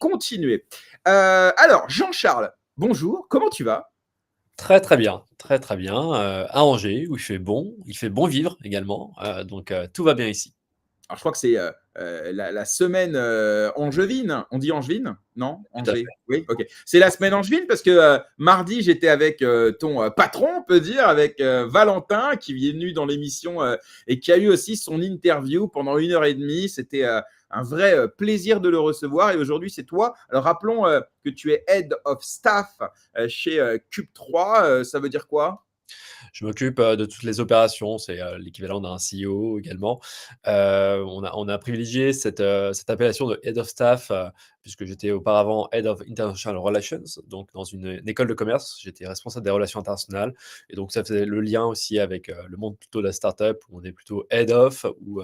continuer. Alors, Jean-Charles, bonjour, comment tu vas? Très, très bien, très, très bien, à Angers où il fait bon vivre également, donc tout va bien ici. Alors, je crois que c'est la semaine angevine. On dit angevine? Non? Tout à Angers? fait. Oui, ok. C'est la semaine angevine parce que mardi, j'étais avec ton patron, on peut dire, avec Valentin, qui est venu dans l'émission et qui a eu aussi son interview pendant 1 heure et demie. C'était un vrai plaisir de le recevoir. Et aujourd'hui, c'est toi. Alors, rappelons que tu es Head of Staff chez Cube 3. Ça veut dire quoi? Je m'occupe, de toutes les opérations, c'est, l'équivalent d'un CEO également. On a privilégié cette appellation de Head of Staff, puisque j'étais auparavant Head of International Relations, donc dans une école de commerce. J'étais responsable des relations internationales et donc ça faisait le lien aussi avec, le monde plutôt de la start-up où on est plutôt Head of ou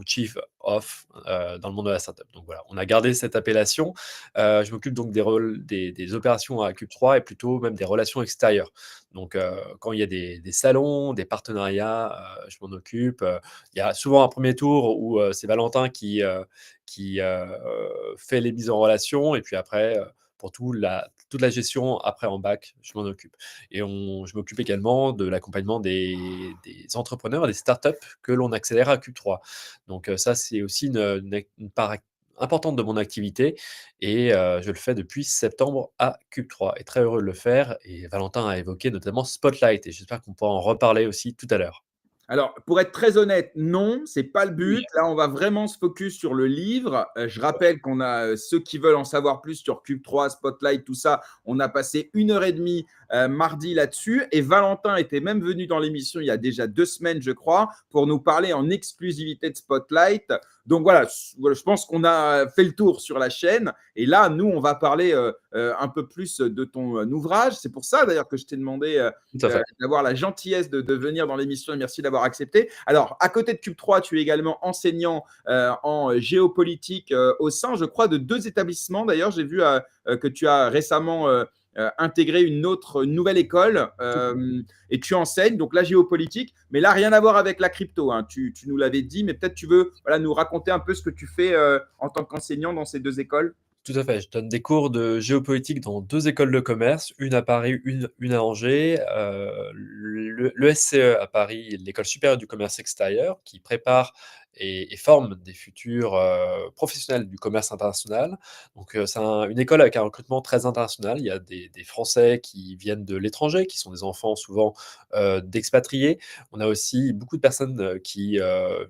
Chief of, dans le monde de la start-up. Donc voilà, on a gardé cette appellation. Je m'occupe donc des opérations à Cube 3 et plutôt même des relations extérieures. Donc, quand il y a des salons, des partenariats, je m'en occupe. Il y a souvent un premier tour où c'est Valentin qui fait les mises en relation et puis après, pour toute la gestion après en bac, je m'en occupe. Et je m'occupe également de l'accompagnement des entrepreneurs et des startups que l'on accélère à Q3. Donc, ça, c'est aussi une part importante de mon activité et je le fais depuis septembre à Cube 3 et très heureux de le faire et Valentin a évoqué notamment Spotlight et j'espère qu'on pourra en reparler aussi tout à l'heure. Alors, pour être très honnête, non, c'est pas le Oui. but. Là, on va vraiment se focus sur le livre. Je rappelle qu'on a ceux qui veulent en savoir plus sur Cube 3, Spotlight, tout ça. On a passé 1 heure et demie mardi là-dessus. Et Valentin était même venu dans l'émission il y a déjà 2 semaines, je crois, pour nous parler en exclusivité de Spotlight. Donc voilà, je pense qu'on a fait le tour sur la chaîne. Et là, nous, on va parler un peu plus de ton ouvrage. C'est pour ça, d'ailleurs, que je t'ai demandé Tout à fait. d'avoir la gentillesse de venir dans l'émission et merci d'avoir accepté. Alors, à côté de Cube 3, tu es également enseignant en géopolitique au sein, je crois, de 2 établissements. D'ailleurs, j'ai vu que tu as récemment intégré une nouvelle école et tu enseignes donc la géopolitique, mais là, rien à voir avec la crypto. Hein. Tu nous l'avais dit, mais peut-être tu veux nous raconter un peu ce que tu fais en tant qu'enseignant dans ces 2 écoles. Tout à fait, je donne des cours de géopolitique dans 2 écoles de commerce, une à Paris, une à Angers. L'ESCE à Paris, l'École supérieure du commerce extérieur, qui prépare et forme des futurs, professionnels du commerce international. Donc, c'est une école avec un recrutement très international. Il y a des Français qui viennent de l'étranger, qui sont des enfants souvent, d'expatriés. On a aussi beaucoup de personnes, qui,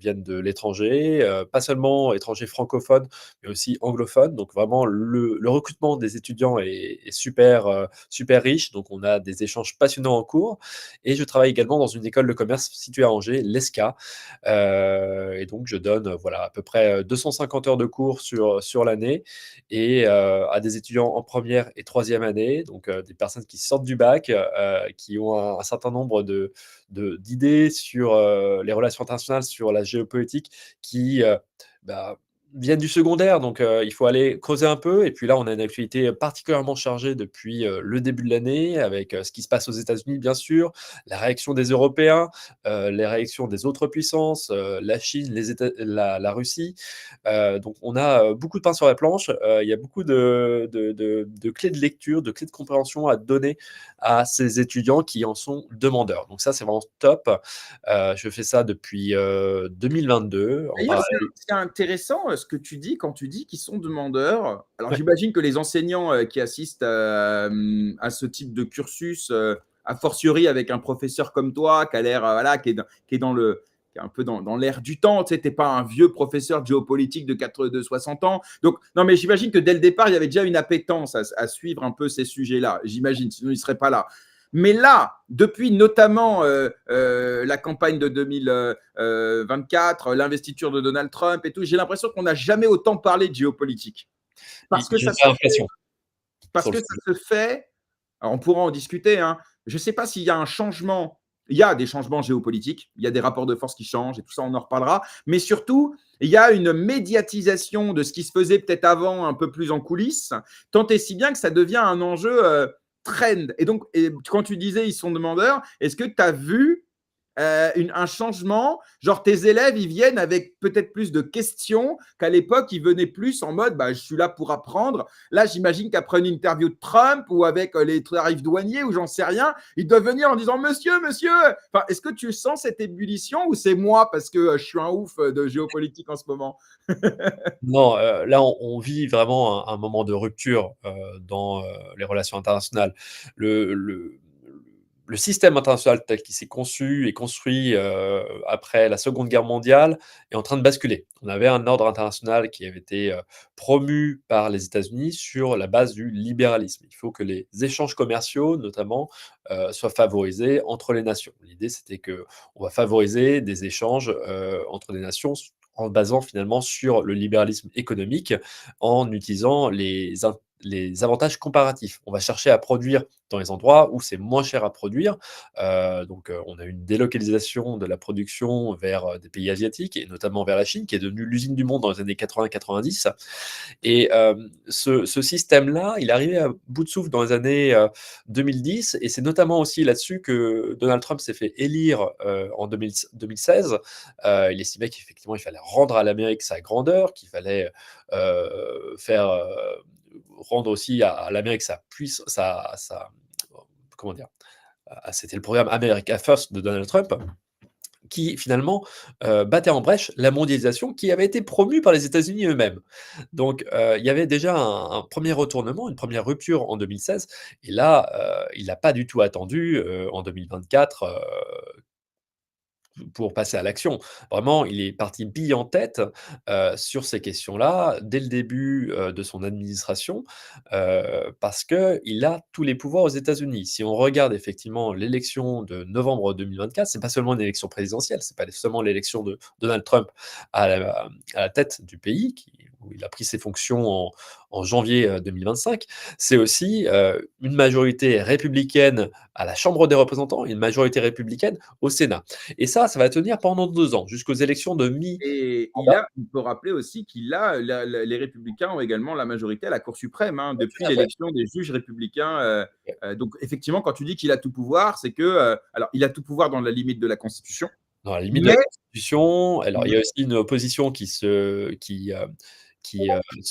viennent de l'étranger, pas seulement étrangers francophones, mais aussi anglophones. Donc vraiment, le recrutement des étudiants est super, super riche. Donc on a des échanges passionnants en cours. Et je travaille également dans une école de commerce située à Angers, l'ESCA. Et donc je donne voilà, à peu près 250 heures de cours sur l'année et à des étudiants en première et troisième année, donc des personnes qui sortent du bac, qui ont un certain nombre d'idées sur les relations internationales, sur la géopolitique, qui bah, viennent du secondaire, donc il faut aller creuser un peu. Et puis là, on a une actualité particulièrement chargée depuis le début de l'année, avec ce qui se passe aux États-Unis, bien sûr, la réaction des Européens, les réactions des autres puissances, la Chine, la Russie. Donc on a beaucoup de pain sur la planche. Il y a beaucoup de clés de lecture, de clés de compréhension à donner à ces étudiants qui en sont demandeurs. Donc ça, c'est vraiment top. Je fais ça depuis 2022. En D'ailleurs, parallèle, c'est intéressant ce que tu dis quand tu dis qu'ils sont demandeurs. Alors, ouais. j'imagine que les enseignants qui assistent à ce type de cursus, a fortiori avec un professeur comme toi, qui a l'air, voilà, qui est dans le, qui est un peu dans l'air du temps. Tu sais, t'es pas un vieux professeur de géopolitique de 60 ans. Donc, non, mais j'imagine que dès le départ, il y avait déjà une appétence à suivre un peu ces sujets-là. J'imagine, sinon il ne serait pas là. Mais là, depuis notamment la campagne de 2024, l'investiture de Donald Trump et tout, j'ai l'impression qu'on n'a jamais autant parlé de géopolitique. Parce que J'ai ça cette se fait, impression parce sur le que ça sujet. se fait. Alors on pourra en discuter. Hein. Je ne sais pas s'il y a un changement. Il y a des changements géopolitiques, il y a des rapports de force qui changent et tout ça, on en reparlera. Mais surtout, il y a une médiatisation de ce qui se faisait peut-être avant, un peu plus en coulisses, tant et si bien que ça devient un enjeu trend. Et donc, quand tu disais ils sont demandeurs, est-ce que tu as vu un changement. Genre, tes élèves, ils viennent avec peut-être plus de questions qu'à l'époque, ils venaient plus en mode bah, je suis là pour apprendre. Là, j'imagine qu'après une interview de Trump ou avec les tarifs douaniers ou j'en sais rien, ils doivent venir en disant monsieur, monsieur. Enfin, est-ce que tu sens cette ébullition ou c'est moi parce que je suis un ouf de géopolitique en ce moment? Non, là, on vit vraiment un moment de rupture, dans, les relations internationales. Le le système international tel qu'il s'est conçu et construit, après la Seconde Guerre mondiale est en train de basculer. On avait un ordre international qui avait été, promu par les États-Unis sur la base du libéralisme. Il faut que les échanges commerciaux, notamment, soient favorisés entre les nations. L'idée, c'était qu'on va favoriser des échanges, entre des nations en basant finalement sur le libéralisme économique, en utilisant les avantages comparatifs. On va chercher à produire dans les endroits où c'est moins cher à produire. Donc, on a une délocalisation de la production vers des pays asiatiques et notamment vers la Chine, qui est devenue l'usine du monde dans les années 80-90. Et ce système-là, il est arrivé à bout de souffle dans les années 2010. Et c'est notamment aussi là-dessus que Donald Trump s'est fait élire en 2016. Il estimait qu'effectivement, il fallait rendre à l'Amérique sa grandeur, qu'il fallait faire rendre aussi à l'Amérique sa puissance, comment dire, c'était le programme America First de Donald Trump, qui finalement battait en brèche la mondialisation qui avait été promue par les États-Unis eux-mêmes. Donc il y avait déjà un premier retournement, une première rupture en 2016, et là, il n'a pas du tout attendu en 2024 pour passer à l'action. Vraiment, il est parti bille en tête, sur ces questions-là, dès le début, de son administration, parce qu'il a tous les pouvoirs aux États-Unis. Si on regarde effectivement l'élection de novembre 2024, c'est pas seulement une élection présidentielle, c'est pas seulement l'élection de Donald Trump à la tête du pays où il a pris ses fonctions en janvier, 2025. C'est aussi, une majorité républicaine à la Chambre des représentants et une majorité républicaine au Sénat. Et ça va tenir pendant 2 ans, jusqu'aux élections de Et mi-mandat. il faut rappeler aussi qu'il a, les républicains ont également la majorité à la Cour suprême hein, depuis Tout à fait. l'élection des juges républicains. Donc effectivement, quand tu dis qu'il a tout pouvoir, c'est que, alors il a tout pouvoir dans la limite de la Constitution, Dans la limite de mais la Constitution. Alors, il y a aussi une opposition qui se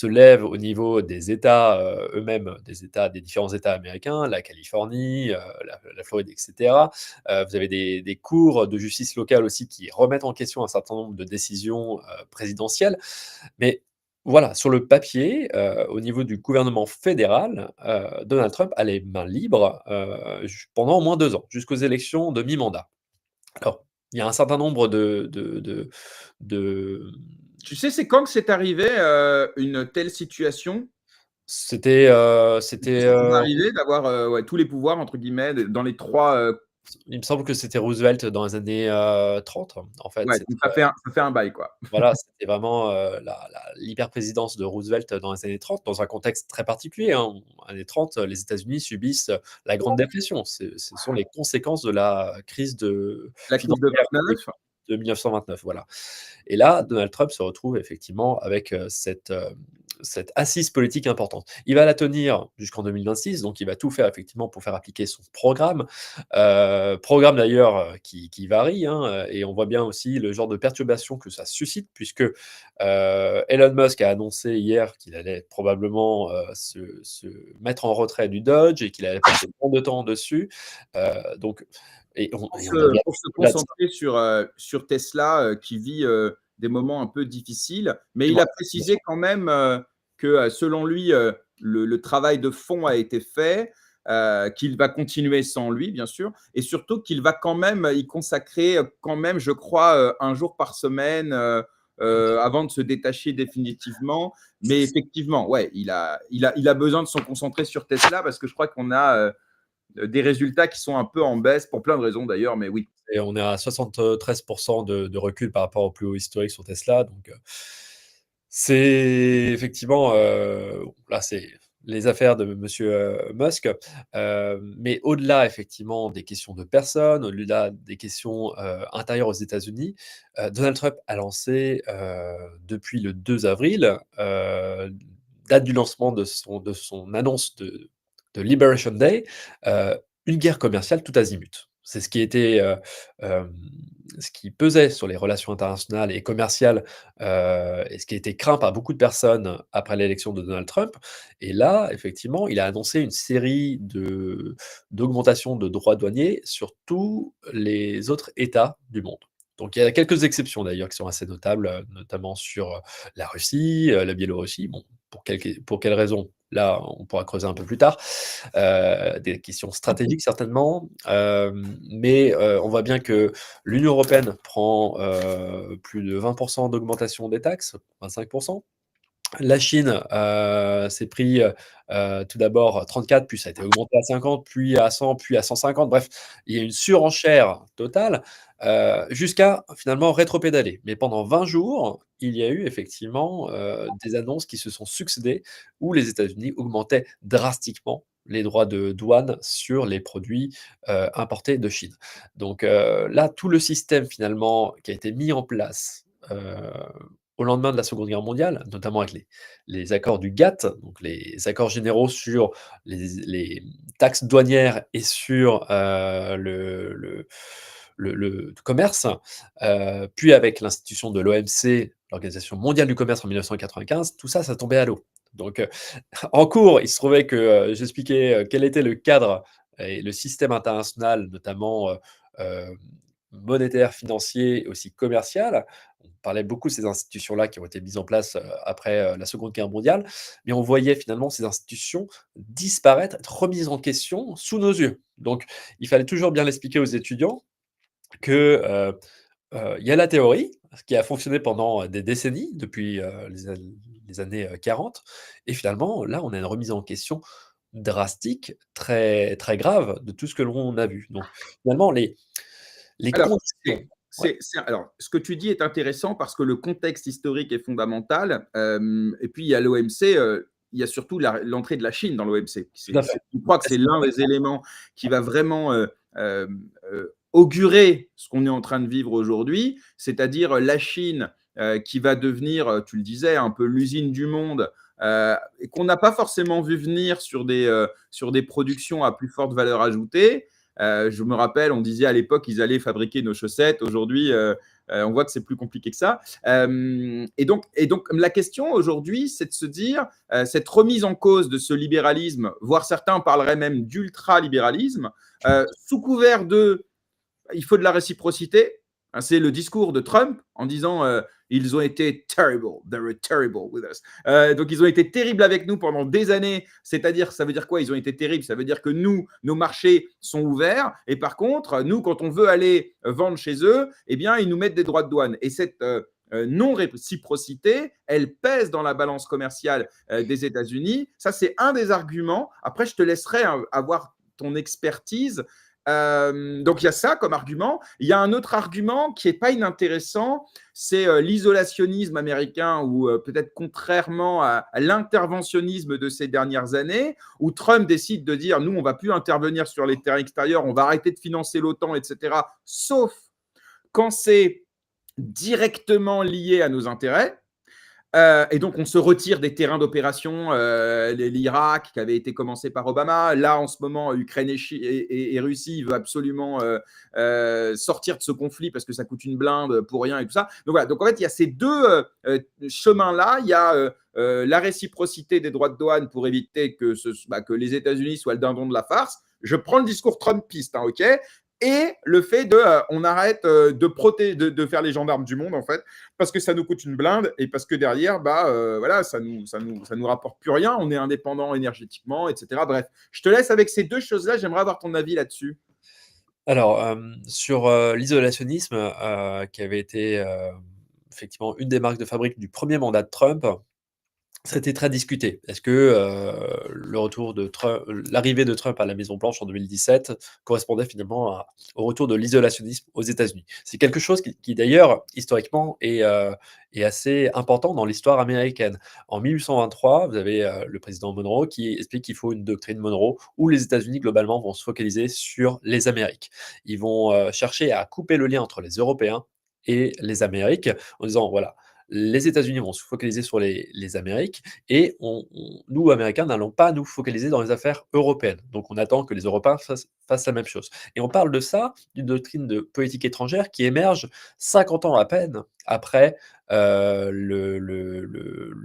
lève au niveau des États, eux-mêmes, des différents États américains, la Californie, la Floride, et cetera. Vous avez des cours de justice locales aussi qui remettent en question un certain nombre de décisions, présidentielles. Mais voilà, sur le papier, au niveau du gouvernement fédéral, Donald Trump a les mains libres, pendant au moins 2 ans, jusqu'aux élections de mi-mandat. Alors, il y a un certain nombre de tu sais, c'est quand que c'est arrivé une telle situation? c'était, Est-ce que ça t'est arrivé d'avoir ouais, tous les pouvoirs entre guillemets dans les trois il me semble que c'était Roosevelt dans les années, 30, en fait. ouais, donc ça fait un bail quoi. Voilà, c'était vraiment, l'hyperprésidence de Roosevelt dans les années 30, dans un contexte très particulier, hein. Années 30, les États-Unis subissent la Grande Dépression. Ce sont les conséquences de la crise La crise de financière 29. de 1929, voilà. Et là, Donald Trump se retrouve effectivement avec, cette assise politique importante. Il va la tenir jusqu'en 2026, donc il va tout faire effectivement pour faire appliquer son programme. Programme d'ailleurs, qui varie, hein, et on voit bien aussi le genre de perturbation que ça suscite puisque, Elon Musk a annoncé hier qu'il allait probablement, se mettre en retrait du Dodge et qu'il allait passer moins de temps dessus. Donc et on a Pour se au-delà de ça. concentrer sur Tesla, qui vit, des moments un peu difficiles. Mais il Ouais, a bien précisé sûr. quand même, que, selon lui, le travail de fond a été fait, qu'il va continuer sans lui, bien sûr et surtout qu'il va quand même y consacrer, quand même, je crois, 1 jour par semaine, avant de se détacher définitivement. Mais effectivement, ouais, il a besoin de se concentrer sur Tesla parce que je crois qu'on a, des résultats qui sont un peu en baisse pour plein de raisons d'ailleurs, mais oui. Et on est à 73 de recul par rapport au plus haut historique sur Tesla, donc c'est effectivement, là, c'est les affaires de monsieur, Musk, mais au-delà effectivement des questions de personnes, au-delà des questions, intérieures aux États-Unis, Donald Trump a lancé, depuis le 2 avril, date du lancement de son annonce de Liberation Day, une guerre commerciale tout azimut. C'est ce qui était, hem, ce qui pesait sur les relations internationales et commerciales, et ce qui a été craint par beaucoup de personnes après l'élection de Donald Trump. Et là, effectivement, il a annoncé une série d'augmentations de droits douaniers sur tous les autres États du monde. Donc il y a quelques exceptions d'ailleurs qui sont assez notables, notamment sur, la Russie, la Biélorussie. Bon, pour quelles raisons? Là, on pourra creuser un peu plus tard. Des questions stratégiques certainement, mais on voit bien que l'Union européenne prend, plus de 20 d'augmentation des taxes, 25. La Chine, s'est pris, tout d'abord 34, puis ça a été augmenté à 50, puis à 100, puis à 150. Bref, il y a une surenchère totale, jusqu'à finalement rétropédaler. Mais pendant 20 jours, il y a eu effectivement, des annonces qui se sont succédé où les États-Unis augmentaient drastiquement les droits de douane sur les produits, importés de Chine. Donc, là, tout le système finalement qui a été mis en place, au lendemain de la Seconde Guerre mondiale, notamment avec les accords du GATT, donc les accords généraux sur les taxes douanières et sur, le commerce, puis avec l'institution de l'OMC, l'Organisation mondiale du commerce en 1995, tout ça, ça tombait à l'eau. Donc, en cours, il se trouvait que, j'expliquais, quel était le cadre et le système international, notamment, monétaire, financier et aussi commercial. On parlait beaucoup de ces institutions-là qui ont été mises en place, après, la Seconde Guerre mondiale, mais on voyait finalement ces institutions disparaître, être remises en question sous nos yeux. Donc il fallait toujours bien l'expliquer aux étudiants que, il y a la théorie, ce qui a fonctionné pendant, des décennies, depuis, les années, 40, et finalement, là, on a une remise en question drastique, très très grave de tout ce que l'on a vu. Donc finalement, les Alors, conditions. Ouais, alors, ce que tu dis est intéressant parce que le contexte historique est fondamental. Et puis, il y a l'OMC, il y a surtout l'entrée de la Chine dans l'OMC. tout à fait. Je crois que c'est l'un des éléments qui va vraiment augurer ce qu'on est en train de vivre aujourd'hui, c'est-à-dire la Chine qui va devenir, tu le disais, un peu l'usine du monde. Et qu'on n'a pas forcément vu venir sur des productions à plus forte valeur ajoutée. Je me rappelle, on disait à l'époque qu'ils allaient fabriquer nos chaussettes. Aujourd'hui, on voit que c'est plus compliqué que ça. Et donc, la question aujourd'hui, c'est de se dire, cette remise en cause de ce libéralisme, voire certains parleraient même d'ultralibéralisme, sous couvert de il faut de la réciprocité. C'est le discours de Trump en disant ils ont été terrible, they were terrible with us. Donc ils ont été terribles avec nous pendant des années. C'est-à-dire, ça veut dire quoi? Ils ont été terribles. Ça veut dire que nous, nos marchés sont ouverts. Et par contre, nous, quand on veut aller vendre chez eux, eh bien, ils nous mettent des droits de douane. Et cette non-réciprocité, elle pèse dans la balance commerciale des États-Unis. Ça, c'est un des arguments. Après, je te laisserai avoir ton expertise. Donc il y a ça comme argument. Il y a un autre argument qui n'est pas inintéressant, c'est l'isolationnisme américain, ou peut-être contrairement à l'interventionnisme de ces dernières années, où Trump décide de dire nous, on ne va plus intervenir sur les terrains extérieurs, on va arrêter de financer l'OTAN, etc., sauf quand c'est directement lié à nos intérêts. Et donc, on se retire des terrains d'opération, l'Irak qui avait été commencé par Obama. Là, en ce moment, Ukraine et Russie veut absolument sortir de ce conflit parce que ça coûte une blinde pour rien et tout ça. Donc, voilà. Donc, en fait, il y a ces deux chemins-là. Il y a la réciprocité des droits de douane pour éviter que les États-Unis soient le dindon de la farce. Je prends le discours trumpiste, hein, OK, et le fait de on arrête de faire les gendarmes du monde, en fait, parce que ça nous coûte une blinde et parce que derrière, voilà, ça nous rapporte plus rien. On est indépendant énergétiquement, etc. Bref, je te laisse avec ces deux choses-là. J'aimerais avoir ton avis là-dessus. Alors, sur, l'isolationnisme, qui avait été, effectivement une des marques de fabrique du premier mandat de Trump, c'était très discuté. Est-ce que, l'arrivée de Trump à la Maison Blanche en 2017 correspondait finalement au retour de l'isolationnisme aux États-Unis? C'est quelque chose qui d'ailleurs, historiquement est assez important dans l'histoire américaine. En 1823, vous avez, le président Monroe qui explique qu'il faut une doctrine Monroe où les États-Unis globalement vont se focaliser sur les Amériques. Ils vont, chercher à couper le lien entre les Européens et les Amériques en disant: «Voilà, Les États-Unis vont se focaliser sur les Amériques et nous, Américains, n'allons pas nous focaliser dans les affaires européennes. Donc on attend que les Européens fassent la même chose. Et on parle de ça, d'une doctrine de politique étrangère qui émerge 50 ans à peine après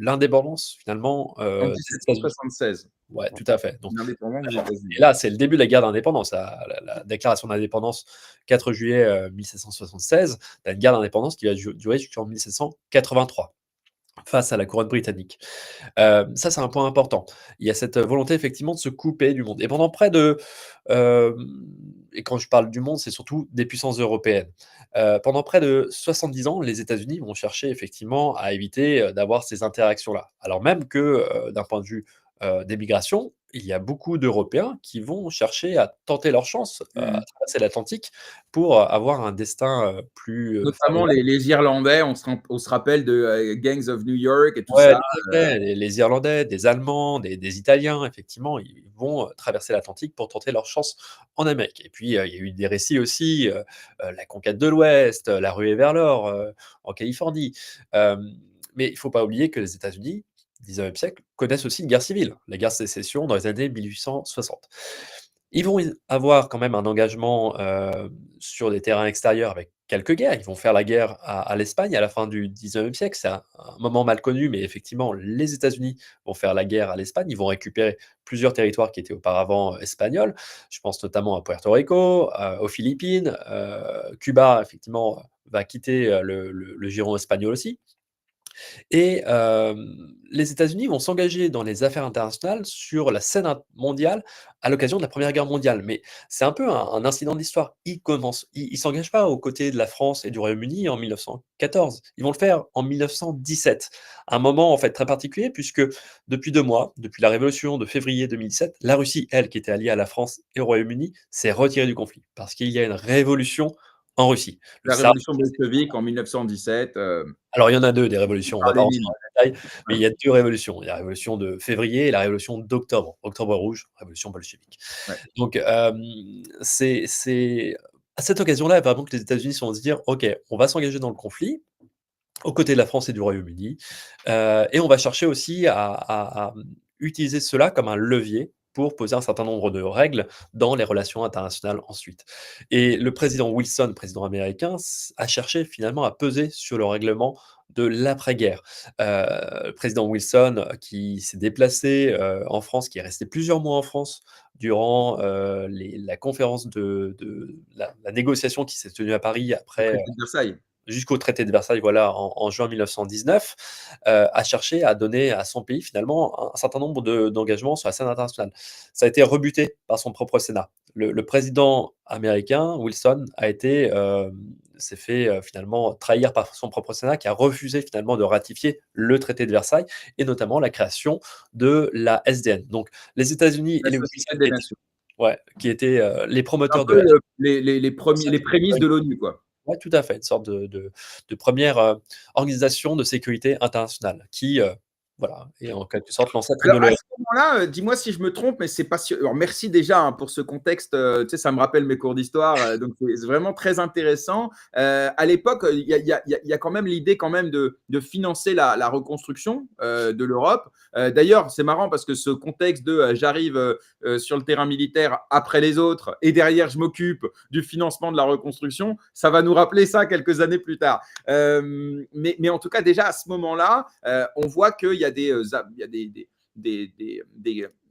l'indépendance finalement En des États-Unis. 1776, Ouais, tout à fait. Donc, l'indépendance des États-Unis. et là, c'est le début de la guerre d'indépendance. La déclaration d'indépendance 4 juillet 1776, tu as une guerre d'indépendance qui va durer jusqu'en 1783 face à la couronne britannique. Ça, c'est un point important. Il y a cette volonté effectivement de se couper du monde. Et pendant près de, et quand je parle du monde, c'est surtout des puissances européennes. Pendant près de 70 ans, les États-Unis vont chercher effectivement à éviter d'avoir ces interactions-là. Alors même que d'un point de vue des migrations, il y a beaucoup d'Européens qui vont chercher à tenter leur chance à Mmh. traverser l'Atlantique pour avoir un destin plus Notamment favorable. les Irlandais, on se rappelle de Gangs of New York et tout Ouais, ça. tout à fait. Les Irlandais, des Allemands, des Italiens, effectivement, ils vont, traverser l'Atlantique pour tenter leur chance en Amérique. Et puis, il y a eu des récits aussi, la conquête de l'Ouest, la ruée vers l'or, en Californie. Mais il ne faut pas oublier que les États-Unis, 19e siècle, connaissent aussi une guerre civile, la guerre de Sécession dans les années 1860. Ils vont avoir quand même un engagement, sur des terrains extérieurs avec quelques guerres. Ils vont faire la guerre à l'Espagne à la fin du 19e siècle. C'est un moment mal connu, mais effectivement, les États-Unis vont faire la guerre à l'Espagne. Ils vont récupérer plusieurs territoires qui étaient auparavant espagnols. Je pense notamment à Puerto Rico, aux Philippines. Cuba, effectivement, va quitter, le giron espagnol aussi. Et les États-Unis vont s'engager dans les affaires internationales sur la scène mondiale à l'occasion de la Première Guerre mondiale. Mais c'est un peu un incident de l'histoire. Ils s'engagent pas aux côtés de la France et du Royaume-Uni en 1914. Ils vont le faire en 1917. Un moment en fait très particulier puisque depuis 2 mois, depuis la révolution de février 2017, la Russie, elle, qui était alliée à la France et au Royaume-Uni, s'est retirée du conflit parce qu'il y a une révolution en Russie. Le La tsar. révolution bolchevique en 1917, Alors, il y en a 2 des révolutions, on ne va par pas rentrer dans Lénine. le détail, mais Ouais. il y a 2 révolutions. Il y a la révolution de février et la révolution d'octobre. Octobre rouge, révolution bolchevique. Ouais. Donc, c'est à cette occasion-là, vraiment que les États-Unis vont se dire: «OK, on va s'engager dans le conflit, aux côtés de la France et du Royaume-Uni, et on va chercher aussi à utiliser cela comme un levier pour poser un certain nombre de règles dans les relations internationales ensuite». Et le président Wilson, président américain, a cherché finalement à peser sur le règlement de l'après-guerre. Le président Wilson qui s'est déplacé en France, qui est resté plusieurs mois en France durant la conférence de la négociation qui s'est tenue à Paris Le après traité de Versailles. jusqu'au traité de Versailles, voilà, en juin 1919, a cherché à donner à son pays finalement un certain nombre d'engagements sur la scène internationale. Ça a été rebuté par son propre Sénat. Le président américain, Wilson, s'est fait finalement trahir par son propre Sénat qui a refusé finalement de ratifier le traité de Versailles et notamment la création de la SDN. Donc les États-Unis La et les Société Wilson des Nations. ouais, qui étaient les Un promoteurs de peu la les prémices de l'ONU, quoi. ouais, tout à fait, une sorte de 1re, organisation de sécurité internationale qui, voilà, est en quelque sorte l'ancêtre de Alors, à l'ONU. ce moment-là, dis-moi si je me trompe, mais c'est passionnant. Alors, merci déjà hein, pour ce contexte. Tu sais, ça me rappelle mes cours d'histoire, donc c'est vraiment très intéressant. À l'époque, il y a quand même l'idée quand même de financer la reconstruction de l'Europe. D'ailleurs, c'est marrant parce que ce contexte de j'arrive sur le terrain militaire après les autres et derrière je m'occupe du financement de la reconstruction, ça va nous rappeler ça quelques années plus tard. Mais en tout cas, déjà à ce moment-là, on voit qu'il y a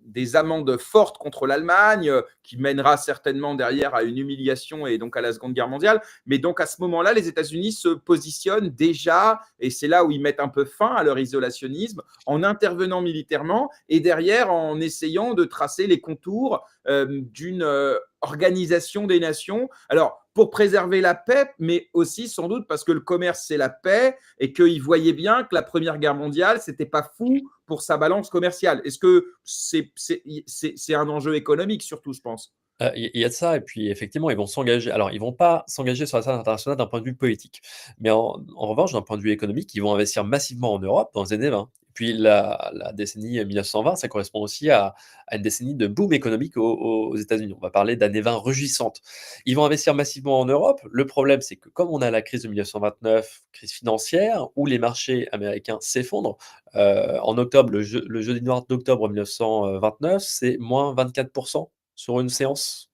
des amendes fortes contre l'Allemagne qui mènera certainement derrière à une humiliation et donc à la Seconde Guerre mondiale. Mais donc à ce moment-là, les États-Unis se positionnent déjà, et c'est là où ils mettent un peu fin à leur isolationnisme, en intervenant militairement et derrière en essayant de tracer les contours d'une organisation des nations. Alors, pour préserver la paix, mais aussi sans doute parce que le commerce, c'est la paix et qu'ils voyaient bien que la Première Guerre mondiale, c'était pas fou pour sa balance commerciale. Est-ce que c'est un enjeu économique surtout, je pense? Il y a de ça et puis effectivement, ils vont s'engager alors ils vont pas s'engager sur la scène internationale d'un point de vue politique, mais en revanche, d'un point de vue économique, ils vont investir massivement en Europe dans les années 20. Puis la décennie 1920, ça correspond aussi à une décennie de boom économique aux États-Unis. On va parler d'années 20 rugissantes. Ils vont investir massivement en Europe. Le problème, c'est que comme on a la crise de 1929, crise financière, où les marchés américains s'effondrent, en octobre, le jeudi noir d'octobre 1929, c'est moins 24% sur une séance.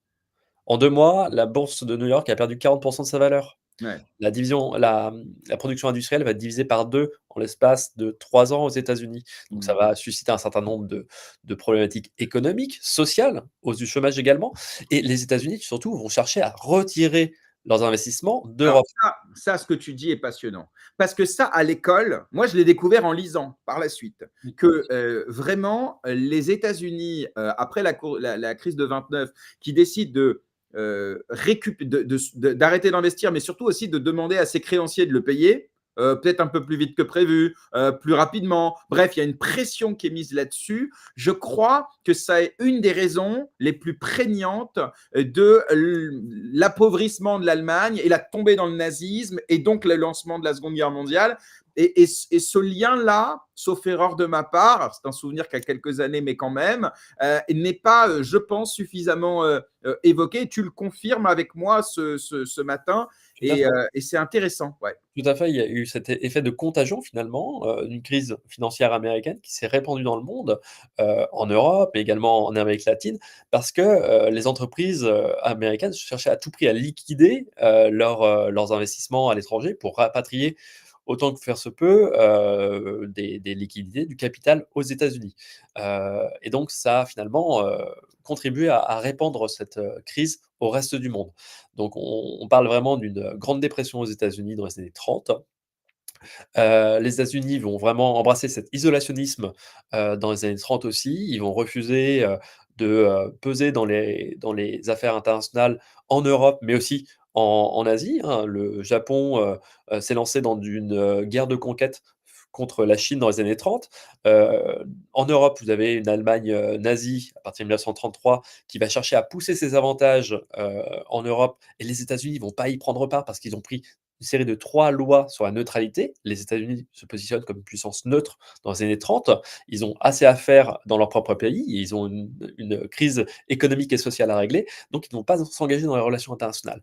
En 2 mois, la bourse de New York a perdu 40% de sa valeur. Ouais. La production industrielle va être divisée par 2 en l'espace de 3 ans aux États-Unis. Donc ça Mmh. va susciter un certain nombre de problématiques économiques, sociales, hausse du chômage également, et les États-Unis surtout vont chercher à retirer leurs investissements Alors d'Europe. ça, ce que tu dis est passionnant. Parce que ça, à l'école, moi, je l'ai découvert en lisant par la suite, que vraiment, les États-Unis, après la crise de 29, qui décident d'arrêter d'investir, mais surtout aussi de demander à ses créanciers de le payer, peut-être un peu plus vite que prévu, plus rapidement. Bref, il y a une pression qui est mise là-dessus. Je crois que ça est une des raisons les plus prégnantes de l'appauvrissement de l'Allemagne et la tombée dans le nazisme et donc le lancement de la Seconde Guerre mondiale. Et ce lien-là, sauf erreur de ma part, c'est un souvenir qui a quelques années, mais quand même, n'est pas, je pense, suffisamment évoqué. Tu le confirmes avec moi ce matin Tout à fait. et c'est intéressant. Ouais. Tout à fait, il y a eu cet effet de contagion finalement, d'une crise financière américaine qui s'est répandue dans le monde, en Europe, mais également en Amérique latine, parce que, les entreprises, américaines cherchaient à tout prix à liquider, leurs investissements à l'étranger pour rapatrier autant que faire se peut, des liquidités, du capital aux États-Unis. Et donc ça a finalement, contribué à répandre cette, crise au reste du monde. Donc on parle vraiment d'une grande dépression aux États-Unis dans les années 30. Les États-Unis vont vraiment embrasser cet isolationnisme, dans les années 30 aussi. Ils vont refuser, peser dans les affaires internationales en Europe, mais aussi en Asie, hein. Le Japon, s'est lancé dans une, guerre de conquête contre la Chine dans les années 30. En Europe, vous avez une Allemagne, nazie à partir de 1933 qui va chercher à pousser ses avantages, en Europe, et les États-Unis vont pas y prendre part parce qu'ils ont pris une série de 3 lois sur la neutralité. Les États-Unis se positionnent comme une puissance neutre dans les années 30. Ils ont assez à faire dans leur propre pays. Ils ont une crise économique et sociale à régler, donc ils ne vont pas s'engager dans les relations internationales.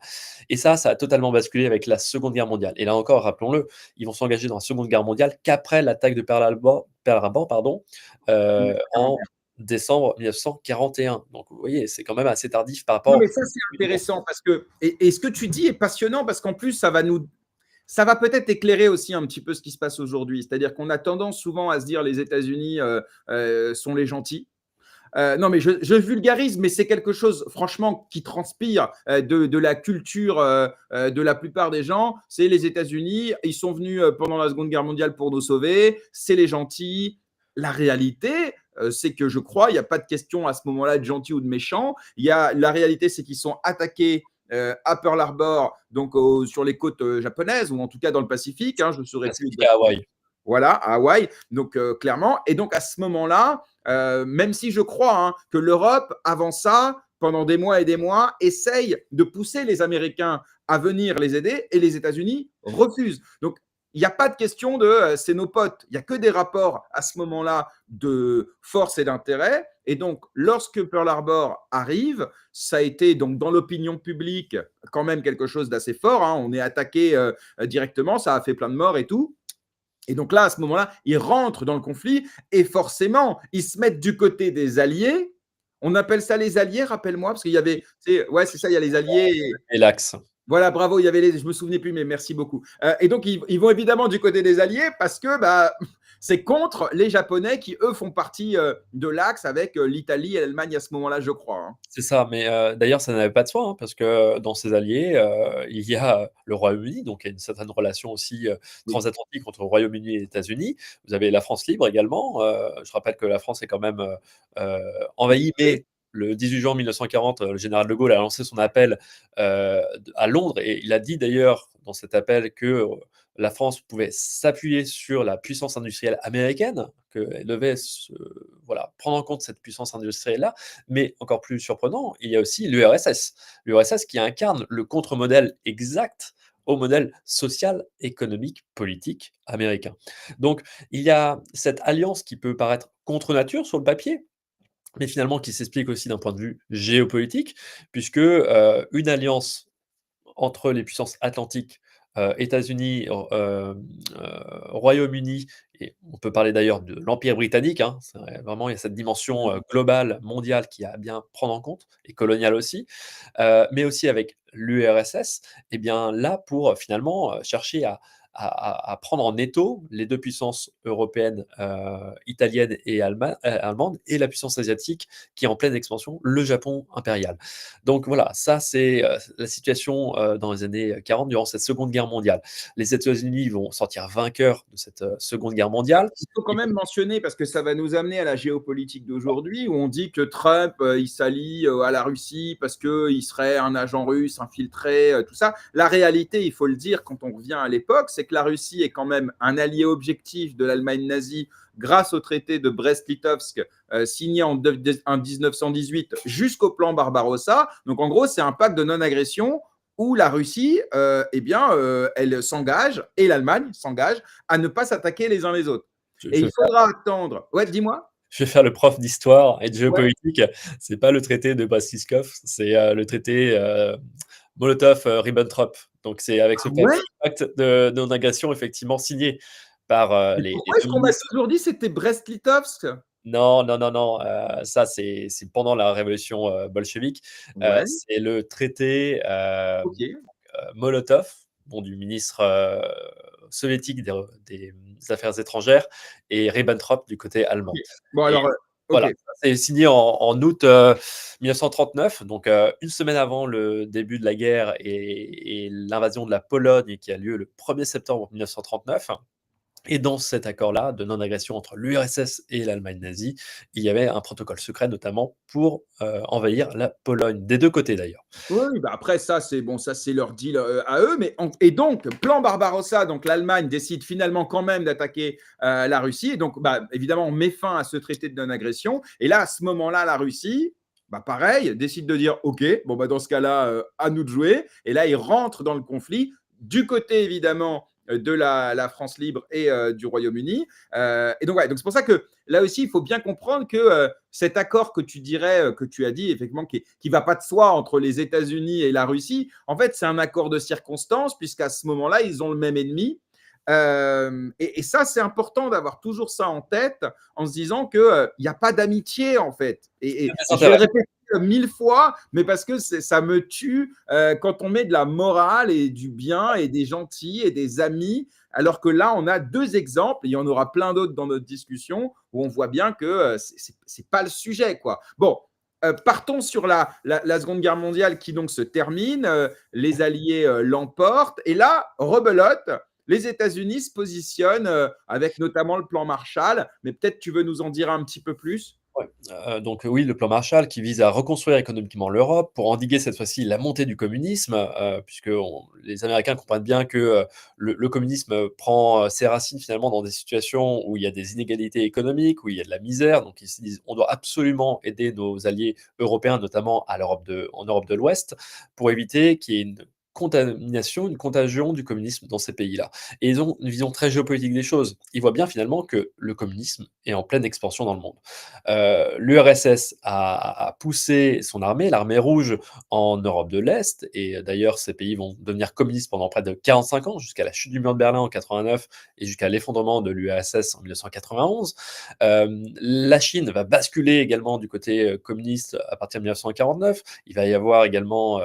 Et ça a totalement basculé avec la Seconde Guerre mondiale. Et là encore, rappelons-le, ils vont s'engager dans la Seconde Guerre mondiale qu'après l'attaque de Pearl Harbor, pardon, en décembre 1941. Donc vous voyez, c'est quand même assez tardif par Non, rapport. mais ça, c'est intéressant parce que, et ce que tu dis est passionnant parce qu'en plus, ça va peut-être éclairer aussi un petit peu ce qui se passe aujourd'hui. C'est-à-dire qu'on a tendance souvent à se dire les États-Unis sont les gentils. Non, mais je vulgarise, mais c'est quelque chose, franchement, qui transpire de la culture de la plupart des gens. C'est les États-Unis, ils sont venus pendant la Seconde Guerre mondiale pour nous sauver, c'est les gentils. La réalité, c'est que je crois, il n'y a pas de question à ce moment-là de gentil ou de méchant. La réalité, c'est qu'ils sont attaqués à Pearl Harbor, donc sur les côtes japonaises, ou en tout cas dans le Pacifique. Hein, je ne saurais plus À exactement. Hawaï. Voilà, à Hawaï, donc clairement. Et donc à ce moment-là, même si je crois hein, que l'Europe, avant ça, pendant des mois et des mois, essaye de pousser les Américains à venir les aider et les États-Unis refusent. Donc il n'y a pas de question de c'est nos potes. Il n'y a que des rapports à ce moment-là de force et d'intérêt. Et donc, lorsque Pearl Harbor arrive, ça a été donc dans l'opinion publique quand même quelque chose d'assez fort. Hein. On est attaqué directement, ça a fait plein de morts et tout. Et donc là, à ce moment-là, ils rentrent dans le conflit et forcément, ils se mettent du côté des alliés. On appelle ça les alliés, rappelle-moi, parce qu'il y avait, ouais, c'est ça, il y a les alliés. Et l'axe. Voilà, bravo, il y avait je me souvenais plus, mais merci beaucoup. Et donc, ils vont évidemment du côté des alliés parce que bah, c'est contre les Japonais qui, eux, font partie de l'axe avec l'Italie et l'Allemagne à ce moment-là, je crois. Hein. C'est ça, mais d'ailleurs, ça n'avait pas de soi, hein, parce que dans ses alliés, il y a le Royaume-Uni, donc il y a une certaine relation aussi, Oui. transatlantique entre le Royaume-Uni et les États-Unis. Vous avez la France libre également, je rappelle que la France est quand même, envahie, mais le 18 juin 1940, le général de Gaulle a lancé son appel, à Londres, et il a dit d'ailleurs dans cet appel que, la France pouvait s'appuyer sur la puissance industrielle américaine, qu'elle devait voilà, prendre en compte cette puissance industrielle-là. Mais encore plus surprenant, il y a aussi l'URSS. L'URSS qui incarne le contre-modèle exact au modèle social, économique, politique américain. Donc, il y a cette alliance qui peut paraître contre nature sur le papier, mais finalement qui s'explique aussi d'un point de vue géopolitique, puisque une alliance entre les puissances atlantiques, États-Unis, Royaume-Uni, et on peut parler d'ailleurs de l'Empire britannique, hein. C'est vraiment, il y a cette dimension, globale, mondiale qui a à bien prendre en compte et coloniale aussi, mais aussi avec l'URSS, et bien là pour finalement, chercher à prendre en étau les 2 puissances européennes, italiennes et allemandes, et la puissance asiatique qui est en pleine expansion, le Japon impérial. Donc voilà, ça c'est, la situation, dans les années 40 durant cette Seconde Guerre mondiale. Les États-Unis vont sortir vainqueurs de cette, Seconde Guerre mondiale. Il faut quand Ils même mentionner, parce que ça va nous amener à la géopolitique d'aujourd'hui, où on dit que Trump, il s'allie à la Russie parce qu'il serait un agent russe infiltré, tout ça. La réalité, il faut le dire, quand on revient à l'époque, c'est que la Russie est quand même un allié objectif de l'Allemagne nazie grâce au traité de Brest-Litovsk signé en 1918 jusqu'au plan Barbarossa. Donc en gros, c'est un pacte de non-agression où la Russie, elle s'engage, et l'Allemagne s'engage, à ne pas s'attaquer les uns les autres. je Et je il faudra attendre. Ouais, dis-moi. je vais faire le prof d'histoire et de Ouais. géopolitique. C'est pas le traité de Brest-Litovsk, c'est, le traité, Molotov, Ribbentrop. Donc c'est avec ce Ah ouais. pacte de non-agression effectivement signé par, Mais les pourquoi est-ce 2 qu'on m'a ministres. toujours dit que c'était Brest-Litovsk? Non, non, non, non, ça c'est pendant la révolution, bolchevique. Ouais, C'est le traité, ok, Molotov, bon, du ministre, soviétique des affaires étrangères, et Ribbentrop du côté ok. allemand. Bon Et alors, ok. voilà, ça c'est signé en août, 1939, donc 1 semaine avant le début de la guerre et l'invasion de la Pologne qui a lieu le 1er septembre 1939. Et dans cet accord-là de non-agression entre l'URSS et l'Allemagne nazie, il y avait un protocole secret notamment pour, envahir la Pologne, des 2 côtés d'ailleurs. Oui, oui, bah après ça c'est bon, ça c'est leur deal à eux, et donc plan Barbarossa, donc l'Allemagne décide finalement quand même d'attaquer la Russie, et donc bah, évidemment on met fin à ce traité de non-agression, et là à ce moment-là la Russie, bah pareil, décide de dire ok, bon bah dans ce cas-là à nous de jouer, et là ils rentrent dans le conflit du côté évidemment de la France libre et du Royaume-Uni, et donc ouais, donc c'est pour ça que là aussi il faut bien comprendre que cet accord que tu dirais, que tu as dit, effectivement, qui ne va pas de soi entre les États-Unis et la Russie, en fait, c'est un accord de circonstance, puisqu'à ce moment-là, ils ont le même ennemi. Et ça, c'est important d'avoir toujours ça en tête, en se disant qu'il n'y a pas d'amitié, en fait. Et je vais le répéter 1000 fois, mais parce que ça me tue quand on met de la morale et du bien et des gentils et des amis, alors que là, on a 2 exemples, il y en aura plein d'autres dans notre discussion, où on voit bien que c'est pas le sujet, quoi. Bon, partons sur la Seconde Guerre mondiale qui donc se termine, les Alliés l'emportent, et là, rebelote, les États-Unis se positionnent avec notamment le plan Marshall, mais peut-être tu veux nous en dire un petit peu plus. Ouais, donc oui, le plan Marshall qui vise à reconstruire économiquement l'Europe pour endiguer cette fois-ci la montée du communisme, puisque les Américains comprennent bien que le communisme prend ses racines finalement dans des situations où il y a des inégalités économiques, où il y a de la misère. Donc ils se disent on doit absolument aider nos alliés européens, notamment en Europe de l'Ouest, pour éviter qu'il y ait une contamination, une contagion du communisme dans ces pays-là. Et ils ont une vision très géopolitique des choses. Ils voient bien finalement que le communisme est en pleine expansion dans le monde. L'URSS a poussé son armée, l'armée rouge, en Europe de l'Est, et d'ailleurs ces pays vont devenir communistes pendant près de 45 ans, jusqu'à la chute du mur de Berlin en 89 et jusqu'à l'effondrement de l'URSS en 1991. La Chine va basculer également du côté communiste à partir de 1949. Il va y avoir également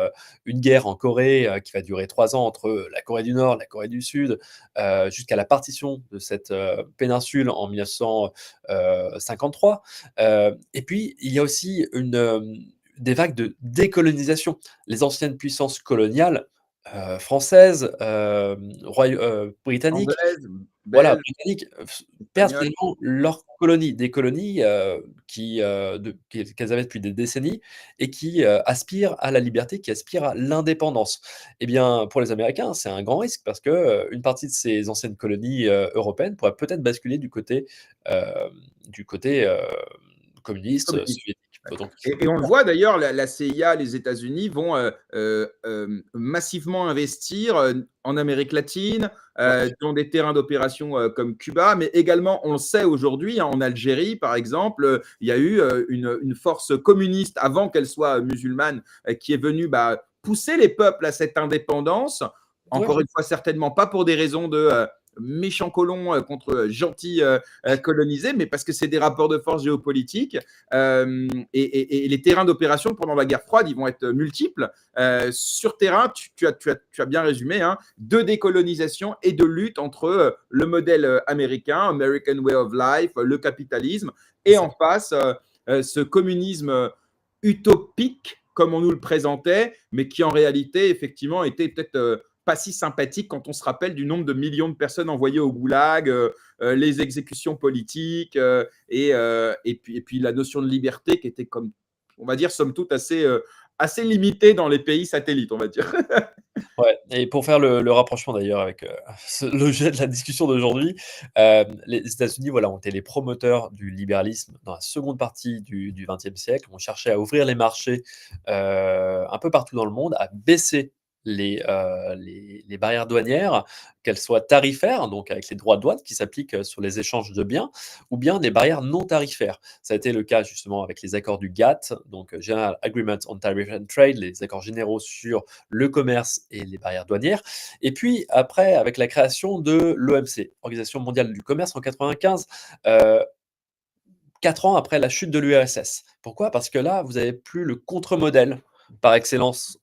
une guerre en Corée qui va durer 3 ans entre la Corée du Nord, la Corée du Sud, jusqu'à la partition de cette péninsule en 1953. Et puis, il y a aussi des vagues de décolonisation. Les anciennes puissances coloniales, françaises, britanniques, Anglaise, voilà, belge, britanniques, perdent espagnole. finalement leurs colonies. Des colonies, qu'elles avaient depuis des décennies et qui, aspirent à la liberté, qui aspirent à l'indépendance. Eh bien, pour les Américains, c'est un grand risque parce que, une partie de ces anciennes colonies, européennes pourraient peut-être basculer du côté, communiste, Communiste. soviétique. Donc Et on le voit d'ailleurs, la CIA, les États-Unis vont massivement investir en Amérique latine, ouais, dans des terrains d'opération comme Cuba, mais également, on le sait aujourd'hui, hein, en Algérie, par exemple, il y a eu une force communiste, avant qu'elle soit musulmane, qui est venue pousser les peuples à cette indépendance. ouais. Encore une fois, certainement pas pour des raisons de méchants colons contre gentils colonisés, mais parce que c'est des rapports de force géopolitiques. Et les terrains d'opération pendant la guerre froide, ils vont être multiples. Sur terrain, tu as bien résumé, hein, de décolonisation et de lutte entre le modèle américain, American Way of Life, le capitalisme, C'est et ça. en face, ce communisme utopique, comme on nous le présentait, mais qui en réalité, effectivement, était peut-être pas si sympathique quand on se rappelle du nombre de millions de personnes envoyées au goulag, les exécutions politiques, et puis la notion de liberté qui était, comme on va dire, somme toute assez limitée dans les pays satellites, on va dire. Ouais, et pour faire le rapprochement d'ailleurs avec, le jet de la discussion d'aujourd'hui, les États-Unis, voilà, ont été les promoteurs du libéralisme dans la seconde partie du XXe siècle. On cherchait à ouvrir les marchés, un peu partout dans le monde, à baisser les barrières douanières, qu'elles soient tarifaires, donc avec les droits de douane qui s'appliquent, sur les échanges de biens, ou bien des barrières non tarifaires. Ça a été le cas justement avec les accords du GATT, donc General Agreement on Tariff and Trade, les accords généraux sur le commerce et les barrières douanières. Et puis après, avec la création de l'OMC, Organisation mondiale du commerce en 95, 4 ans après la chute de l'URSS. Pourquoi? Parce que là, vous avez plus le contre-modèle par excellence,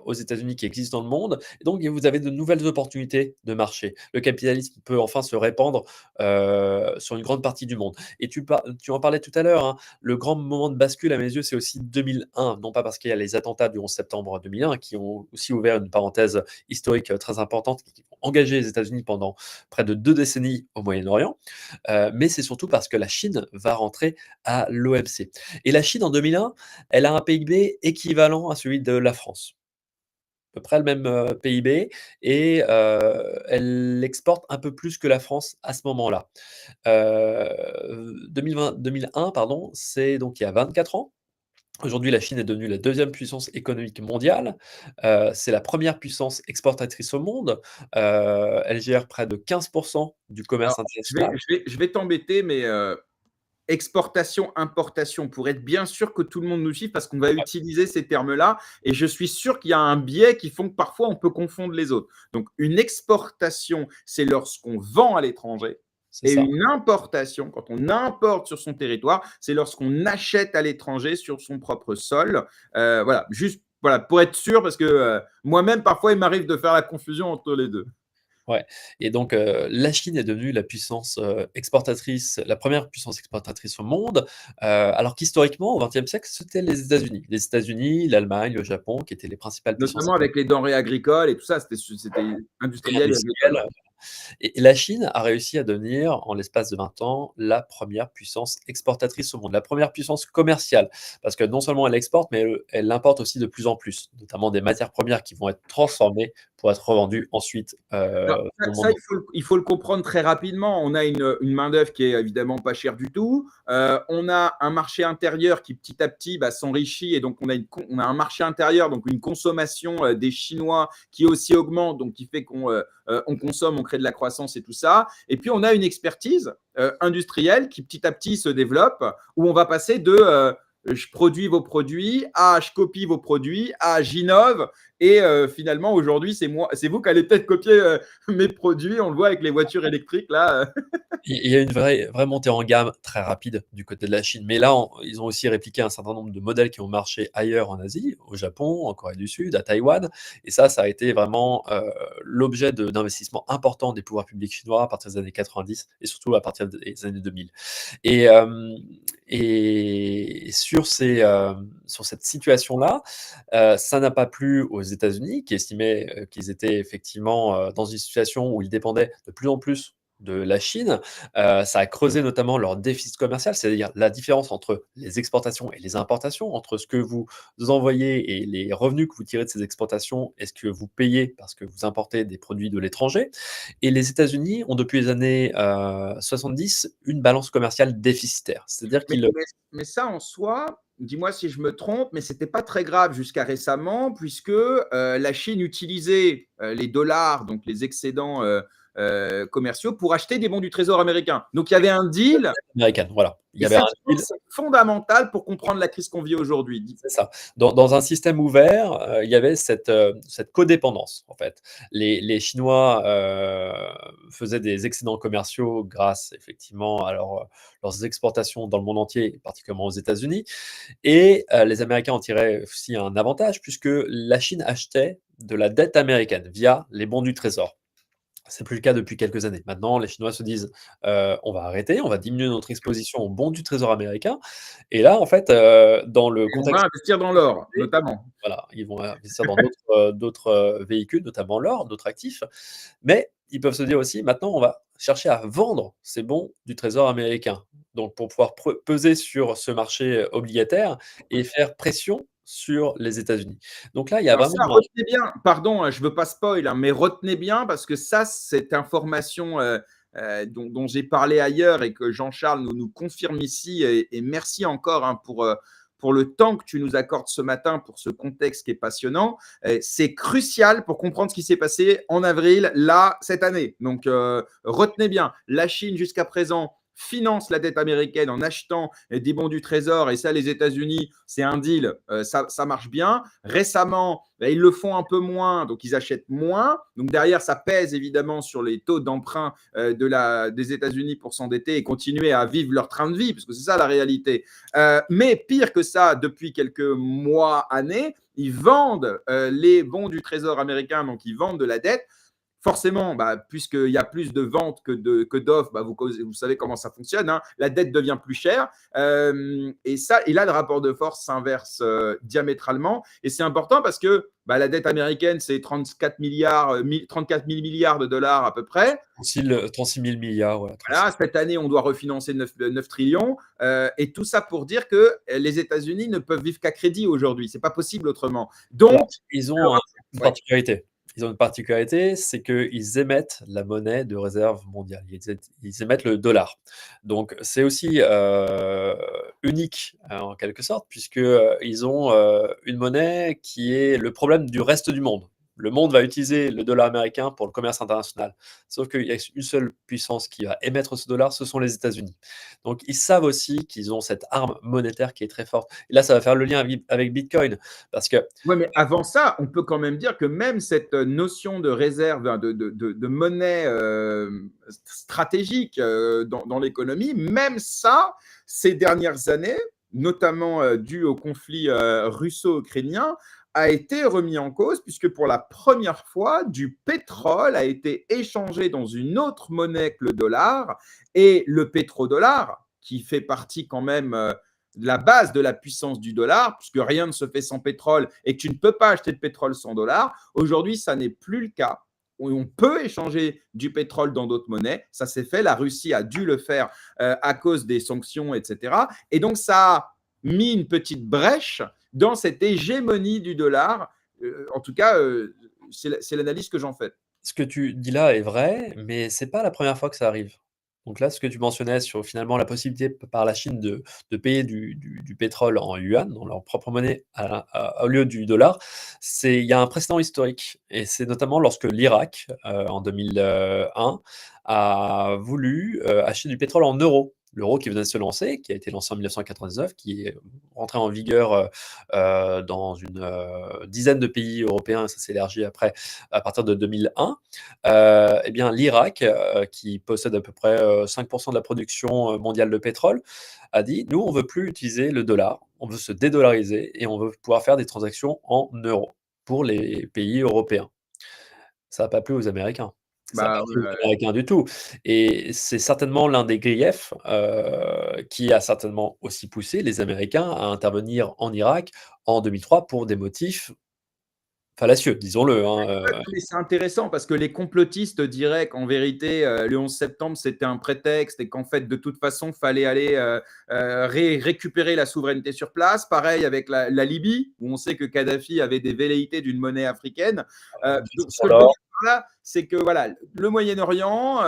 aux États-Unis qui existe dans le monde, et donc vous avez de nouvelles opportunités de marché. Le capitalisme peut enfin se répandre, sur une grande partie du monde, et tu en parlais tout à l'heure, hein, le grand moment de bascule à mes yeux, c'est aussi 2001, non pas parce qu'il y a les attentats du 11 septembre 2001 qui ont aussi ouvert une parenthèse historique, très importante, qui ont engagé les États-Unis pendant près de 2 décennies au Moyen-Orient, mais c'est surtout parce que la Chine va rentrer à l'OMC. Et la Chine, en 2001, elle a un PIB équivalent à celui de la France, à peu près le même PIB, et elle exporte un peu plus que la France à ce moment-là. 2001, pardon, c'est donc il y a 24 ans. Aujourd'hui, la Chine est devenue la deuxième puissance économique mondiale. C'est la première puissance exportatrice au monde. Elle gère près de 15% du commerce Alors, international. je vais t'embêter, mais exportation, importation, pour être bien sûr que tout le monde nous suive, parce qu'on va utiliser ces termes-là, et je suis sûr qu'il y a un biais qui font que parfois on peut confondre les autres. Donc, une exportation, c'est lorsqu'on vend à l'étranger, C'est et ça. une importation, quand on importe sur son territoire, c'est lorsqu'on achète à l'étranger sur son propre sol. Voilà, juste voilà, pour être sûr, parce que moi-même, parfois, il m'arrive de faire la confusion entre les deux. Ouais, et donc la Chine est devenue la puissance, exportatrice, la première puissance exportatrice au monde, alors qu'historiquement, au XXe siècle, c'était les États-Unis. Les États-Unis, l'Allemagne, le Japon qui étaient les principales puissances Notamment avec les denrées agricoles et tout ça, c'était industriel et agricole. industrielles. Et la Chine a réussi à devenir, en l'espace de 20 ans, la première puissance exportatrice au monde, la première puissance commerciale. Parce que non seulement elle exporte, mais elle importe aussi de plus en plus, notamment des matières premières qui vont être transformées pour être revendues ensuite Alors, dans le ça, monde. il faut le comprendre très rapidement. On a une main-d'œuvre qui est évidemment pas chère du tout. On a un marché intérieur qui petit à petit s'enrichit, et donc on a un marché intérieur, donc une consommation des Chinois qui aussi augmente, donc qui fait qu'on consomme, on crée de la croissance et tout ça. Et puis on a une expertise industrielle qui petit à petit se développe, où on va passer de je produis vos produits à je copie vos produits à j'innove, et finalement aujourd'hui c'est vous qui allez peut-être copier mes produits. On le voit avec les voitures électriques là. Il y a une vraie montée en gamme très rapide du côté de la Chine, mais là, ils ont aussi répliqué un certain nombre de modèles qui ont marché ailleurs en Asie, au Japon, en Corée du Sud, à Taïwan, et ça a été vraiment l'objet d'investissements importants des pouvoirs publics chinois à partir des années 90 et surtout à partir des années 2000. Et, sur cette situation-là, ça n'a pas plu aux États-Unis, qui estimaient qu'ils étaient effectivement dans une situation où ils dépendaient de plus en plus de la Chine. Ça a creusé notamment leur déficit commercial, c'est-à-dire la différence entre les exportations et les importations, entre ce que vous envoyez et les revenus que vous tirez de ces exportations et ce que vous payez parce que vous importez des produits de l'étranger. Et les États-Unis ont depuis les années 70 une balance commerciale déficitaire, c'est-à-dire Mais, qu'ils mais ça en soi, dis-moi si je me trompe, mais ce n'était pas très grave jusqu'à récemment, puisque la Chine utilisait les dollars, donc les excédents commerciaux, pour acheter des bons du Trésor américain. Donc il y avait un deal. Américaine, voilà. Il y Et avait un ça, deal. c'est fondamental pour comprendre la crise qu'on vit aujourd'hui. C'est ça. Dans un système ouvert, il y avait cette codépendance, en fait. Les Chinois faisaient des excédents commerciaux grâce, effectivement, à leurs exportations dans le monde entier, particulièrement aux États-Unis. Et les Américains en tiraient aussi un avantage, puisque la Chine achetait de la dette américaine via les bons du Trésor. C'est plus le cas depuis quelques années. Maintenant, les Chinois se disent on va arrêter, on va diminuer notre exposition aux bons du Trésor américain. Et là, en fait, dans le On va contexte, investir dans l'or, notamment. voilà, ils vont investir dans d'autres véhicules, notamment l'or, d'autres actifs. Mais ils peuvent se dire aussi maintenant, on va chercher à vendre ces bons du Trésor américain. Donc, pour pouvoir peser sur ce marché obligataire et faire pression sur les États-Unis. Donc là, il y a Alors vraiment ça, retenez bien, pardon, je ne veux pas spoil, mais retenez bien parce que ça, cette information dont j'ai parlé ailleurs et que Jean-Charles nous confirme ici, et merci encore pour le temps que tu nous accordes ce matin pour ce contexte qui est passionnant. C'est crucial pour comprendre ce qui s'est passé en avril, là, cette année. Donc, retenez bien, la Chine jusqu'à présent finance la dette américaine en achetant des bons du Trésor, et ça, les États-Unis, c'est un deal, ça marche bien. Récemment, ils le font un peu moins, donc ils achètent moins. Donc derrière, ça pèse évidemment sur les taux d'emprunt des États-Unis pour s'endetter et continuer à vivre leur train de vie, parce que c'est ça la réalité. Mais pire que ça, depuis quelques mois, années, ils vendent les bons du Trésor américain, donc ils vendent de la dette. Forcément, puisqu'il y a plus de ventes que d'offres, vous savez comment ça fonctionne, hein, la dette devient plus chère. Et là, le rapport de force s'inverse diamétralement. Et c'est important parce que la dette américaine, c'est 34 000 milliards de dollars à peu près. 36 000 milliards. Ouais, voilà, cette année, on doit refinancer 9 trillions. Et tout ça pour dire que les États-Unis ne peuvent vivre qu'à crédit aujourd'hui. Ce n'est pas possible autrement. Donc, alors, ils ont une particularité. Ils ont une particularité, c'est qu'ils émettent la monnaie de réserve mondiale. Ils émettent le dollar. Donc, c'est aussi unique en quelque sorte, puisqu'ils ont une monnaie qui est le problème du reste du monde. Le monde va utiliser le dollar américain pour le commerce international. Sauf qu'il y a une seule puissance qui va émettre ce dollar, ce sont les États-Unis. Donc, ils savent aussi qu'ils ont cette arme monétaire qui est très forte. Et là, ça va faire le lien avec Bitcoin. Parce que oui, mais avant ça, on peut quand même dire que même cette notion de réserve, de monnaie stratégique dans l'économie, même ça, ces dernières années, notamment dû au conflit russo-ukrainien, a été remis en cause puisque pour la première fois, du pétrole a été échangé dans une autre monnaie que le dollar, et le pétrodollar, qui fait partie quand même de la base de la puissance du dollar, puisque rien ne se fait sans pétrole et que tu ne peux pas acheter de pétrole sans dollar. Aujourd'hui, ça n'est plus le cas. On peut échanger du pétrole dans d'autres monnaies. Ça s'est fait. La Russie a dû le faire à cause des sanctions, etc. Et donc, ça a mis une petite brèche dans cette hégémonie du dollar. En tout cas, c'est l'analyse que j'en fais. ce que tu dis là est vrai, mais c'est pas la première fois que ça arrive. Donc là, ce que tu mentionnais sur finalement la possibilité par la Chine de payer du pétrole en yuan, dans leur propre monnaie, au lieu du dollar, il y a un précédent historique. Et c'est notamment lorsque l'Irak, en 2001, a voulu acheter du pétrole en euros. L'euro qui venait de se lancer, qui a été lancé en 1999, qui est rentré en vigueur dans une dizaine de pays européens, ça s'est élargi après à partir de 2001, eh bien l'Irak, qui possède à peu près 5% de la production mondiale de pétrole, a dit nous, on ne veut plus utiliser le dollar, on veut se dédollariser et on veut pouvoir faire des transactions en euros pour les pays européens. Ça n'a pas plu aux Américains. Ça n'a pas plu aux Américains du tout. Et c'est certainement l'un des griefs qui a certainement aussi poussé les Américains à intervenir en Irak en 2003 pour des motifs fallacieux, disons-le. Mais c'est intéressant parce que les complotistes diraient qu'en vérité, le 11 septembre, c'était un prétexte et qu'en fait, de toute façon, il fallait aller récupérer la souveraineté sur place. Pareil avec la Libye, où on sait que Kadhafi avait des velléités d'une monnaie africaine. Donc, ce que je veux dire par là, c'est que voilà, le Moyen-Orient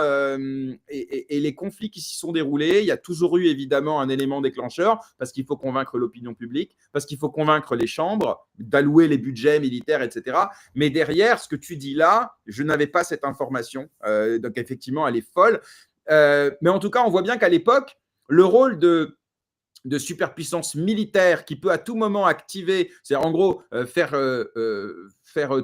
et les conflits qui s'y sont déroulés, il y a toujours eu évidemment un élément déclencheur parce qu'il faut convaincre l'opinion publique, parce qu'il faut convaincre les chambres d'allouer les budgets militaires, etc. Mais derrière, ce que tu dis là, je n'avais pas cette information. Donc effectivement, elle est folle. Mais en tout cas, on voit bien qu'à l'époque, le rôle de superpuissance militaire qui peut à tout moment activer, c'est en gros faire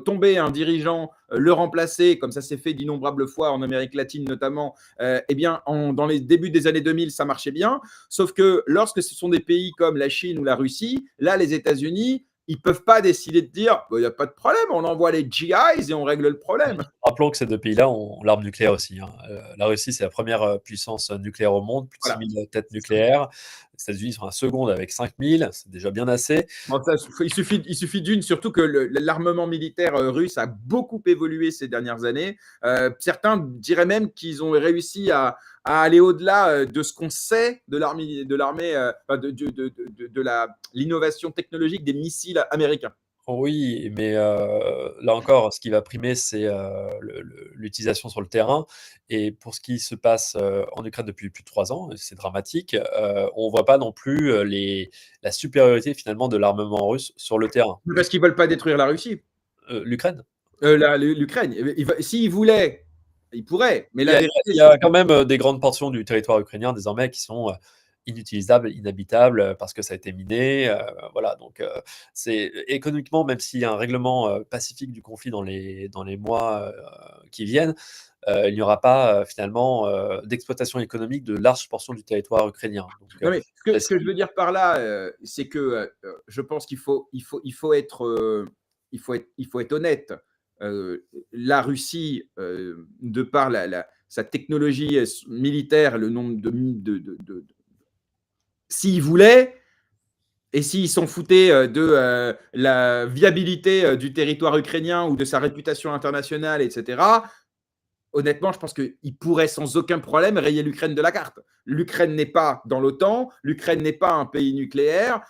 tomber un dirigeant, le remplacer, comme ça s'est fait d'innombrables fois en Amérique latine notamment, eh bien, dans les débuts des années 2000, ça marchait bien. Sauf que lorsque ce sont des pays comme la Chine ou la Russie, là, les États-Unis, ils ne peuvent pas décider de dire il n'y a pas de problème, on envoie les GIs et on règle le problème. Rappelons que ces deux pays-là ont l'arme nucléaire aussi, hein. La Russie, c'est la première puissance nucléaire au monde, plus de Voilà. 6000 têtes nucléaires. Les États-Unis sont la seconde avec 5000, c'est déjà bien assez. Bon, ça, il suffit d'une, surtout que l'armement militaire russe a beaucoup évolué ces dernières années. Certains diraient même qu'ils ont réussi à aller au-delà de ce qu'on sait de l'armée, de l'innovation technologique des missiles américains. Oui, mais là encore, ce qui va primer, c'est l'utilisation sur le terrain. Et pour ce qui se passe en Ukraine depuis plus de 3 ans, c'est dramatique, on ne voit pas non plus la supériorité finalement de l'armement russe sur le terrain. Parce qu'ils ne veulent pas détruire la Russie. L'Ukraine. L'Ukraine. S'ils voulaient, ils pourraient. Mais Il y la a, vérité, il y a quand même des grandes portions du territoire ukrainien désormais qui sont inutilisables, inhabitables parce que ça a été miné. Voilà, donc c'est économiquement, même s'il y a un règlement pacifique du conflit dans les mois qui viennent, il n'y aura pas finalement d'exploitation économique de larges portions du territoire ukrainien. Donc, non, mais ce que je veux dire par là, c'est que je pense qu'il faut être, il faut être honnête. La Russie, de par sa technologie militaire, le nombre s'ils voulaient, et s'ils s'en foutaient de la viabilité du territoire ukrainien ou de sa réputation internationale, etc., honnêtement, je pense qu'ils pourraient sans aucun problème rayer l'Ukraine de la carte. L'Ukraine n'est pas dans l'OTAN, l'Ukraine n'est pas un pays nucléaire.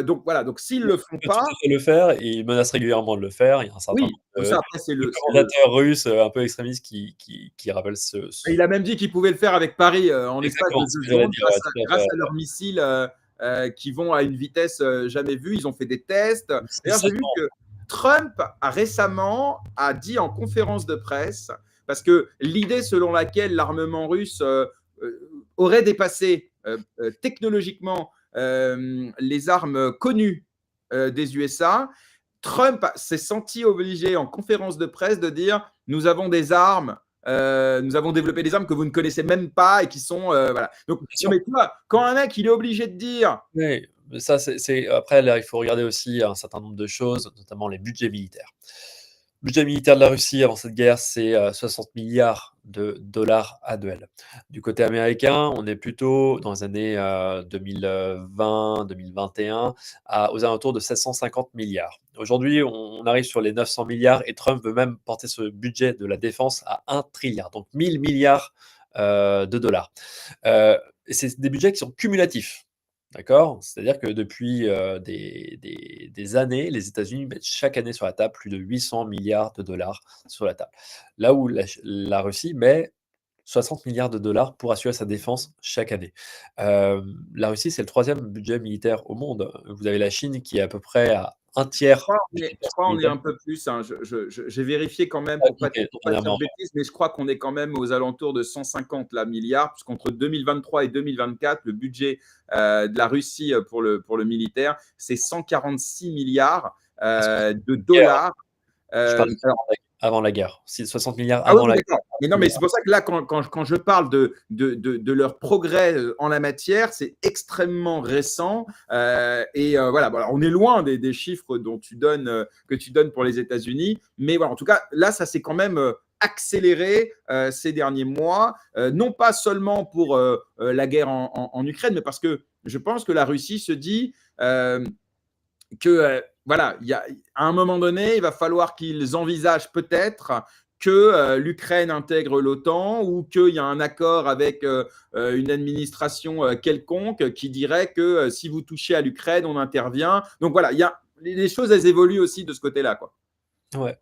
Donc voilà, donc s'ils ne le font tout pas. à fait le faire, et ils menacent régulièrement de le faire. Il y a un certain Oui, nombre ça après, c'est de le. commentateurs russes un peu extrémistes qui rappellent Il a même dit qu'il pouvait le faire avec Paris en l'espace de exactement ce 2 que j'allais secondes dire. Ouais, tout à grâce fait. à leurs missiles qui vont à une vitesse jamais vue. Ils ont fait des tests. C'est D'ailleurs, ça. j'ai vu que Trump récemment a dit en conférence de presse, parce que l'idée selon laquelle l'armement russe aurait dépassé technologiquement les armes connues des USA, Trump s'est senti obligé en conférence de presse de dire nous avons des armes, nous avons développé des armes que vous ne connaissez même pas et qui sont voilà. Donc, mais tu vois, quand un mec il est obligé de dire. Oui, mais ça, après, là, il faut regarder aussi un certain nombre de choses, notamment les budgets militaires. Le budget militaire de la Russie avant cette guerre, c'est 60 milliards de dollars annuels. Du côté américain, on est plutôt dans les années 2020-2021 aux alentours de 750 milliards. Aujourd'hui, on arrive sur les 900 milliards et Trump veut même porter ce budget de la défense à 1 trilliard, donc 1000 milliards de dollars. Et c'est des budgets qui sont cumulatifs. D'accord? C'est-à-dire que depuis des années, les États-Unis mettent chaque année sur la table plus de 800 milliards de dollars sur la table. Là où la Russie met 60 milliards de dollars pour assurer sa défense chaque année. La Russie, c'est le troisième budget militaire au monde. Vous avez la Chine qui est à peu près à un tiers. Je crois qu'on est un peu plus. Hein, j'ai vérifié quand même pour ne pas dire de bêtises, mais je crois qu'on est quand même aux alentours de 150 milliards, puisqu'entre 2023 et 2024, le budget de la Russie pour le militaire, c'est 146 milliards de dollars. Je parle avant la guerre. C'est 60 milliards Ah oui, avant la guerre. d'accord. Mais non, mais c'est pour ça que là, quand je parle de leur progrès en la matière, c'est extrêmement récent. Voilà, voilà, on est loin des chiffres que tu donnes pour les États-Unis. Mais voilà, en tout cas, là, ça s'est quand même accéléré ces derniers mois. Non pas seulement pour la guerre en Ukraine, mais parce que je pense que la Russie se dit que voilà, à un moment donné, il va falloir qu'ils envisagent peut-être que l'Ukraine intègre l'OTAN ou qu'il y a un accord avec une administration quelconque qui dirait que si vous touchez à l'Ukraine, on intervient. Donc voilà, les choses, elles évoluent aussi de ce côté-là, quoi. Ouais.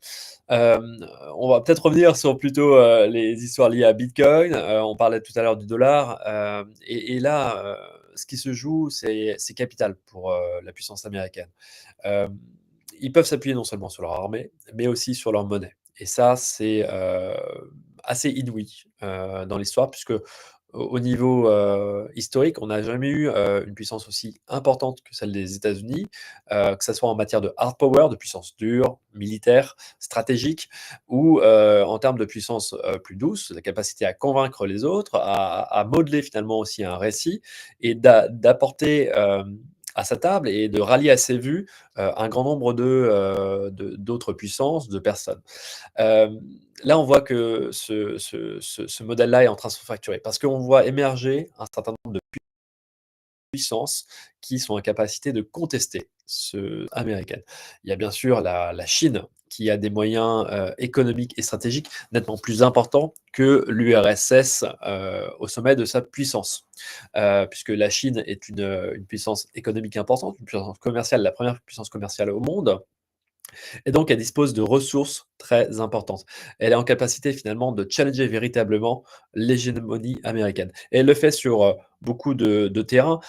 On va peut-être revenir sur plutôt, les histoires liées à Bitcoin. On parlait tout à l'heure du dollar, et là, ce qui se joue, c'est capital pour, la puissance américaine. Hem, Ils peuvent s'appuyer non seulement sur leur armée, mais aussi sur leur monnaie, et ça, c'est, assez inouï, dans l'histoire, puisque au niveau, historique, on n'a jamais eu, une puissance aussi importante que celle des États-Unis, que ça soit en matière de hard power, de puissance dure, militaire, stratégique, ou, en termes de puissance, plus douce, la capacité à convaincre les autres, à modeler finalement aussi un récit, et d'apporter, à sa table, et de rallier à ses vues, un grand nombre d'autres puissances, de personnes. Hem, Là, on voit que ce modèle-là est en train de se fracturer, parce qu'on voit émerger un certain nombre de puissances qui sont en capacité de contester ce américaine. Il y a bien sûr la Chine, qui a des moyens, économiques et stratégiques nettement plus importants que l'URSS, au sommet de sa puissance. Puisque la Chine est une puissance économique importante, une puissance commerciale, la première puissance commerciale au monde, et donc elle dispose de ressources très importantes. Elle est en capacité finalement de challenger véritablement l'hégémonie américaine. Et elle le fait sur, beaucoup de terrains.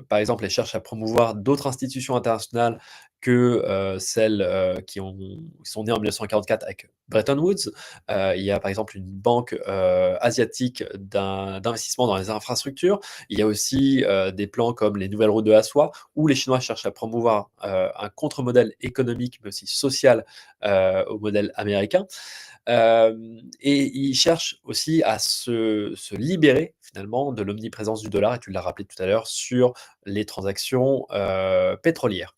Par exemple, elle cherche à promouvoir d'autres institutions internationales que, celles, qui sont nées en 1944 avec Bretton Woods. Il y a par exemple une banque, asiatique d'investissement dans les infrastructures. Il y a aussi, des plans comme les nouvelles routes de la soie, où les Chinois cherchent à promouvoir, un contre-modèle économique, mais aussi social, au modèle américain. Et ils cherchent aussi à se libérer finalement de l'omniprésence du dollar, et tu l'as rappelé tout à l'heure, sur les transactions, pétrolières.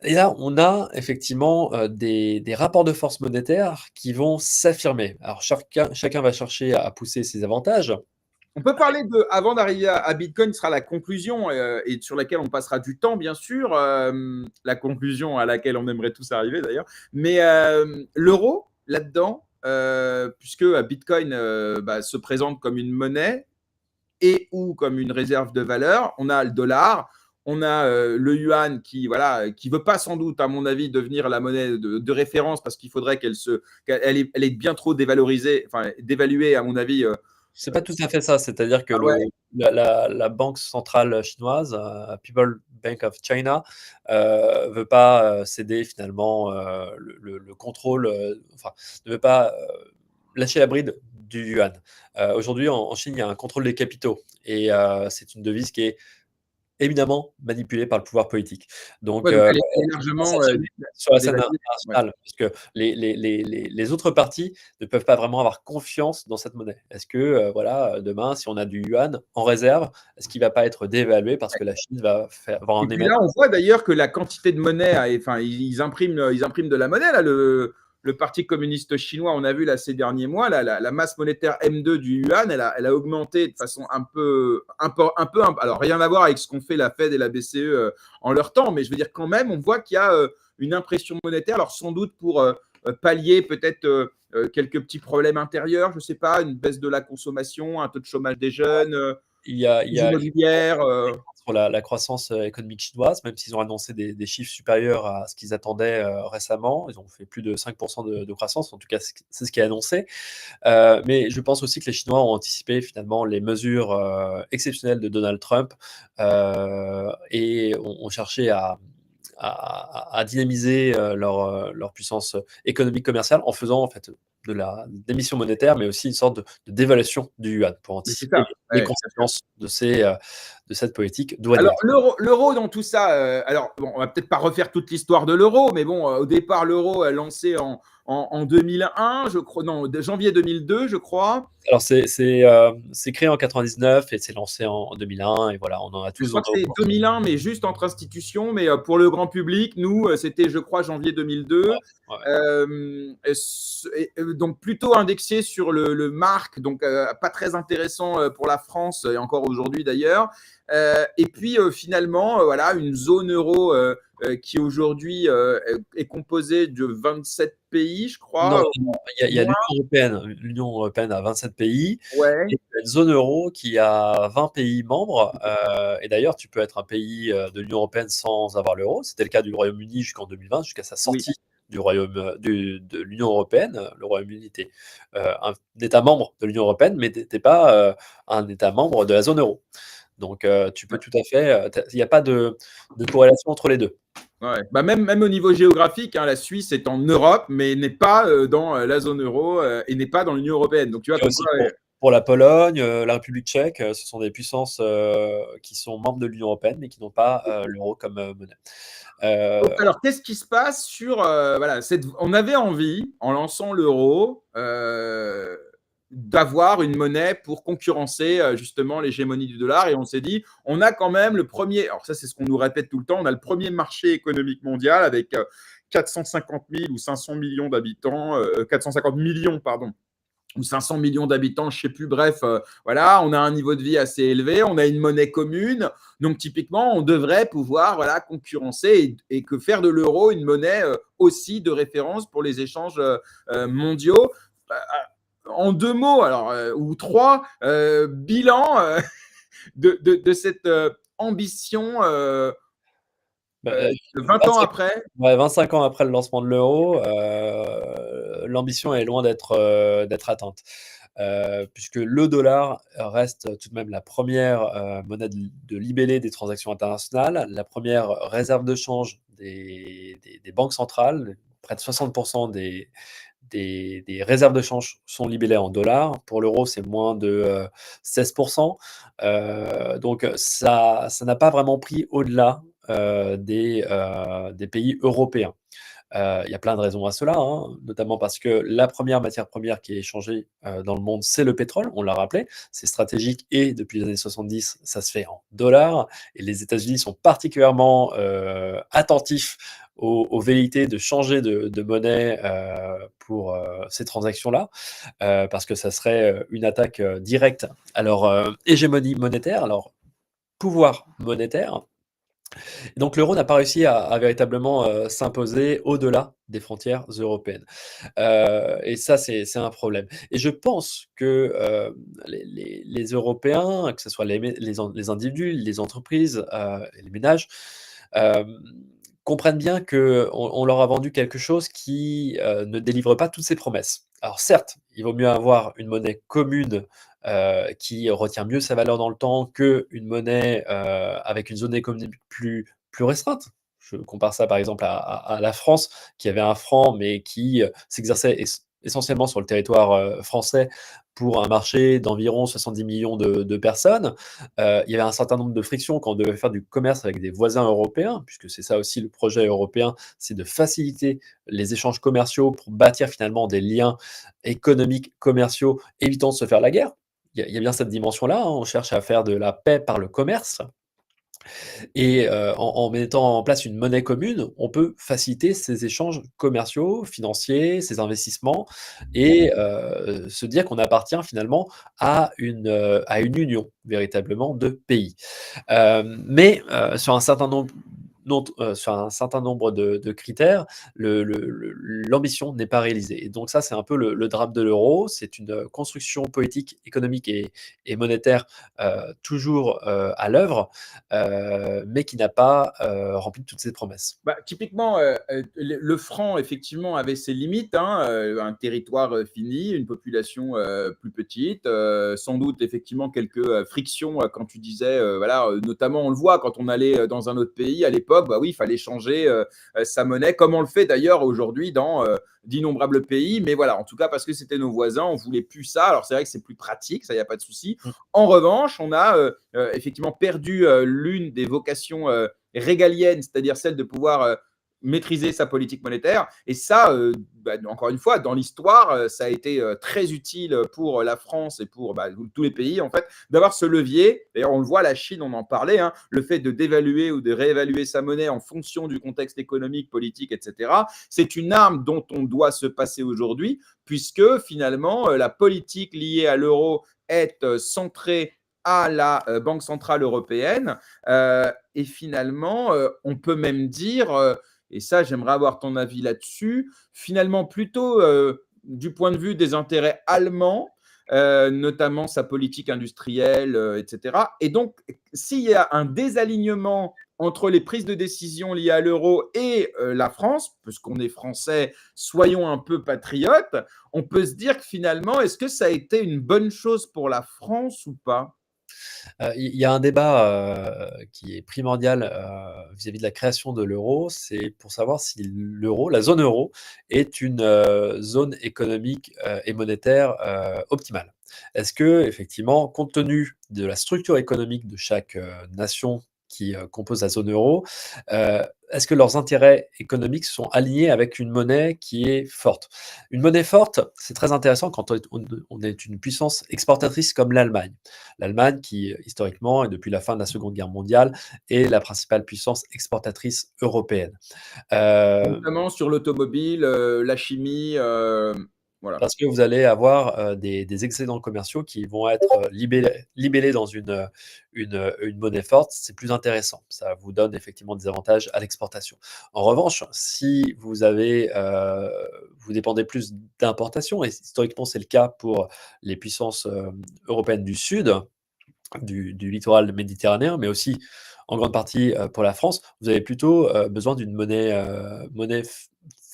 Et là, on a effectivement, des rapports de force monétaires qui vont s'affirmer. Alors chacun va chercher à pousser ses avantages. On peut parler de, avant d'arriver à Bitcoin, ce sera la conclusion et sur laquelle on passera du temps, bien sûr, la conclusion à laquelle on aimerait tous arriver d'ailleurs. Mais l'euro, là-dedans, puisque Bitcoin bah, se présente comme une monnaie et ou comme une réserve de valeur, on a le dollar, on a le yuan qui voilà qui veut pas sans doute à mon avis devenir la monnaie de référence parce qu'il faudrait qu'elle est bien trop dévalorisée, enfin dévaluée à mon avis. C'est pas tout à fait ça, c'est-à-dire que Ah ouais, la banque centrale chinoise, People Bank of China, veut pas, céder finalement, le contrôle, enfin, ne veut pas, lâcher la bride du yuan. Aujourd'hui en Chine, il y a un contrôle des capitaux, et c'est une devise qui est éminemment manipulée par le pouvoir politique. Donc, ouais, donc elle est elle va largement s'affirmer sur la scène dévaluée. Ouais. internationale, parce que les autres partis ne peuvent pas vraiment avoir confiance dans cette monnaie. Est-ce que, voilà, demain, si on a du yuan en réserve, est-ce qu'il va pas être dévalué parce que la Chine va Et en puis émettre? là, on voit d'ailleurs que la quantité de monnaie, enfin, ils impriment de la monnaie. Là, le Parti communiste chinois, on a vu là ces derniers mois, là, la masse monétaire M2 du yuan, elle a augmenté de façon alors rien à voir avec ce qu'ont fait la Fed et la BCE en leur temps, mais je veux dire quand même, on voit qu'il y a une impression monétaire, alors sans doute pour pallier peut-être quelques petits problèmes intérieurs, je ne sais pas, une baisse de la consommation, un taux de chômage des jeunes, Il y crise a immobilière. sur la croissance, économique chinoise, même s'ils ont annoncé des chiffres supérieurs à ce qu'ils attendaient, récemment. Ils ont fait plus de 5 de croissance, en tout cas, c'est ce qui est annoncé. Mais je pense aussi que les Chinois ont anticipé finalement les mesures, exceptionnelles de Donald Trump, et ont cherché à dynamiser, leur puissance économique, commerciale, en faisant en fait d'émission monétaire, mais aussi une sorte de dévaluation du yuan pour Mais c'est anticiper ça, les ouais, bien sûr. conséquences de cette politique Alors, douanière. l'euro dans tout ça, alors, bon, on va peut-être pas refaire toute l'histoire de l'euro, mais bon, au départ, l'euro est lancé en 2001, je crois, non, de janvier 2002, je crois. Alors c'est créé en 99 et c'est lancé en 2001, et voilà, on en a Je tous dans crois que nos c'est poches. 2001, mais juste entre institutions. Mais pour le grand public, nous, c'était, je crois, janvier 2002. Ouais, ouais. Donc plutôt indexé sur le marque, donc pas très intéressant pour la France et encore aujourd'hui d'ailleurs. Et puis finalement, voilà, une zone euro qui aujourd'hui est composée de 27 pays, je Non, crois, non, il y a moins. l'Union européenne. L'Union européenne a 27 pays, Ouais, et il y a une zone euro qui a 20 pays membres, et d'ailleurs, tu peux être un pays, de l'Union européenne sans avoir l'euro. C'était le cas du Royaume-Uni jusqu'en 2020, jusqu'à sa oui. sortie de l'Union européenne. Le Royaume-Uni était un État membre de l'Union européenne, mais n'était pas un État membre de la zone euro. Donc, tu peux Ouais. tout à fait, il n'y a pas de corrélation entre les deux. Ouais. Bah, même au niveau géographique, hein, la Suisse est en Europe, mais n'est pas dans la zone euro et n'est pas dans l'Union européenne. Donc, tu vois, Et comme aussi quoi, pour la Pologne, la République tchèque, ce sont des puissances qui sont membres de l'Union européenne, mais qui n'ont pas l'euro comme monnaie. donc, Euh, alors, qu'est-ce qui se passe sur. Voilà, on avait envie, en lançant l'euro, d'avoir une monnaie pour concurrencer justement l'hégémonie du dollar. Et on s'est dit, on a quand même le premier. Alors, ça, c'est ce qu'on nous répète tout le temps. On a le premier marché économique mondial avec 450 000 ou 500 millions d'habitants, 450 millions, pardon, ou 500 millions d'habitants, je ne sais plus, bref, voilà, on a un niveau de vie assez élevé, on a une monnaie commune, donc typiquement, on devrait pouvoir voilà, concurrencer et que faire de l'euro une monnaie aussi de référence pour les échanges mondiaux. En 2 mots, alors, ou 3, bilan de cette ambition bah, 20 ans 25, après. ouais, 25 ans après le lancement de l'euro, l'ambition est loin d'être atteinte. Puisque le dollar reste tout de même la première monnaie de libellé des transactions internationales, la première réserve de change des banques centrales. Près de 60% des réserves de change sont libellées en dollars. Pour l'euro, c'est moins de 16%. Donc, ça n'a pas vraiment pris au-delà des pays européens. Il y a plein de raisons à cela, hein, notamment parce que la première matière première qui est échangée dans le monde, c'est le pétrole, on l'a rappelé, c'est stratégique et depuis les années 70, ça se fait en dollars. Et les États-Unis sont particulièrement attentifs aux velléités de changer de monnaie pour ces transactions-là, parce que ça serait une attaque directe à leur hégémonie monétaire, à leur pouvoir monétaire. Et donc l'euro n'a pas réussi à véritablement s'imposer au-delà des frontières européennes. Et ça, c'est un problème. Et je pense que les Européens, que ce soit les individus, les entreprises, les ménages, euh, comprennent bien qu'on leur a vendu quelque chose qui ne délivre pas toutes ses promesses. Alors certes, il vaut mieux avoir une monnaie commune qui retient mieux sa valeur dans le temps qu'une monnaie avec une zone économique plus restreinte. Je compare ça par exemple à la France, qui avait un franc, mais qui s'exerçait essentiellement sur le territoire français pour un marché d'environ 70 millions de personnes. Il y avait un certain nombre de frictions quand on devait faire du commerce avec des voisins européens, puisque c'est ça aussi le projet européen, c'est de faciliter les échanges commerciaux pour bâtir finalement des liens économiques, commerciaux, évitant de se faire la guerre. Il y a bien cette dimension-là, hein, on cherche à faire de la paix par le commerce. Et en mettant en place une monnaie commune, on peut faciliter ces échanges commerciaux, financiers, ces investissements et se dire qu'on appartient finalement à une union véritablement de pays. Mais sur un certain nombre de critères, l'ambition n'est pas réalisée. Et donc ça, c'est un peu le drame de l'euro. C'est une construction politique, économique et monétaire toujours à l'œuvre, mais qui n'a pas rempli toutes ses promesses. Bah, typiquement, le franc, effectivement, avait ses limites, hein, un territoire fini, une population plus petite, sans doute, effectivement, quelques frictions, quand tu disais, voilà, notamment, on le voit quand on allait dans un autre pays à l'époque, bah oui, il fallait changer sa monnaie, comme on le fait d'ailleurs aujourd'hui dans d'innombrables pays. Mais voilà, en tout cas, parce que c'était nos voisins, on voulait plus ça. Alors, c'est vrai que c'est plus pratique, ça, il n'y a pas de souci. Mm. En revanche, on a effectivement perdu l'une des vocations régalienne, c'est-à-dire celle de pouvoir maîtriser sa politique monétaire. Et ça, encore une fois, dans l'histoire, ça a été très utile pour la France et pour tous les pays, en fait, d'avoir ce levier. D'ailleurs, on le voit, la Chine, on en parlait, hein, le fait de dévaluer ou de réévaluer sa monnaie en fonction du contexte économique, politique, etc. C'est une arme dont on doit se passer aujourd'hui, puisque finalement, la politique liée à l'euro est centrée à la Banque centrale européenne. Et finalement, on peut même dire, et ça, j'aimerais avoir ton avis là-dessus, finalement, plutôt du point de vue des intérêts allemands, notamment sa politique industrielle, etc. Et donc, s'il y a un désalignement entre les prises de décision liées à l'euro et la France, puisqu'on est français, soyons un peu patriotes, on peut se dire que finalement, est-ce que ça a été une bonne chose pour la France ou pas? Il y a un débat qui est primordial vis-à-vis de la création de l'euro, c'est pour savoir si l'euro, la zone euro, est une zone économique et monétaire optimale. Est-ce que, effectivement, compte tenu de la structure économique de chaque nation qui compose la zone euro, euh, est-ce que leurs intérêts économiques sont alignés avec une monnaie qui est forte? Une monnaie forte, c'est très intéressant quand on est une puissance exportatrice comme l'Allemagne. L'Allemagne qui, historiquement, et depuis la fin de la Seconde Guerre mondiale, est la principale puissance exportatrice européenne. Euh, Notamment sur l'automobile, la chimie, voilà. Parce que vous allez avoir des excédents commerciaux qui vont être libellés dans une monnaie forte, c'est plus intéressant. Ça vous donne effectivement des avantages à l'exportation. En revanche, si vous dépendez plus d'importations, et historiquement c'est le cas pour les puissances européennes du Sud, du littoral méditerranéen, mais aussi en grande partie pour la France, vous avez plutôt besoin d'une monnaie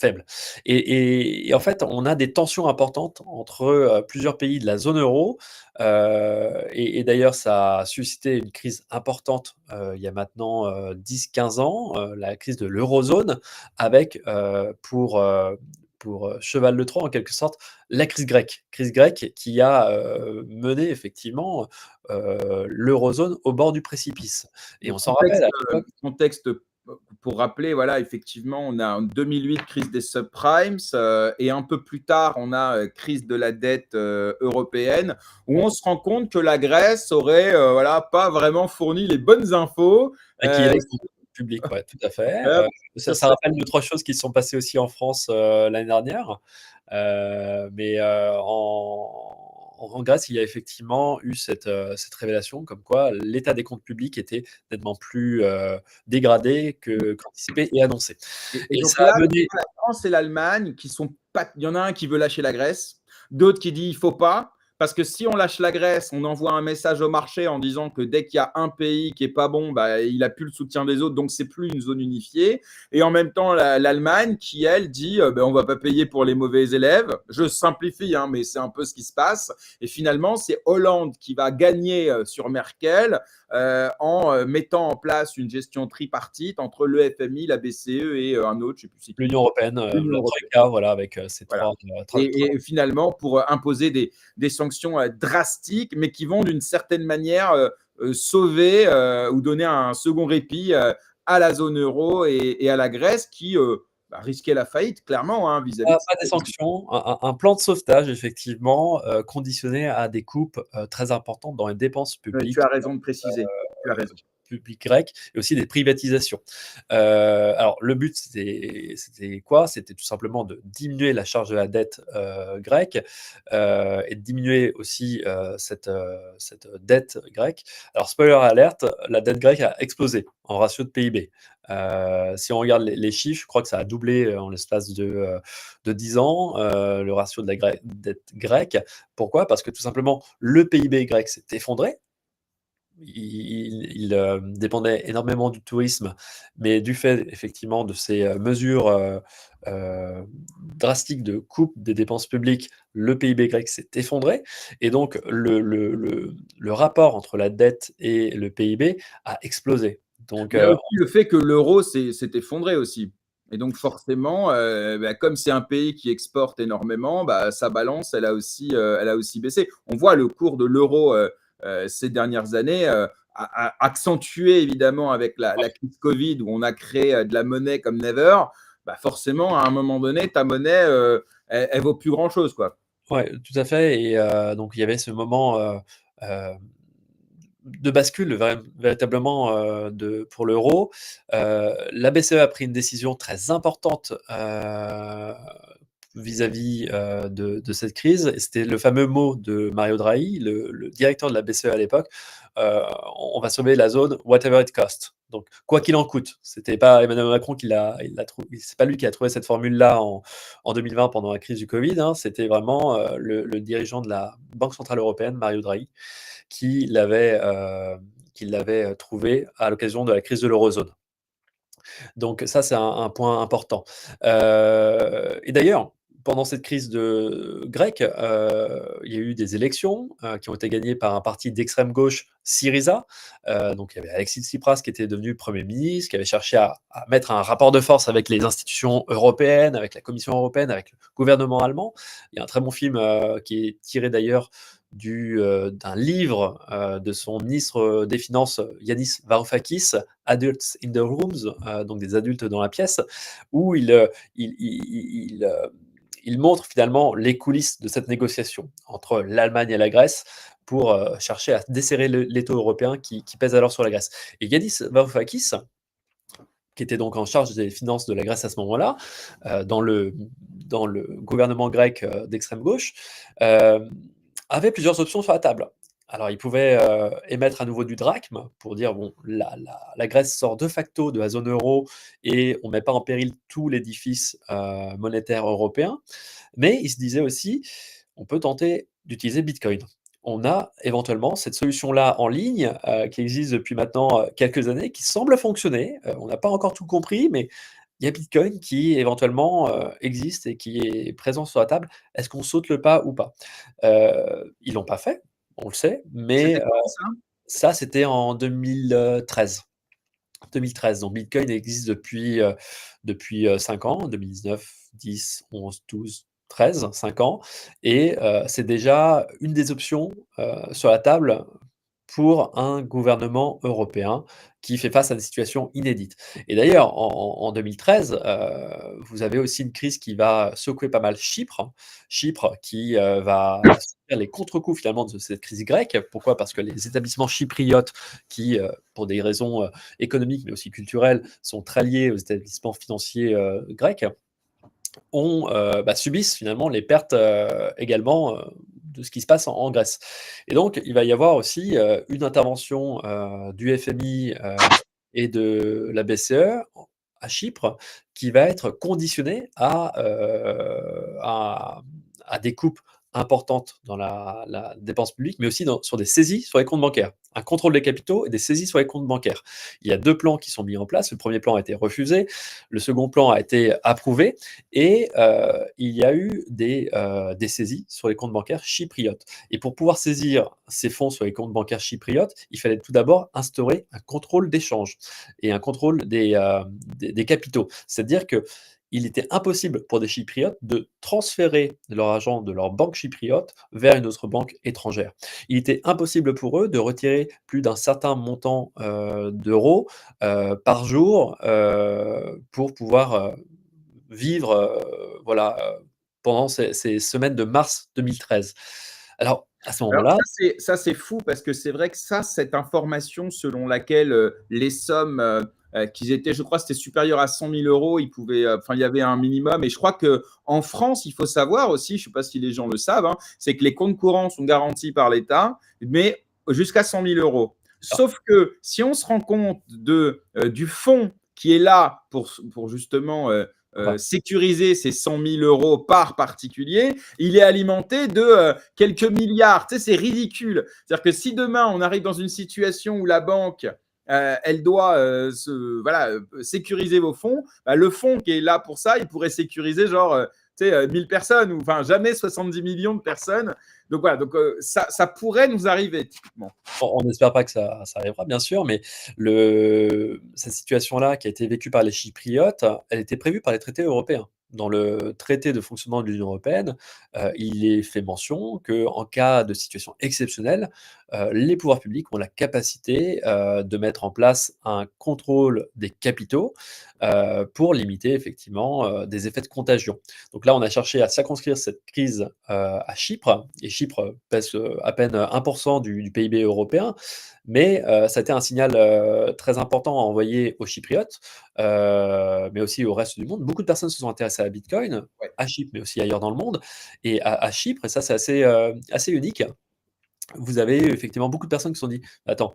faible. Et en fait, on a des tensions importantes entre plusieurs pays de la zone euro. Et d'ailleurs, ça a suscité une crise importante il y a maintenant 10-15 ans, la crise de l'eurozone, avec pour cheval de Troie, en quelque sorte, la crise grecque. Crise grecque qui a mené effectivement l'eurozone au bord du précipice. Et Le on s'en rappelle à l'époque. contexte, pour rappeler, voilà, effectivement, on a en 2008 crise des subprimes et un peu plus tard, on a crise de la dette européenne, où on se rend compte que la Grèce aurait voilà, pas vraiment fourni les bonnes infos. Et qui est l'ex public, ouais, tout à fait. Voilà, Ça sur ça ça. rappelle 2-3 choses qui se sont passées aussi en France, l'année dernière. Mais en Grèce, il y a effectivement eu cette révélation comme quoi l'état des comptes publics était nettement plus dégradé qu'anticipé et annoncé. Et Et donc ça a là, mené. la France et l'Allemagne qui sont pas. Il y en a un qui veut lâcher la Grèce, d'autres qui dit il faut pas. Parce que si on lâche la Grèce, on envoie un message au marché en disant que dès qu'il y a un pays qui est pas bon, bah, il a plus le soutien des autres, donc c'est plus une zone unifiée. Et en même temps, l'Allemagne qui, elle, dit ben, on va pas payer pour les mauvais élèves. Je simplifie, hein, mais c'est un peu ce qui se passe. Et finalement, c'est Hollande qui va gagner sur Merkel en mettant en place une gestion tripartite entre le FMI, la BCE et un autre, je ne sais plus c'est qui. L'Union européenne, L'Union la européenne. troïka, voilà, avec ces Voilà. 3 Et finalement, pour imposer des sanctions drastiques, mais qui vont d'une certaine manière sauver ou donner un second répit à la zone euro et à la Grèce qui bah, risquait la faillite, clairement, hein, vis-à-vis de pas des sanctions, un plan de sauvetage effectivement, conditionné à des coupes très importantes dans les dépenses Tu as publiques raison de préciser. Tu as raison. public grec et aussi des privatisations. Alors le but c'était quoi? C'était tout simplement de diminuer la charge de la dette grecque et de diminuer aussi cette dette grecque. Alors spoiler alerte, la dette grecque a explosé en ratio de PIB. Si on regarde les chiffres, je crois que ça a doublé en l'espace de 10 ans, le ratio de la dette grecque. Pourquoi? Parce que tout simplement, le PIB grec s'est effondré, il dépendait énormément du tourisme, mais du fait effectivement de ces mesures drastiques de coupe des dépenses publiques, le PIB grec s'est effondré. Et donc le rapport entre la dette et le PIB a explosé. Donc, Il y a aussi le fait que l'euro s'est effondré aussi. Et donc forcément, bah, comme c'est un pays qui exporte énormément, bah, sa balance, elle a aussi baissé. On voit le cours de l'euro ces dernières années a accentué évidemment avec la crise Covid où on a créé de la monnaie comme never. Bah, forcément, à un moment donné, ta monnaie, elle vaut plus grand-chose, quoi. ouais, tout à fait. Et donc il y avait ce moment euh, de bascule véritablement pour l'euro. La BCE a pris une décision très importante vis-à-vis de cette crise. Et c'était le fameux mot de Mario Draghi, le directeur de la BCE à l'époque. On va sauver la zone whatever it costs. Donc, quoi qu'il en coûte. C'était pas Emmanuel Macron c'est pas lui qui a trouvé cette formule-là en 2020 pendant la crise du Covid. Hein. C'était vraiment le dirigeant de la Banque centrale européenne, Mario Draghi, qui l'avait trouvé à l'occasion de la crise de l'eurozone. Donc ça, c'est un point important. Et d'ailleurs, pendant cette crise grecque, il y a eu des élections qui ont été gagnées par un parti d'extrême gauche, Syriza. Donc il y avait Alexis Tsipras qui était devenu Premier ministre, qui avait cherché à mettre un rapport de force avec les institutions européennes, avec la Commission européenne, avec le gouvernement allemand. Il y a un très bon film qui est tiré d'ailleurs d'un livre de son ministre des Finances, Yanis Varoufakis, Adults in the Rooms, donc des adultes dans la pièce, où il montre finalement les coulisses de cette négociation entre l'Allemagne et la Grèce pour chercher à desserrer l'étau européen qui pèse alors sur la Grèce. Et Yanis Varoufakis, qui était donc en charge des finances de la Grèce à ce moment-là, dans le gouvernement grec d'extrême gauche, avait plusieurs options sur la table. Alors, il pouvait émettre à nouveau du drachme pour dire, bon, la Grèce sort de facto de la zone euro et on ne met pas en péril tout l'édifice monétaire européen. Mais il se disait aussi, on peut tenter d'utiliser Bitcoin. On a éventuellement cette solution-là en ligne qui existe depuis maintenant quelques années, qui semble fonctionner. On n'a pas encore tout compris, mais il y a Bitcoin qui éventuellement existe et qui est présent sur la table. Est-ce qu'on saute le pas ou pas? Ils l'ont pas fait, on le sait, mais C'était quand ça? ça, c'était en 2013. 2013. Donc Bitcoin existe depuis 5 ans, 2019, 10, 11, 12, 13, 5 ans. Et c'est déjà une des options sur la table pour un gouvernement européen qui fait face à des situations inédites. Et d'ailleurs, en 2013, vous avez aussi une crise qui va secouer pas mal Chypre. Chypre qui va subir les contre-coups finalement de cette crise grecque. Pourquoi? Parce que les établissements chypriotes qui, pour des raisons économiques mais aussi culturelles, sont très liés aux établissements financiers grecs, subissent finalement les pertes également de ce qui se passe en Grèce. Et donc, il va y avoir aussi une intervention du FMI et de la BCE à Chypre qui va être conditionnée à des coupes importantes dans la dépense publique, mais aussi sur des saisies sur les comptes bancaires. Un contrôle des capitaux et des saisies sur les comptes bancaires. Il y a 2 plans qui sont mis en place. Le premier plan a été refusé, le second plan a été approuvé, et il y a eu des saisies sur les comptes bancaires chypriotes. Et pour pouvoir saisir ces fonds sur les comptes bancaires chypriotes, il fallait tout d'abord instaurer un contrôle d'échange et un contrôle des capitaux. C'est-à-dire que il était impossible pour des Chypriotes de transférer leur argent de leur banque chypriote vers une autre banque étrangère. Il était impossible pour eux de retirer plus d'un certain montant d'euros par jour pour pouvoir vivre voilà, pendant ces semaines de mars 2013. Alors, à ce Alors moment-là, ça c'est fou parce que c'est vrai que ça, cette information selon laquelle les sommes qu'ils étaient, je crois, c'était supérieur à 100 000 euros, ils pouvaient, enfin, il y avait un minimum. Et je crois que en France, il faut savoir aussi, je ne sais pas si les gens le savent, hein, c'est que les comptes courants sont garantis par l'État, mais jusqu'à 100 000 euros. Sauf que si on se rend compte du fonds qui est là pour justement sécuriser ces 100 000 euros par particulier, il est alimenté de quelques milliards. Tu sais, c'est ridicule. C'est-à-dire que si demain, on arrive dans une situation où la banque, elle doit sécuriser vos fonds, bah, le fonds qui est là pour ça, il pourrait sécuriser genre 1000 personnes, ou enfin jamais 70 millions de personnes. Donc voilà, donc, ça pourrait nous arriver typiquement. On n'espère pas que ça arrivera, bien sûr, mais cette situation-là qui a été vécue par les Chypriotes, elle était prévue par les traités européens. Dans le traité de fonctionnement de l'Union européenne, il est fait mention qu'en cas de situation exceptionnelle, les pouvoirs publics ont la capacité de mettre en place un contrôle des capitaux pour limiter effectivement des effets de contagion. Donc là, on a cherché à circonscrire cette crise à Chypre, et Chypre pèse à peine 1% du PIB européen, mais ça a été un signal très important à envoyer aux Chypriotes, mais aussi au reste du monde. Beaucoup de personnes se sont intéressées à Bitcoin, Ouais. à Chypre, mais aussi ailleurs dans le monde. Et à Chypre, et ça c'est assez unique, vous avez effectivement beaucoup de personnes qui se sont dit: «Attends,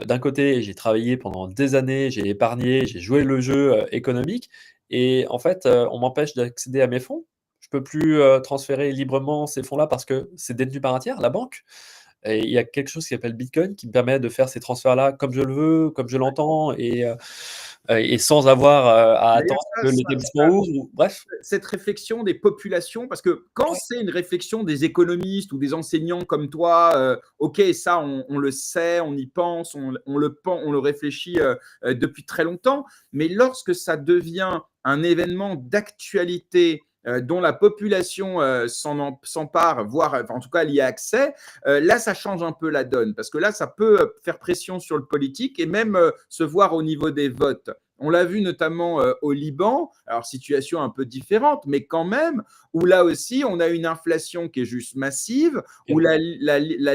d'un côté, j'ai travaillé pendant des années, j'ai épargné, j'ai joué le jeu, économique et en fait, on m'empêche d'accéder à mes fonds. Je peux plus, transférer librement ces fonds-là parce que c'est détenu par un tiers, la banque et il y a quelque chose qui s'appelle Bitcoin qui me permet de faire ces transferts-là comme je le veux, comme je l'entends et sans avoir, à D'ailleurs, attendre que l'établissement ouvre» ou bref. cette réflexion des populations, parce que quand Ouais, c'est une réflexion des économistes ou des enseignants comme toi, ok, ça, on le sait, on y pense, on le réfléchit depuis très longtemps, mais lorsque ça devient un événement d'actualité dont la population s'empare, voire enfin, en tout cas elle y a accès, là ça change un peu la donne, parce que là ça peut faire pression sur le politique et même se voir au niveau des votes. On l'a vu notamment au Liban, alors situation un peu différente, mais quand même, où là aussi, on a une inflation qui est juste massive, où la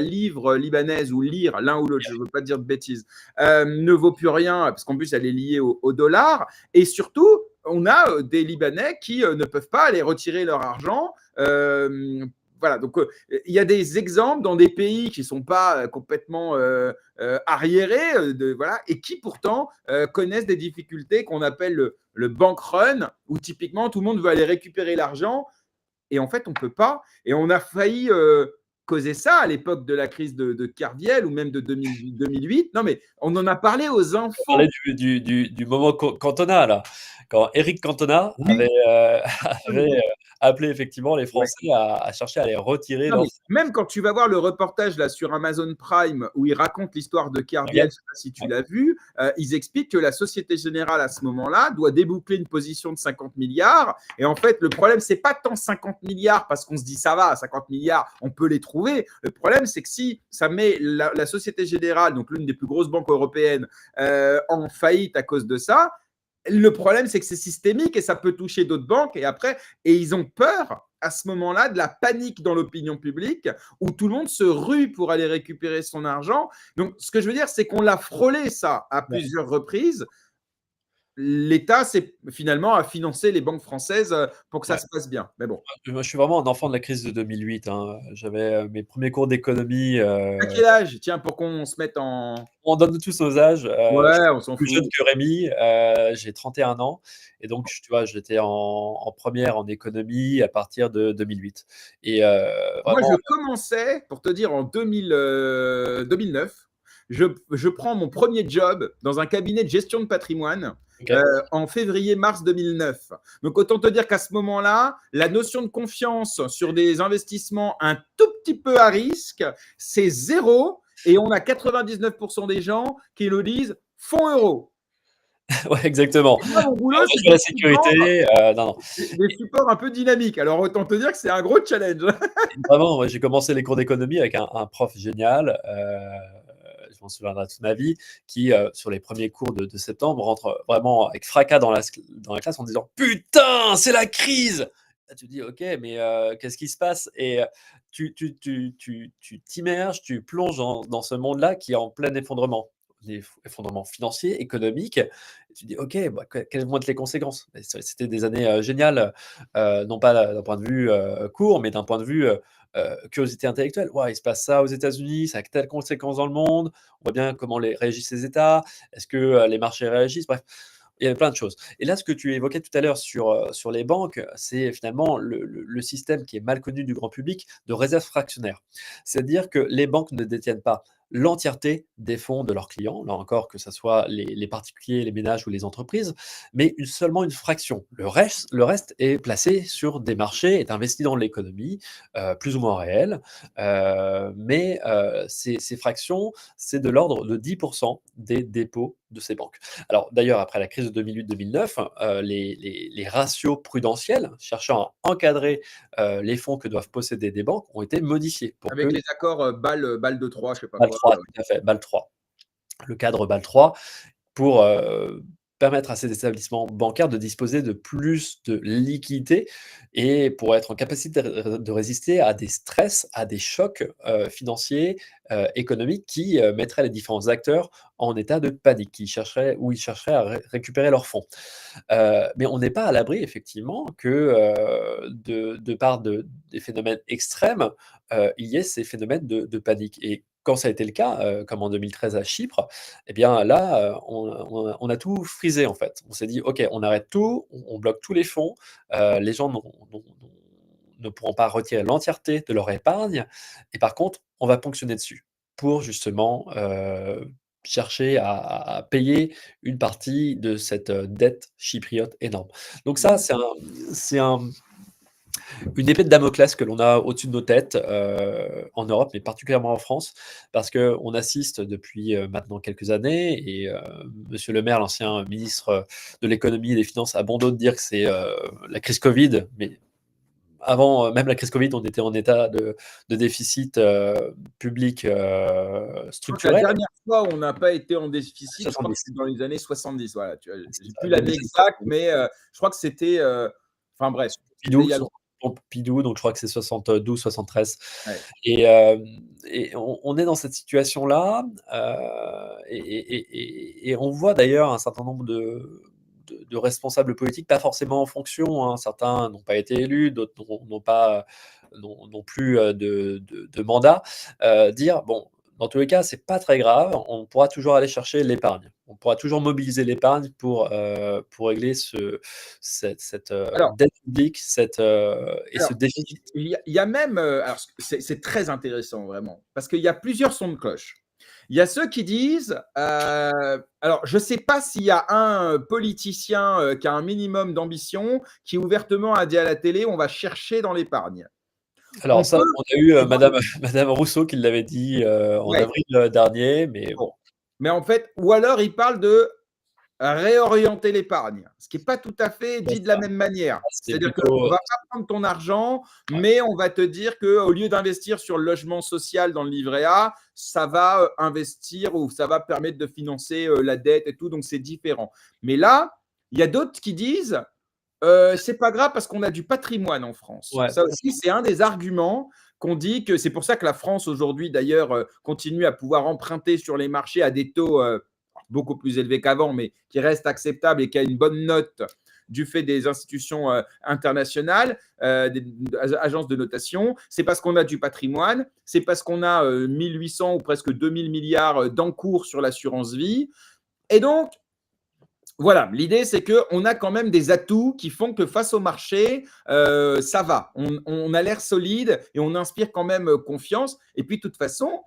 livre libanaise ou lire, l'un ou l'autre, je ne veux pas dire de bêtises, ne vaut plus rien, parce qu'en plus, elle est liée au dollar. Et surtout, on a des Libanais qui ne peuvent pas aller retirer leur argent. Voilà, donc il y a des exemples dans des pays qui ne sont pas complètement arriérés, voilà, et qui pourtant connaissent des difficultés qu'on appelle le bank run, où typiquement tout le monde veut aller récupérer l'argent, et en fait on ne peut pas. Et on a failli causer ça à l'époque de la crise de Kerviel ou même de 2008. Non mais on en a parlé aux On parlait infos. du moment Cantona là, quand Éric Cantona avait, Oui, avait, absolument. appelé effectivement les Ouais. Français à chercher à les retirer Non, dans mais même quand tu vas voir le reportage là sur Amazon Prime où ils racontent l'histoire de Kerviel, je Regarde. ne sais pas si tu Ouais. l'as vu, ils expliquent que la Société Générale à ce moment-là doit déboucler une position de 50 milliards. Et en fait, le problème, c'est pas tant 50 milliards parce qu'on se dit ça va, 50 milliards, on peut les trouver. Le problème, c'est que si ça met la Société Générale, donc l'une des plus grosses banques européennes, en faillite à cause de ça, le problème, c'est que c'est systémique et ça peut toucher d'autres banques. Et ils ont peur à ce moment-là de la panique dans l'opinion publique où tout le monde se rue pour aller récupérer son argent. Donc, ce que je veux dire, c'est qu'on l'a frôlé ça à Ouais. plusieurs reprises. L'État, c'est finalement à financer les banques françaises pour que ça Ouais. se passe bien. Mais bon. Moi, je suis vraiment un enfant de la crise de 2008, hein. J'avais, mes premiers cours d'économie, À quel âge? Tiens, pour qu'on se mette en. on donne tous nos âges, je Ouais, suis on s'en plus jeune fout. que Rémi, j'ai 31 ans et donc tu vois, j'étais en 1re en économie à partir de 2008 et Moi, je vraiment commençais, pour te dire, en 2009. Je prends mon premier job dans un cabinet de gestion de patrimoine OK. en février-mars 2009. Donc, autant te dire qu'à ce moment-là, la notion de confiance sur des investissements un tout petit peu à risque, c'est zéro. Et on a 99% des gens qui nous disent fonds euros. Ouais, exactement. Et moi, mon Et boulot, on va c'est sur la sécurité, non, non. des supports un peu dynamiques. Alors, autant te dire que c'est un gros challenge. Et vraiment, ouais, j'ai commencé les cours d'économie avec un prof génial, je m'en souviendrai toute ma vie, qui, sur les premiers cours de septembre, rentre vraiment avec fracas dans la classe en disant: «Putain, c'est la crise!» Là, tu te dis: «OK, mais qu'est-ce qui se passe?» et tu t'immerges, tu plonges dans ce monde-là qui est en plein effondrement. Effondrement financier, économique. Et tu dis: «OK, bah, quelles vont être les conséquences?» Et c'était des années, géniales, non pas d'un point de vue, court, mais d'un point de vue, curiosité intellectuelle. «Waouh, il se passe ça aux États-Unis, ça a telle conséquence dans le monde, on voit bien comment réagissent les États, est-ce que les marchés réagissent?» Bref, il y avait plein de choses. Et là, ce que tu évoquais tout à l'heure sur les banques, c'est finalement le système qui est mal connu du grand public de réserve fractionnaire. C'est-à-dire que les banques ne détiennent pas l'entièreté des fonds de leurs clients, là encore, que ce soit les particuliers, les ménages ou les entreprises, mais seulement une fraction. Le reste est placé sur des marchés, est investi dans l'économie, plus ou moins réelle, mais ces fractions, c'est de l'ordre de 10% des dépôts de ces banques. Alors d'ailleurs, après la crise de 2008-2009, les ratios prudentiels cherchant à encadrer les fonds que doivent posséder des banques ont été modifiés pour que Avec les accords BAL de 3, je ne sais pas BAL quoi. 3, tout à fait, BAL 3. Le cadre BAL 3 pour, permettre à ces établissements bancaires de disposer de plus de liquidités et pour être en capacité de résister à des stress, à des chocs, financiers, économiques qui, mettraient les différents acteurs en état de panique, ils chercheraient à récupérer leurs fonds. Mais on n'est pas à l'abri effectivement que, de part des phénomènes extrêmes, il y ait ces phénomènes de panique et quand ça a été le cas, comme en 2013 à Chypre, eh bien là, on a tout frisé en fait. On s'est dit: «OK, on arrête tout, on bloque tous les fonds, les gens ne pourront pas retirer l'entièreté de leur épargne et par contre, on va ponctionner dessus» pour justement, chercher à payer une partie de cette, dette chypriote énorme. Donc ça, Mmh. c'est une épée de Damoclès que l'on a au-dessus de nos têtes, en Europe, mais particulièrement en France, parce qu'on assiste depuis, maintenant quelques années et monsieur Le Maire, l'ancien ministre, de l'économie et des finances, a bon dos de dire que c'est, la crise covid, mais avant, même la crise covid, on était en état de déficit, public, Je crois que la structurel. dernière fois où on n'a pas été en déficit, je crois que 70. c'était dans les années 70. Voilà, tu vois? C'est J'ai ça, plus l'année exacte, 2007. mais je crois que c'était, enfin bref, c'était il Pompidou, y a sous longtemps. Pompidou, donc je crois que c'est 72-73 Ouais. et on est dans cette situation-là, et on voit d'ailleurs un certain nombre de responsables politiques, pas forcément en fonction, hein. Certains n'ont pas été élus, d'autres n'ont plus, de mandat, dire: «Bon, dans tous les cas, c'est pas très grave, on pourra toujours aller chercher l'épargne. On pourra toujours mobiliser l'épargne pour régler cette, Alors, dette publique, et ce alors, déficit». il y a même, alors c'est très intéressant vraiment, parce qu'il y a plusieurs sons de cloche. Il y a ceux qui disent, alors je ne sais pas s'il y a un, politicien, qui a un minimum d'ambition, qui ouvertement a dit à la télé: «On va chercher dans l'épargne». Alors On ça, peut on a eu, c'est dans madame madame Rousseau qui l'avait dit, en Ouais, avril, dernier, mais bon, bon, mais en fait ou alors il parle de réorienter l'épargne, ce qui est pas tout à fait c'est dit de la ça. même manière. C'était C'est-à-dire plutôt, qu'on va pas prendre ton argent, ouais. mais on va te dire qu'au lieu d'investir sur le logement social dans le livret A, ça va, investir ou ça va permettre de financer, la dette et tout, donc c'est différent. Mais là, il y a d'autres qui disent, c'est pas grave parce qu'on a du patrimoine en France. Ouais, Ça aussi, c'est un des arguments qu'on dit que c'est pour ça que la France aujourd'hui d'ailleurs, continue à pouvoir emprunter sur les marchés à des taux, beaucoup plus élevés qu'avant, mais qui restent acceptables et qui a une bonne note du fait des institutions, internationales, des agences de notation. C'est parce qu'on a du patrimoine, c'est parce qu'on a, 1 800 ou presque 2 000 milliards d'encours sur l'assurance vie et donc voilà, l'idée, c'est qu'on a quand même des atouts qui font que face au marché, ça va. On a l'air solide et on inspire quand même confiance. Et puis, de toute façon,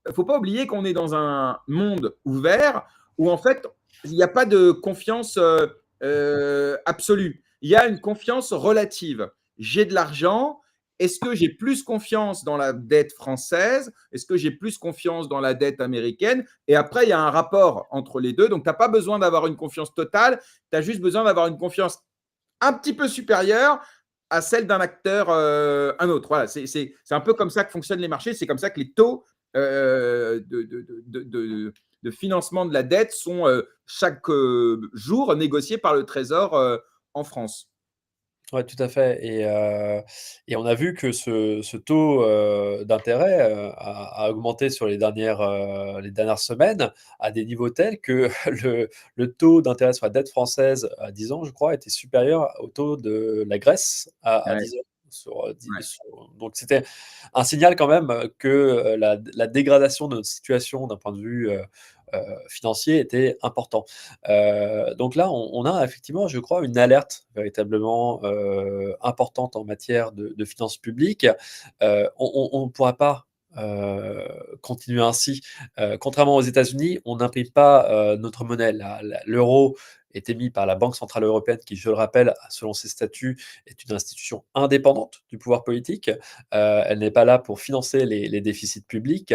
il ne faut pas oublier qu'on est dans un monde ouvert où, en fait, il n'y a pas de confiance absolue. Il y a une confiance relative. J'ai de l'argent. Est-ce que j'ai plus confiance dans la dette française? Est-ce que j'ai plus confiance dans la dette américaine? Et après, il y a un rapport entre les deux. Donc, tu n'as pas besoin d'avoir une confiance totale. Tu as juste besoin d'avoir une confiance un petit peu supérieure à celle d'un acteur, un autre. Voilà, c'est un peu comme ça que fonctionnent les marchés. C'est comme ça que les taux de financement de la dette sont chaque jour négociés par le Trésor en France. Ouais, tout à fait et on a vu que ce taux, d'intérêt, a augmenté sur les dernières semaines à des niveaux tels que le taux d'intérêt sur la dette française à 10 ans, je crois, était supérieur au taux de la Grèce à Ouais, 10 ans. ouais. Donc c'était un signal quand même, que, la dégradation de notre situation d'un point de vue, financier était important. Donc là, on a effectivement, je crois, une alerte véritablement, importante en matière de finances publiques. On ne pourra pas, continuer ainsi. Contrairement aux États-Unis, on n'imprime pas, notre monnaie. L'euro est émis par la Banque centrale européenne qui, je le rappelle, selon ses statuts, est une institution indépendante du pouvoir politique. Elle n'est pas là pour financer les déficits publics.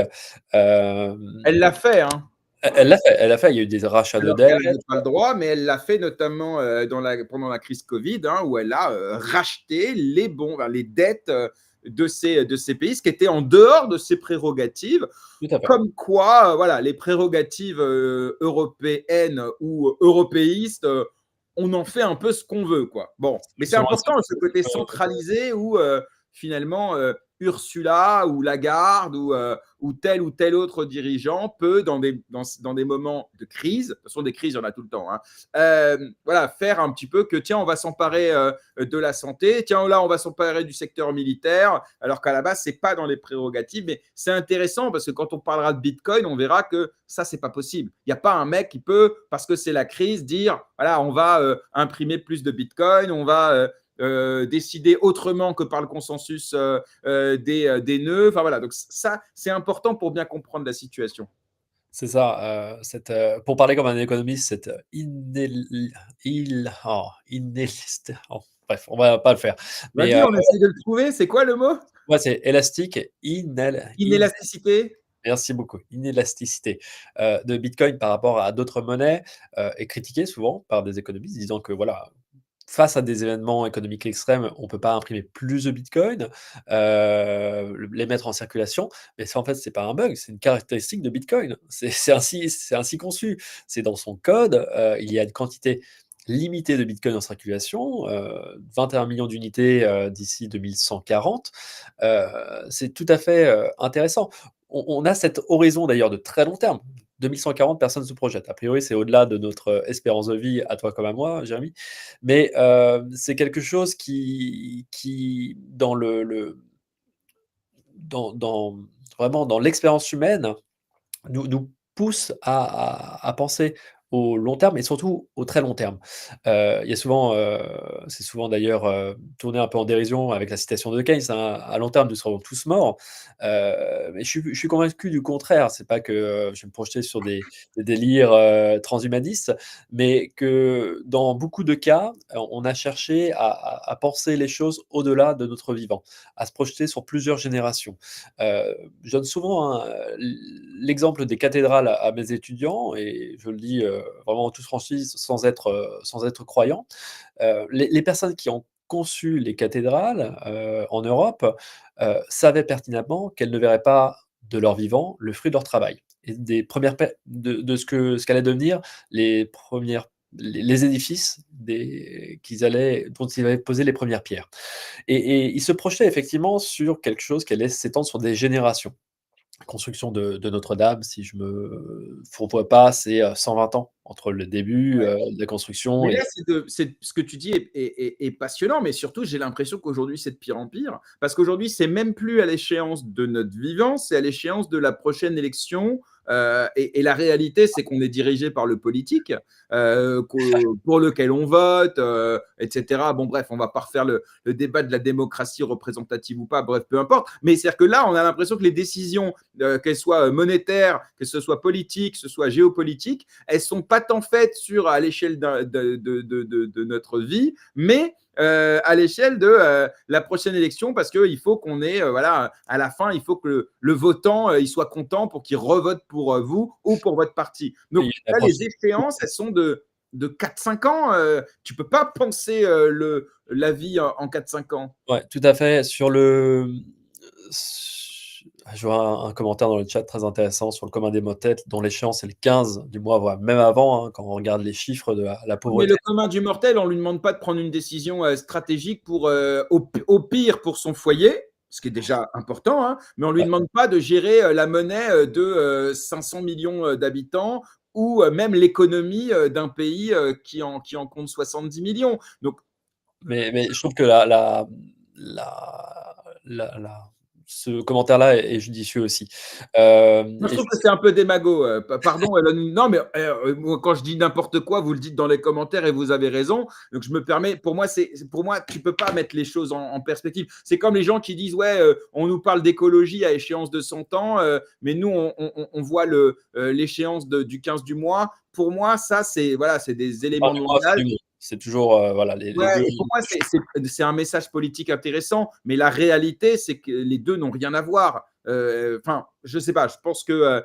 Hem, Elle l'a fait, hein. elle l'a fait, il y a eu des rachats de Alors dettes. qu'elle n'avait pas le droit, mais elle l'a fait notamment pendant la crise Covid, hein, où elle a racheté les bons, enfin, les dettes. de ces pays, ce qui était en dehors de ses prérogatives. Tout à fait. Comme quoi, voilà, les prérogatives européennes ou européistes, on en fait un peu ce qu'on veut, quoi. Bon, mais c'est Selon un important ce côté centralisé où finalement Ursula ou Lagarde ou tel autre dirigeant peut, dans des moments de crise, de toute façon des crises, il y en a tout le temps, hein, voilà, faire un petit peu que tiens, on va s'emparer de la santé, tiens, là, on va s'emparer du secteur militaire, alors qu'à la base, c'est pas dans les prérogatives, mais c'est intéressant parce que quand on parlera de Bitcoin, on verra que ça, c'est pas possible. Il n'y a pas un mec qui peut, parce que c'est la crise, dire, voilà, on va imprimer plus de Bitcoin, on va décider autrement que par le consensus des nœuds. Enfin voilà, donc ça, c'est important pour bien comprendre la situation. C'est ça, pour parler comme un économiste, cette bref, on va pas le faire. Mais Vas-y, on essaie de le trouver. C'est quoi le mot? ouais, c'est élastique, Inélasticité. merci beaucoup, inélasticité, de Bitcoin par rapport à d'autres monnaies, est critiquée souvent par des économistes disant que voilà, face à des événements économiques extrêmes, on ne peut pas imprimer plus de Bitcoin, les mettre en circulation. Mais ça, en fait, c'est pas un bug, c'est une caractéristique de Bitcoin. C'est ainsi conçu. C'est dans son code, il y a une quantité limitée de Bitcoin en circulation, 21 millions d'unités d'ici 2140. C'est tout à fait intéressant. On a cet horizon d'ailleurs de très long terme. 2140, personne ne se projette. A priori, c'est au-delà de notre espérance de vie, à toi comme à moi, Jérémy. Mais c'est quelque chose qui dans dans vraiment dans l'expérience humaine, nous pousse à penser au long terme et surtout au très long terme. Il y a souvent, c'est souvent d'ailleurs, tourné un peu en dérision avec la citation de Keynes, hein: «À long terme, nous serons tous morts». Mais je suis convaincu du contraire. C'est pas que, je vais me projeter sur des délires, transhumanistes, mais que dans beaucoup de cas, on a cherché à penser les choses au-delà de notre vivant, à se projeter sur plusieurs générations. Je donne souvent, hein, l'exemple des cathédrales à mes étudiants et je le dis, vraiment en toute franchise sans être croyant. Les personnes qui ont conçu les cathédrales, en Europe, savaient pertinemment qu'elles ne verraient pas de leur vivant le fruit de leur travail et des premières pe de ce qu'allaient devenir les premières les édifices dont ils avaient posé les premières pierres et ils se projetaient effectivement sur quelque chose qui allait s'étendre sur des générations. La construction de Notre-Dame, si je me fourvoie pas, c'est, 120 ans entre le début, Ouais. de la construction Mais et là, ce que tu dis est passionnant, mais surtout, j'ai l'impression qu'aujourd'hui, c'est de pire en pire. Parce qu'aujourd'hui, c'est même plus à l'échéance de notre vivant, c'est à l'échéance de la prochaine élection. Et la réalité, c'est qu'on est dirigé par le politique, pour lequel on vote, etc. Bon, bref, on va pas refaire le débat de la démocratie représentative ou pas, bref, peu importe. Mais c'est-à-dire que là, on a l'impression que les décisions, qu'elles soient monétaires, que ce soit politique, que ce soit géopolitique, elles sont pas tant faites à l'échelle de notre vie, mais à l'échelle de la prochaine élection, parce qu'il faut qu'on ait, voilà, à la fin, il faut que le votant il soit content pour qu'il revote pour vous ou pour votre parti. Donc payer la là, les prochaine. échéances, elles sont de 4-5 ans. Tu ne peux pas penser la vie en 4-5 ans. Ouais, tout à fait. Je vois un commentaire dans le chat très intéressant sur le commun des mortels dont l'échéance est le 15 du mois, voire même avant, hein, quand on regarde les chiffres de la Mais pauvreté. le commun du mortel, on ne lui demande pas de prendre une décision stratégique pour, au pire pour son foyer, ce qui est déjà important, hein, mais on ne lui Ouais, demande pas de gérer la monnaie de 500 millions d'habitants ou même l'économie d'un pays qui en compte 70 millions. Donc, mais je trouve que la ce commentaire-là est judicieux aussi. moi, je Et je trouve que c'est un peu démago. Pardon, Elon. Non, mais moi, quand je dis n'importe quoi, vous le dites dans les commentaires et vous avez raison. Donc, je me permets. Pour moi, tu peux pas mettre les choses en perspective. C'est comme les gens qui disent, ouais, on nous parle d'écologie à échéance de 100 ans, mais nous, on voit l'échéance du 15 du mois. Pour moi, ça, c'est voilà, c'est des fin éléments de du mois, fin langage. du mois. C'est toujours, voilà, les Ouais, 2. et pour moi, c'est un message politique intéressant, mais la réalité, c'est que les deux n'ont rien à voir. Enfin, je sais pas, je pense que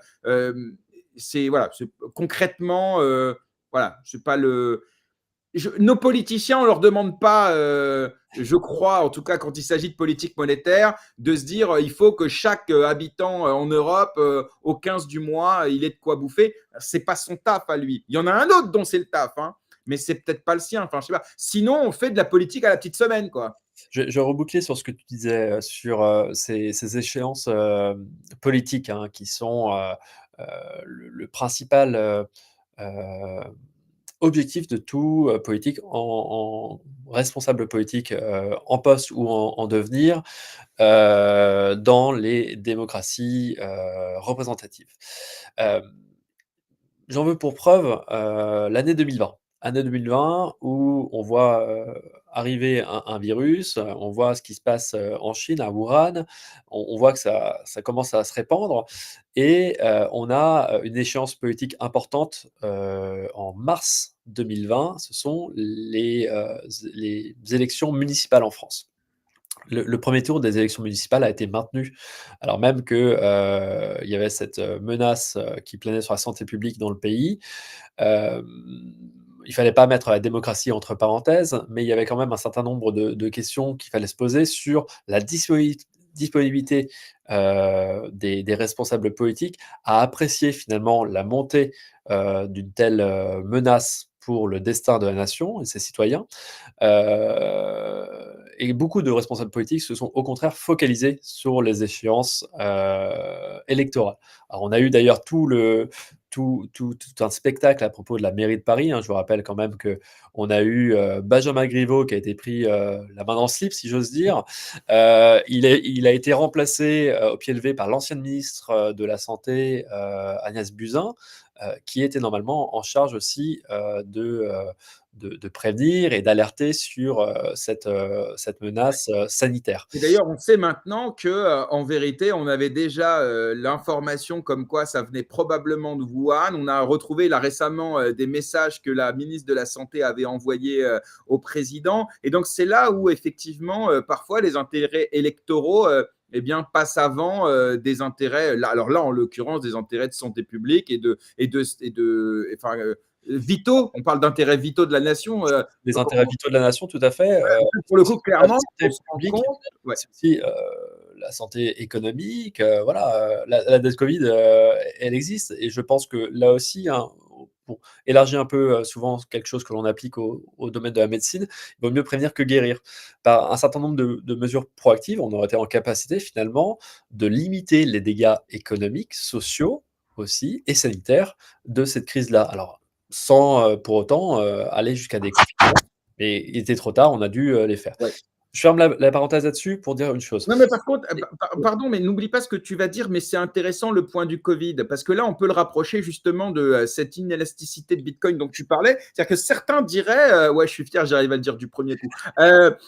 c'est voilà, concrètement, voilà, c'est pas le. nos politiciens, on leur demande pas, je crois, en tout cas quand il s'agit de politique monétaire, de se dire il faut que chaque habitant en Europe, au 15 du mois, il ait de quoi bouffer. C'est pas son taf à lui. Il y en a un autre dont c'est le taf, hein, mais c'est peut-être pas le sien. Enfin, je sais pas. Sinon, on fait de la politique à la petite semaine, quoi. Je vais reboucler sur ce que tu disais, sur, ces échéances, politiques, hein, qui sont, le principal, heu, objectif de tout, politique en responsable politique, en poste ou en devenir, dans les démocraties, représentatives. Hem J'en veux pour preuve, l'année 2020. Année 2020 où on voit, arriver un virus, on voit ce qui se passe, en Chine, à Wuhan. On voit que ça commence à se répandre et on a, une échéance politique importante, en mars 2020. Ce sont les élections municipales en France. Le 1 tour des élections municipales a été maintenu, alors même que, il y avait cette, menace, qui planait sur la santé publique dans le pays. Hem, il fallait pas mettre la démocratie entre parenthèses, mais il y avait quand même un certain nombre de questions qu'il fallait se poser sur la disponibilité, des responsables politiques à apprécier finalement la montée, d'une telle, menace pour le destin de la nation et ses citoyens. Et beaucoup de responsables politiques se sont au contraire focalisés sur les échéances, électorales. Alors on a eu d'ailleurs tout un spectacle à propos de la mairie de Paris, hein. Je vous rappelle quand même qu'on a eu, Benjamin Griveaux qui a été pris, la main dans le slip, si j'ose dire. Il a été remplacé, au pied levé par l'ancienne ministre, de la santé, Agnès Buzyn, qui était normalement en charge aussi, de prévenir et d'alerter sur, cette menace, sanitaire. Et d'ailleurs, on sait maintenant que, en vérité, on avait déjà l'information comme quoi ça venait probablement de Wuhan. On a retrouvé là récemment des messages que la ministre de la Santé avait envoyés au président. Et donc, c'est là où effectivement, parfois, les intérêts électoraux eh bien, passent avant des intérêts. Là, alors là, en l'occurrence, des intérêts de santé publique enfin, vitaux. On parle d'intérêts vitaux de la nation. Les intérêts vitaux de la nation, tout à fait, Pour le c'est coup, aussi la clairement, on santé se rend publique, compte. Ouais. c'est aussi, la santé économique, voilà, la dette Covid, elle existe et je pense que là aussi, hein, pour élargir un peu, souvent quelque chose que l'on applique au domaine de la médecine, il vaut mieux prévenir que guérir. Par un certain nombre de mesures proactives, on aurait été en capacité finalement de limiter les dégâts économiques, sociaux aussi et sanitaires de cette crise-là. Alors sans, pour autant, aller jusqu'à des confinements, mais il était trop tard, on a dû, les faire. Ouais. Je ferme la parenthèse là-dessus pour dire une chose. Non, mais par contre, Et pardon, mais n'oublie pas ce que tu vas dire, mais c'est intéressant le point du Covid, parce que là, on peut le rapprocher justement de cette inélasticité de Bitcoin dont tu parlais. C'est-à-dire que certains diraient, ouais, je suis fier, j'arrive à le dire du premier coup.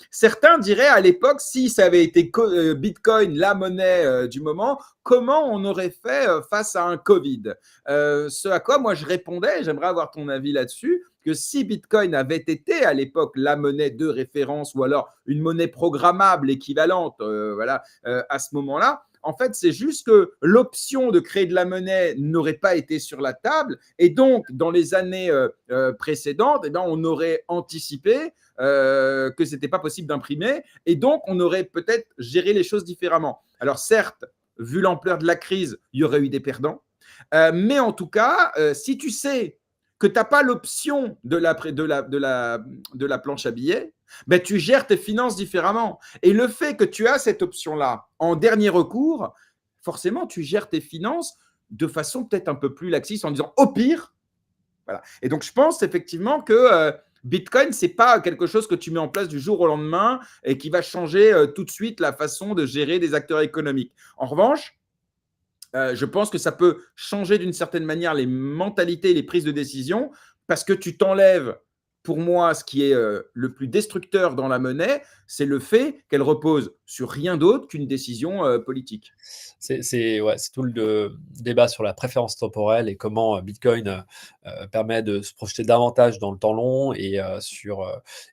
Certains diraient à l'époque, si ça avait été Bitcoin, la monnaie du moment, comment on aurait fait face à un Covid. Ce à quoi moi je répondais, j'aimerais avoir ton avis là-dessus, que si Bitcoin avait été à l'époque la monnaie de référence ou alors une monnaie programmable équivalente voilà, à ce moment-là, en fait, c'est juste que l'option de créer de la monnaie n'aurait pas été sur la table. Et donc, dans les années précédentes, eh bien, on aurait anticipé que ce n'était pas possible d'imprimer. Et donc, on aurait peut-être géré les choses différemment. Alors, certes, vu l'ampleur de la crise, il y aurait eu des perdants. Mais en tout cas, si tu sais que tu n'as pas l'option de la planche à billets, ben, tu gères tes finances différemment. Et le fait que tu as cette option-là en dernier recours, forcément, tu gères tes finances de façon peut-être un peu plus laxiste en disant au pire. Voilà. Et donc, je pense effectivement que Bitcoin, ce n'est pas quelque chose que tu mets en place du jour au lendemain et qui va changer tout de suite la façon de gérer des acteurs économiques. En revanche, je pense que ça peut changer d'une certaine manière les mentalités et les prises de décision parce que tu t'enlèves, pour moi, ce qui est le plus destructeur dans la monnaie, c'est le fait qu'elle repose sur rien d'autre qu'une décision politique. ouais, c'est tout le débat sur la préférence temporelle et comment, Bitcoin, permet de se projeter davantage dans le temps long et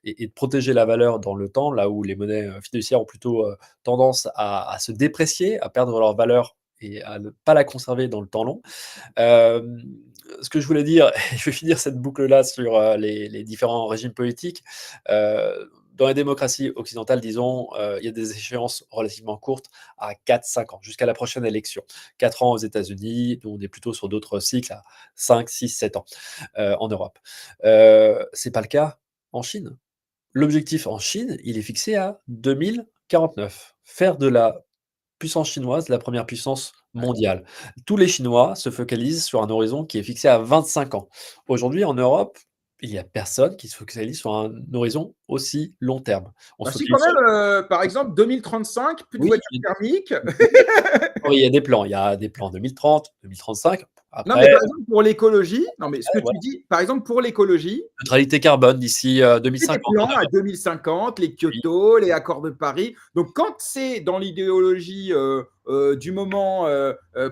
et de protéger la valeur dans le temps, là où les monnaies, fiduciaires ont plutôt, tendance à se déprécier, à perdre leur valeur et à ne pas la conserver dans le temps long. Hem, ce que je voulais dire, je vais finir cette boucle-là sur les différents régimes politiques. Dans les démocraties occidentales, disons, il y a des échéances relativement courtes à 4-5 ans, jusqu'à la prochaine élection. 4 ans aux États-Unis, nous on est plutôt sur d'autres cycles à 5, 6, 7 ans en Europe. C'est pas le cas en Chine. L'objectif en Chine, il est fixé à 2049. Faire de la puissance chinoise la première puissance Ouais. mondiale. Tous les Chinois se focalisent sur un horizon qui est fixé à 25 ans. Aujourd'hui, en Europe, il n'y a personne qui se focalise sur un horizon aussi long terme. On Bah se si, quand focalise sur... même, par exemple, 2035, plus de Oui, voitures thermiques. oui, il y a des plans. Il y a des plans 2030, 2035. Non, Après, mais par exemple, pour l'écologie, non, mais ce que après, tu voilà, dis, par exemple, pour l'écologie, neutralité carbone d'ici c'est des 2050. plans à 2050, les Oui, Kyoto, les accords de Paris. Donc, quand c'est dans l'idéologie du moment,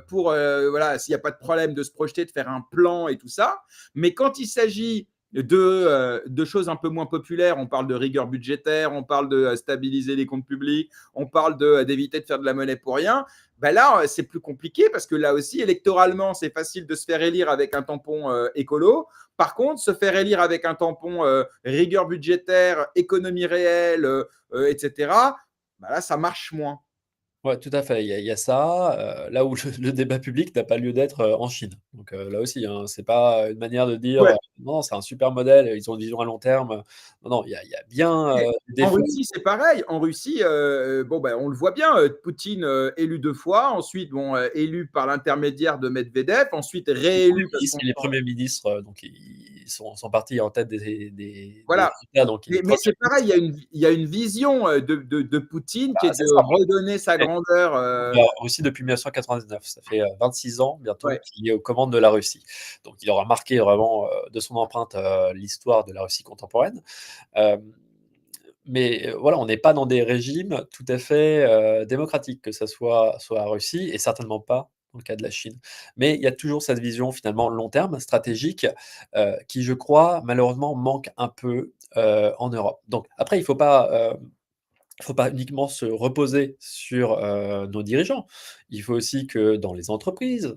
pour, voilà, s'il n'y a pas de problème de se projeter, de faire un plan et tout ça, mais quand il s'agit de choses un peu moins populaires, on parle de rigueur budgétaire, on parle de stabiliser les comptes publics, on parle d'éviter de faire de la monnaie pour rien, ben là, c'est plus compliqué parce que là aussi, électoralement, c'est facile de se faire élire avec un tampon écolo. Par contre, se faire élire avec un tampon rigueur budgétaire, économie réelle, etc., bah là, ça marche moins. ouais, tout à fait. Il y a ça, là où le débat public n'a pas lieu d'être, en Chine. Donc, là aussi, hein, c'est pas une manière de dire, Ouais. «Non, c'est un super modèle, ils ont une vision à long terme». Non, non, il y a bien, des En défauts. Russie, c'est pareil. En Russie, bon, ben, on le voit bien, Poutine élu 2 fois, ensuite bon, élu par l'intermédiaire de Medvedev, ensuite Les premiers réélu parce ministres qu'on et les premiers ministres, donc ils sont partis en tête des voilà. résultats, donc les Mais premiers c'est pareil, ministres, il y a une vision de Poutine qui bah, est c'est de ça. redonner sa grandeur. Donc la Russie depuis 1999, ça fait, 26 ans bientôt Ouais. qu'il est aux commandes de la Russie. Donc il aura marqué vraiment, de son empreinte, l'histoire de la Russie contemporaine. Hem, mais voilà, on n'est pas dans des régimes tout à fait, démocratiques, que ça soit la Russie et certainement pas dans le cas de la Chine. Mais il y a toujours cette vision finalement long terme, stratégique, qui je crois malheureusement manque un peu, en Europe. Donc après il faut pas uniquement se reposer sur, nos dirigeants. Il faut aussi que dans les entreprises,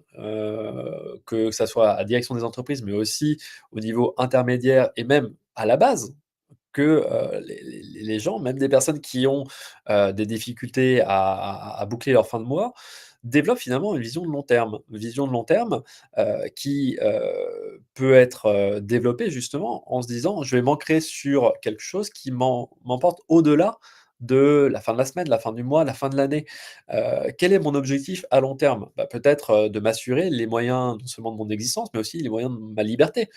que ça soit à la direction des entreprises, mais aussi au niveau intermédiaire et même à la base, que, les gens, même des personnes qui ont, des difficultés à boucler leur fin de mois, développent finalement une vision de long terme. Une vision de long terme, qui, peut être, développée justement en se disant: «Je vais m'ancrer sur quelque chose qui m'emporte au-delà de la fin de la semaine, la fin du mois, la fin de l'année». Quel est mon objectif à long terme? Bah, peut-être, de m'assurer les moyens non seulement de mon existence, mais aussi les moyens de ma liberté.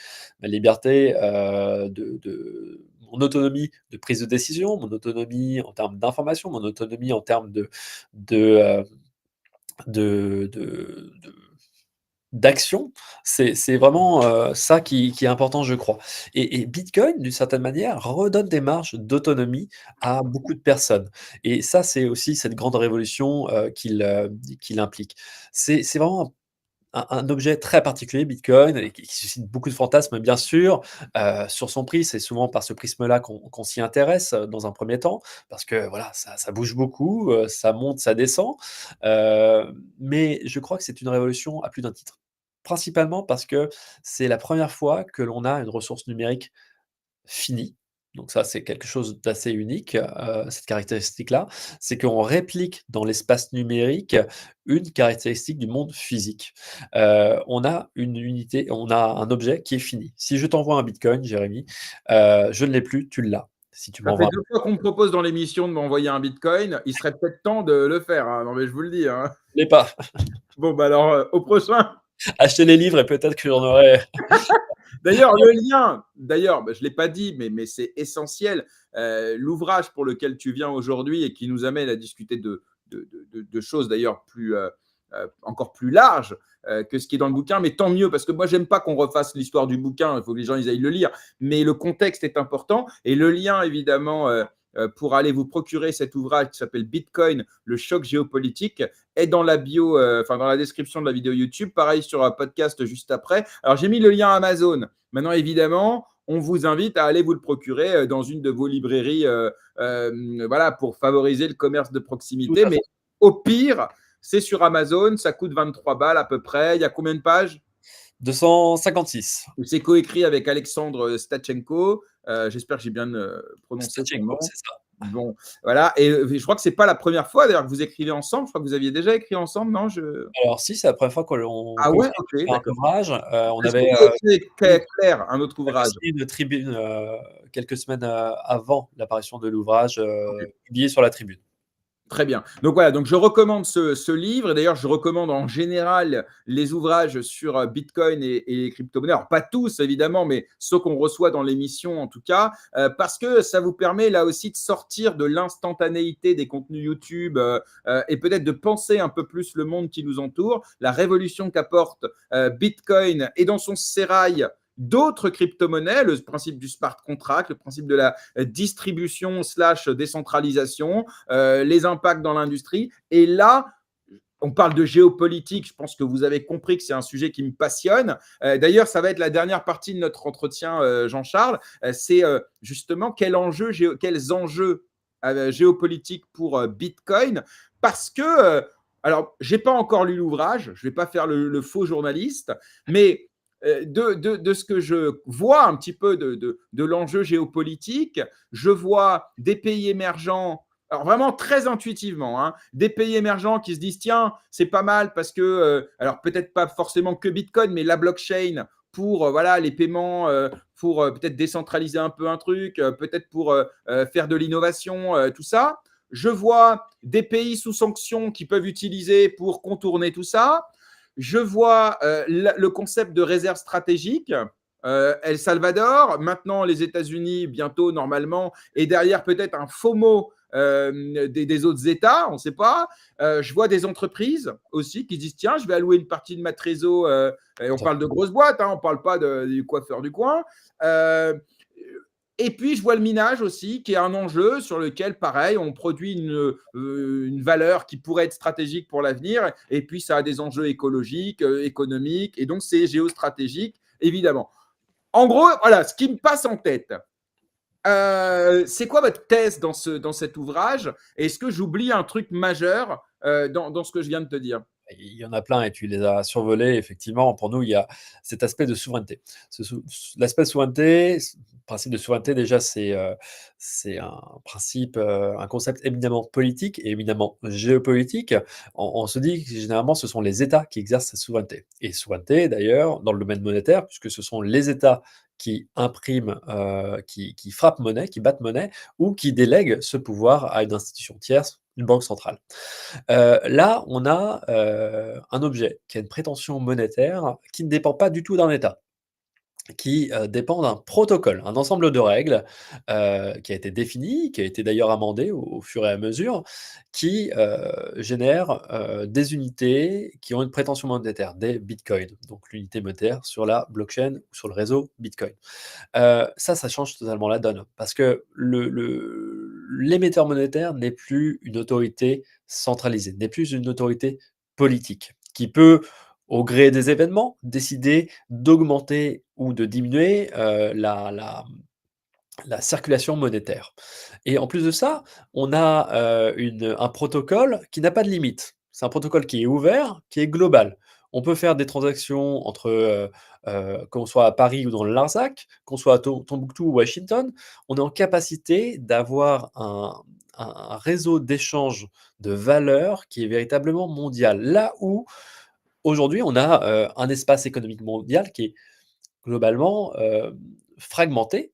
Ma liberté, de mon autonomie de prise de décision, mon autonomie en termes d'information, mon autonomie en termes de, heu, de d'action. C'est vraiment, ça qui est important, je crois. Et Bitcoin, d'une certaine manière, redonne des marges d'autonomie à beaucoup de personnes. Et ça, c'est aussi cette grande révolution, qu'il implique. C'est vraiment un objet très particulier, Bitcoin, et qui suscite beaucoup de fantasmes, bien sûr. Sur son prix, c'est souvent par ce prisme-là qu'on s'y intéresse, dans un premier temps, parce que voilà, ça bouge beaucoup, ça monte, ça descend. Mais je crois que c'est une révolution à plus d'un titre. Principalement parce que c'est la première fois que l'on a une ressource numérique fini. Donc ça, c'est quelque chose d'assez unique, cette caractéristique-là. C'est qu'on réplique dans l'espace numérique une caractéristique du monde physique. On a une unité, on a un objet qui est fini. Si je t'envoie un bitcoin, Jérémy, je ne l'ai plus, tu l'as. Si tu Ça fait m'envoies 2 fois qu'on me propose dans l'émission de m'envoyer un bitcoin. Il serait peut-être temps de le faire, hein. Non, mais je vous le dis, hein. je l'ai pas. Bon, bah alors, au prochain. Acheter les livres et peut-être que j'en aurai. D'ailleurs, le lien, d'ailleurs, bah, je ne l'ai pas dit, mais c'est essentiel. L'ouvrage pour lequel tu viens aujourd'hui et qui nous amène à discuter de choses d'ailleurs encore plus larges que ce qui est dans le bouquin, mais tant mieux, parce que moi, j'aime pas qu'on refasse l'histoire du bouquin, il faut que les gens ils aillent le lire, mais le contexte est important, et le lien, évidemment, pour aller vous procurer cet ouvrage qui s'appelle Bitcoin, le choc géopolitique, est dans la bio, enfin dans la description de la vidéo YouTube, pareil sur un podcast juste après. Alors, j'ai mis le lien Amazon. Maintenant, évidemment, on vous invite à aller vous le procurer dans une de vos librairies, voilà, pour favoriser le commerce de Tout proximité. à Mais fait. au pire, c'est sur Amazon, ça coûte 23 balles à peu près. Il y a combien de pages? 256. C'est coécrit avec Alexandre Stachenko. J'espère que j'ai bien prononcé son Stachenko, nom. c'est ça. Bon, voilà. Et je crois que c'est pas la première fois d'ailleurs que vous écrivez ensemble. Je crois que vous aviez déjà écrit ensemble, non? Alors si, c'est la première fois qu'on Ah ouais, coécrit ok, un d'accord. ouvrage. On Est-ce que avait vous avez écrit avec Claire, un autre on avait ouvrage? signé une tribune quelques semaines avant l'apparition de l'ouvrage Ok. publié sur la tribune. Très bien. Donc voilà, donc je recommande ce livre. Et d'ailleurs, je recommande en général les ouvrages sur Bitcoin et les crypto-monnaies. Alors, pas tous, évidemment, mais ceux qu'on reçoit dans l'émission, en tout cas, parce que ça vous permet là aussi de sortir de l'instantanéité des contenus YouTube et peut-être de penser un peu plus le monde qui nous entoure, la révolution qu'apporte Bitcoin et dans son sérail d'autres crypto-monnaies, le principe du smart contract, le principe de la distribution slash décentralisation, les impacts dans l'industrie. Et là, on parle de géopolitique, je pense que vous avez compris que c'est un sujet qui me passionne. D'ailleurs, ça va être la dernière partie de notre entretien, Jean-Charles. C'est justement quels enjeux géopolitiques pour Bitcoin. Parce que, alors, je n'ai pas encore lu l'ouvrage, je ne vais pas faire le faux journaliste, mais de ce que je vois un petit peu de l'enjeu géopolitique, je vois des pays émergents, alors vraiment très intuitivement, hein, des pays émergents qui se disent tiens, c'est pas mal parce que, alors peut-être pas forcément que Bitcoin, mais la blockchain pour voilà, les paiements, pour peut-être décentraliser un peu un truc, peut-être pour faire de l'innovation, tout ça. Je vois des pays sous sanctions qui peuvent utiliser pour contourner tout ça. Je vois le concept de réserve stratégique. El Salvador, maintenant les États-Unis, bientôt normalement, et derrière peut-être un FOMO des autres États, on ne sait pas. Je vois des entreprises aussi qui disent tiens, je vais allouer une partie de ma trésor. Et on parle de grosses boîtes, hein, on ne parle pas du coiffeur du coin. Euh, et puis, je vois le minage aussi, qui est un enjeu sur lequel, pareil, on produit une valeur qui pourrait être stratégique pour l'avenir. Et puis, ça a des enjeux écologiques, économiques, et donc c'est géostratégique, évidemment. En gros, voilà, ce qui me passe en tête, c'est quoi votre thèse dans cet ouvrage? Est-ce que j'oublie un truc majeur dans ce que je viens de te dire? Il y en a plein et tu les as survolés. Effectivement, pour nous, il y a cet aspect de souveraineté. L'aspect de souveraineté, le principe de souveraineté, déjà, c'est un principe, un concept éminemment politique et éminemment géopolitique. On se dit que généralement, ce sont les États qui exercent cette souveraineté. Et souveraineté, d'ailleurs, dans le domaine monétaire, puisque ce sont les États qui impriment, qui frappent monnaie, qui battent monnaie, ou qui délèguent ce pouvoir à une institution tierce, une banque centrale. Là, on a, un objet qui a une prétention monétaire qui ne dépend pas du tout d'un État, qui, dépend d'un protocole, un ensemble de règles, qui a été défini, qui a été d'ailleurs amendé au fur et à mesure, qui, génère, des unités qui ont une prétention monétaire, des bitcoins, donc l'unité monétaire sur la blockchain ou sur le réseau Bitcoin. Ça change totalement la donne parce que l'émetteur monétaire n'est plus une autorité centralisée, n'est plus une autorité politique qui peut, au gré des événements, décider d'augmenter ou de diminuer, la circulation monétaire. Et en plus de ça, on a, un protocole qui n'a pas de limite. C'est un protocole qui est ouvert, qui est global. On peut faire des transactions entre, qu'on soit à Paris ou dans le Larzac, qu'on soit à Tombouctou ou Washington, on est en capacité d'avoir un réseau d'échange de valeurs qui est véritablement mondial. Là où, aujourd'hui, on a, un espace économique mondial qui est globalement, fragmenté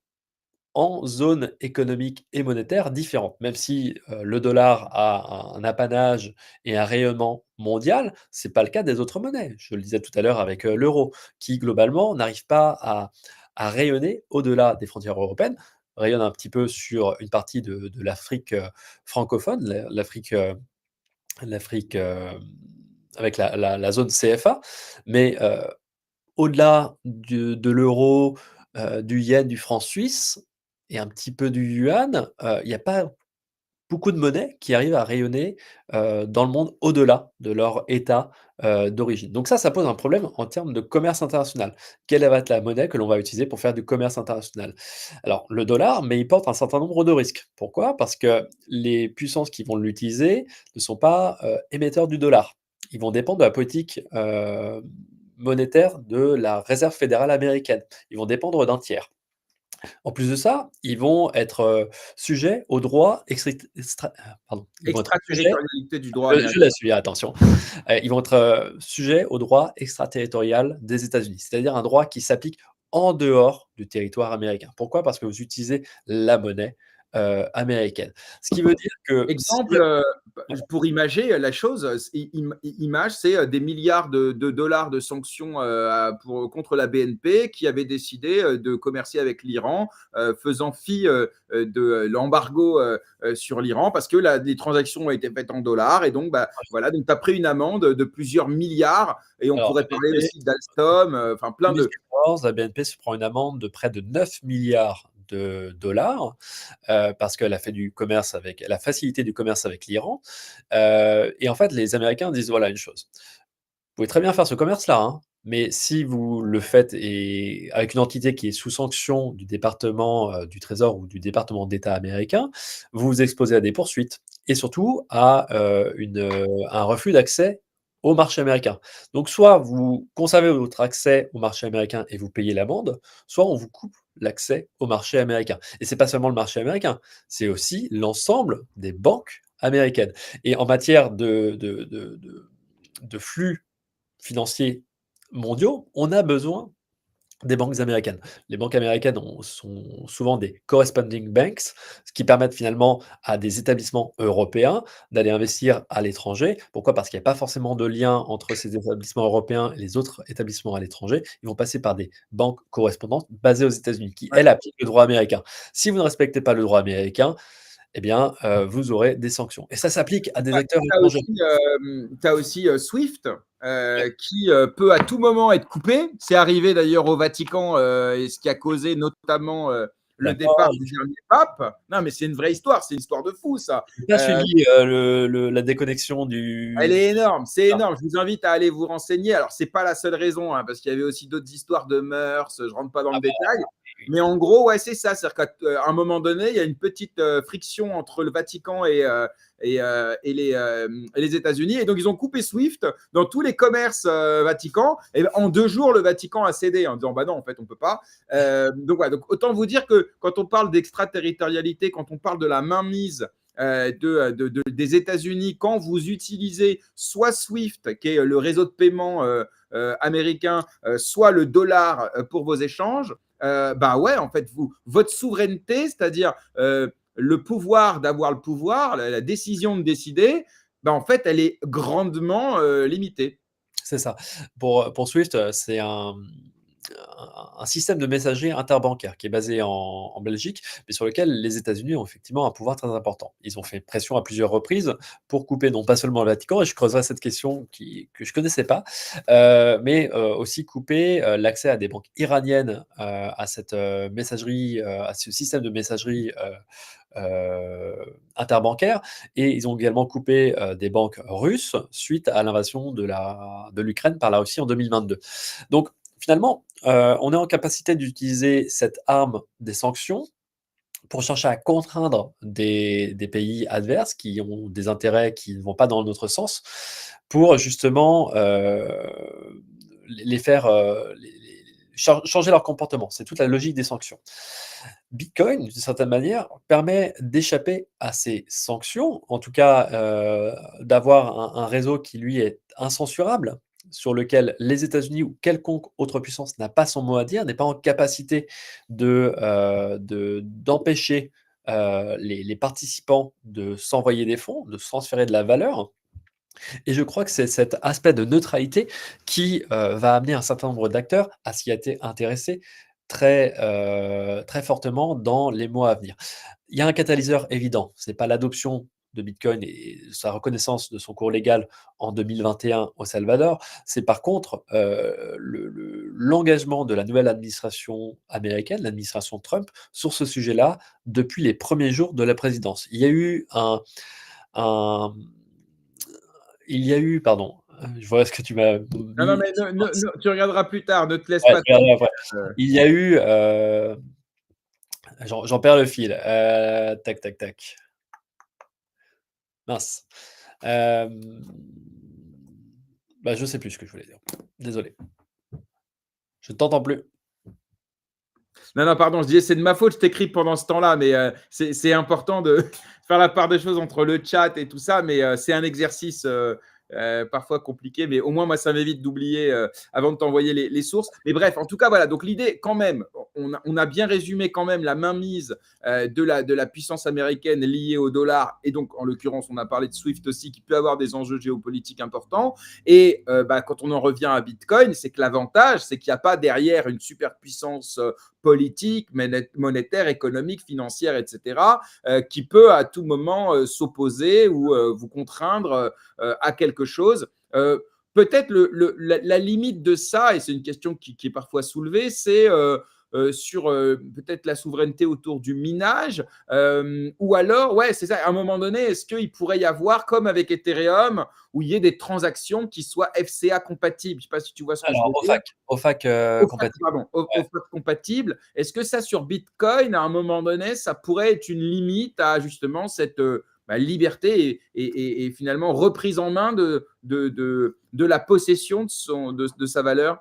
en zones économiques et monétaires différentes. Même si, le dollar a un apanage et un rayonnement mondial, c'est pas le cas des autres monnaies. Je le disais tout à l'heure avec, l'euro, qui globalement n'arrive pas à rayonner au-delà des frontières européennes, rayonne un petit peu sur une partie de l'Afrique, francophone, l'Afrique, avec la zone CFA, mais, au-delà de l'euro, du yen, du franc suisse et un petit peu du yuan, il y a pas beaucoup de monnaies qui arrivent à rayonner, dans le monde au-delà de leur état, d'origine. Donc ça pose un problème en termes de commerce international. Quelle va être la monnaie que l'on va utiliser pour faire du commerce international? Alors le dollar, mais il porte un certain nombre de risques. Pourquoi? Parce que les puissances qui vont l'utiliser ne sont pas, émetteurs du dollar. Ils vont dépendre de la politique, monétaire de la réserve fédérale américaine. Ils vont dépendre d'un tiers. En plus de ça, ils vont être, sujets aux droits ils vont être sujets Extraterritorialité du droit je américain. laisse celui-là, attention. Ils vont être, sujets au droit extraterritorial des États-Unis, c'est-à-dire un droit qui s'applique en dehors du territoire américain. Pourquoi? Parce que vous utilisez la monnaie, américaine. Ce qui veut dire que si Exemple, pour imager la chose, image, c'est des milliards de dollars de sanctions contre la BNP qui avait décidé de commercer avec l'Iran, faisant fi de l'embargo sur l'Iran parce que les transactions ont été faites en dollars. Et donc, bah, voilà, donc tu as pris une amende de plusieurs milliards. Et on alors pourrait la parler BNP aussi d'Alstom, enfin plein de. 2014, la BNP se prend une amende de près de 9 milliards de dollars, parce qu'elle a fait du commerce avec elle a facilité du commerce avec l'Iran, et en fait, les Américains disent: «Voilà une chose, vous pouvez très bien faire ce commerce-là, hein, mais si vous le faites et avec une entité qui est sous sanction du département, du Trésor ou du département d'État américain, vous vous exposez à des poursuites et surtout à, un refus d'accès au marché américain. Donc soit vous conservez votre accès au marché américain et vous payez l'amende, soit on vous coupe l'accès au marché américain. Et c'est pas seulement le marché américain, c'est aussi l'ensemble des banques américaines. Et en matière de flux financiers mondiaux, on a besoin des banques américaines. Les banques américaines sont souvent des corresponding banks, ce qui permettent finalement à des établissements européens d'aller investir à l'étranger. Pourquoi? Parce qu'il n'y a pas forcément de lien entre ces établissements européens et les autres établissements à l'étranger. Ils vont passer par des banques correspondantes basées aux États-Unis, qui, elles, appliquent le droit américain. Si vous ne respectez pas le droit américain, eh bien, vous aurez des sanctions. Et ça s'applique à des acteurs étrangers. Tu as aussi Swift qui peut à tout moment être coupé. C'est arrivé d'ailleurs au Vatican et ce qui a causé notamment le départ D'accord. du dernier pape. Non, mais c'est une vraie histoire, c'est une histoire de fou ça. J'ai pas Euh, suivi, la déconnexion Elle du est énorme, c'est ah, énorme. Je vous invite à aller vous renseigner. Alors, c'est pas la seule raison, hein, parce qu'il y avait aussi d'autres histoires de mœurs. Je rentre pas dans ah le bah, détail. oui, Mais en gros, ouais, c'est ça. C'est-à-dire qu'à un moment donné, il y a une petite friction entre le Vatican et les États-Unis. Et donc, ils ont coupé Swift dans tous les commerces Vatican. Et en 2 jours, le Vatican a cédé en disant bah non, en fait, on peut pas. Donc, ouais, donc, autant vous dire que quand on parle d'extraterritorialité, quand on parle de la mainmise des États-Unis quand vous utilisez soit SWIFT, qui est le réseau de paiement américain, soit le dollar pour vos échanges, bah ouais, en fait, votre souveraineté, c'est-à-dire le pouvoir d'avoir le pouvoir, la décision de décider, bah en fait, elle est grandement limitée. c'est ça. Pour Swift, c'est un système de messagerie interbancaire qui est basé en Belgique, mais sur lequel les États-Unis ont effectivement un pouvoir très important. Ils ont fait pression à plusieurs reprises pour couper non pas seulement le Vatican, et je creuserai cette question que je connaissais pas, mais aussi couper l'accès à des banques iraniennes à cette messagerie, à ce système de messagerie interbancaire, et ils ont également coupé des banques russes suite à l'invasion de l'Ukraine par la Russie en 2022. Donc finalement, on est en capacité d'utiliser cette arme des sanctions pour chercher à contraindre des pays adverses qui ont des intérêts qui ne vont pas dans notre sens, pour justement les faire changer leur comportement. C'est toute la logique des sanctions. Bitcoin, d'une certaine manière, permet d'échapper à ces sanctions, en tout cas d'avoir un réseau qui, lui, est incensurable, sur lequel les États-Unis ou quelconque autre puissance n'a pas son mot à dire, n'est pas en capacité d'empêcher les participants de s'envoyer des fonds, de se transférer de la valeur. Et je crois que c'est cet aspect de neutralité qui va amener un certain nombre d'acteurs à s'y intéresser très fortement dans les mois à venir. Il y a un catalyseur évident, c'est pas l'adoption de Bitcoin et sa reconnaissance de son cours légal en 2021 au Salvador, c'est par contre l'engagement de la nouvelle administration américaine, l'administration Trump, sur ce sujet-là depuis les premiers jours de la présidence. Un il y a eu, pardon, je vois ce que tu m'as Non, non, mis. mais tu regarderas plus tard, ne te laisse Ouais, pas je tenter. regarderai après. Il y a eu, j'en perds le fil, tac, tac, tac. Mince. Bah, je sais plus ce que je voulais dire. Désolé. Je ne t'entends plus. Non, non, pardon, je disais, c'est de ma faute, je t'écris pendant ce temps-là, mais c'est important de faire la part des choses entre le chat et tout ça, mais c'est un exercice parfois compliqué, mais au moins, moi, ça m'évite d'oublier avant de t'envoyer les sources. Mais bref, en tout cas, voilà, donc l'idée, quand même, on a bien résumé quand même la mainmise de la puissance américaine liée au dollar, et donc, en l'occurrence, on a parlé de SWIFT aussi, qui peut avoir des enjeux géopolitiques importants. Et quand on en revient à Bitcoin, c'est que l'avantage, c'est qu'il n'y a pas derrière une superpuissance politique, monétaire, économique, financière, etc., qui peut à tout moment s'opposer ou vous contraindre à quelque chose. Peut-être la limite de ça, et c'est une question qui est parfois soulevée, c'est sur peut-être la souveraineté autour du minage, ou alors, ouais, c'est ça, à un moment donné, est-ce qu'il pourrait y avoir, comme avec Ethereum, où il y ait des transactions qui soient FCA compatibles? Je ne sais pas si tu vois ce que je Alors, veux dire. OFAC OFAC, compatible. pardon, Ouais. OFAC compatible. Est-ce que ça, sur Bitcoin, à un moment donné, ça pourrait être une limite à justement cette liberté et finalement reprise en main de la possession de sa valeur?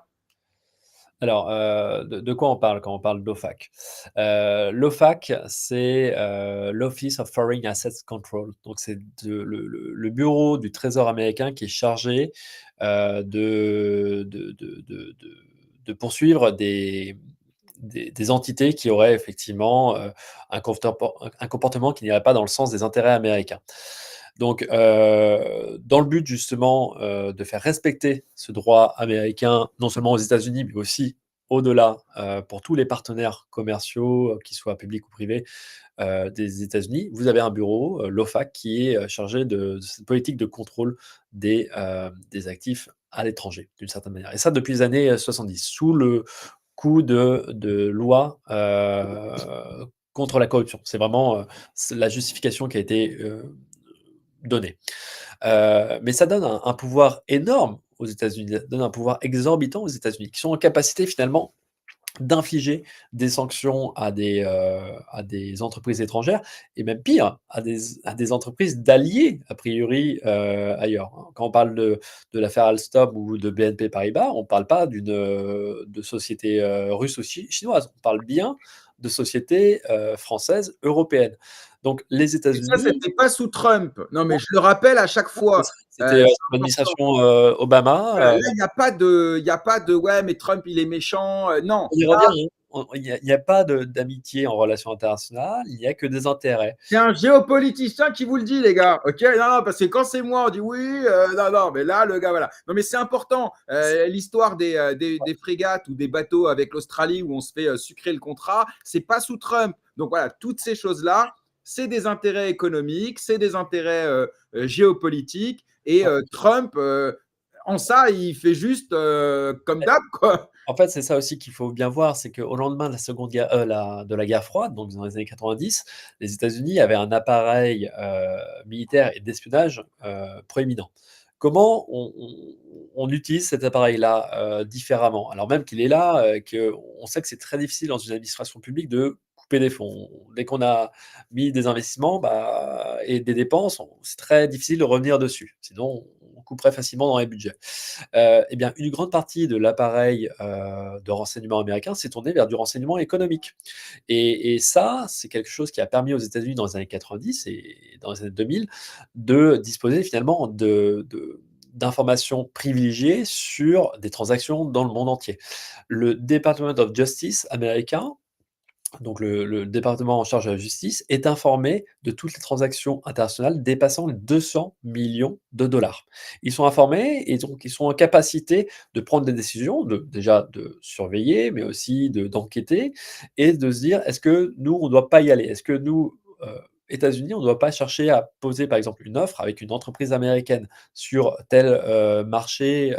Alors, de quoi on parle quand on parle d'OFAC? L'OFAC, c'est l'Office of Foreign Assets Control. Donc, c'est le bureau du Trésor américain qui est chargé de poursuivre des entités qui auraient effectivement un comportement qui n'irait pas dans le sens des intérêts américains. Donc, dans le but justement de faire respecter ce droit américain, non seulement aux États-Unis, mais aussi au-delà pour tous les partenaires commerciaux, qu'ils soient publics ou privés, des États-Unis, vous avez un bureau, l'OFAC, qui est chargé de cette politique de contrôle des actifs à l'étranger, d'une certaine manière. Et ça depuis les années 70, sous le coup de lois contre la corruption. C'est vraiment la justification qui a été donnée. Mais ça donne un pouvoir énorme aux États-Unis, ça donne un pouvoir exorbitant aux États-Unis, qui sont en capacité finalement d'infliger des sanctions à des entreprises étrangères et même pire, à des entreprises d'alliés, a priori, ailleurs. Quand on parle de l'affaire Alstom ou de BNP Paribas, on ne parle pas de société russe ou chinoise, on parle bien de sociétés françaises, européennes. Donc les Et ça, États-Unis, c'était pas sous Trump. Non, mais je le rappelle à chaque fois. c'était C'est sous important. l'administration Voilà, Obama. là, il y a pas de ouais, mais Trump, il est méchant. Non, On y revient, hein. Il y a pas d'amitié en relation internationale, il y a que des intérêts. c'est un géopoliticien qui vous le dit, les gars. Ok, non, non, parce que quand c'est moi, on dit oui, non, non, mais là, le gars, voilà. Non, mais c'est important. L'histoire des frégates ou des bateaux avec l'Australie où on se fait sucrer le contrat, c'est pas sous Trump. Donc voilà, toutes ces choses-là, c'est des intérêts économiques, c'est des intérêts géopolitiques. Et Trump, en ça, il fait juste comme d'hab, quoi. En fait, c'est ça aussi qu'il faut bien voir, c'est qu'au lendemain de la seconde guerre, de la guerre froide, donc dans les années 90, les États-Unis avaient un appareil militaire et d'espionnage proéminent. Comment on utilise cet appareil-là différemment? Alors même qu'il est là, qu'on sait que c'est très difficile dans une administration publique de couper des fonds. Dès qu'on a mis des investissements et des dépenses, c'est très difficile de revenir dessus. Sinon, on couperait facilement dans les budgets. Eh bien, une grande partie de l'appareil de renseignement américain s'est tournée vers du renseignement économique. Et ça, c'est quelque chose qui a permis aux États-Unis dans les années 90 et dans les années 2000 de disposer finalement d'informations privilégiées sur des transactions dans le monde entier. Le Department of Justice américain, donc le département en charge de la justice, est informé de toutes les transactions internationales dépassant les 200 millions de dollars. Ils sont informés et donc ils sont en capacité de prendre des décisions, déjà de surveiller, mais aussi d'enquêter et de se dire, est-ce que nous, on ne doit pas y aller? Est-ce que nous, États-Unis, on ne doit pas chercher à poser, par exemple, une offre avec une entreprise américaine sur tel marché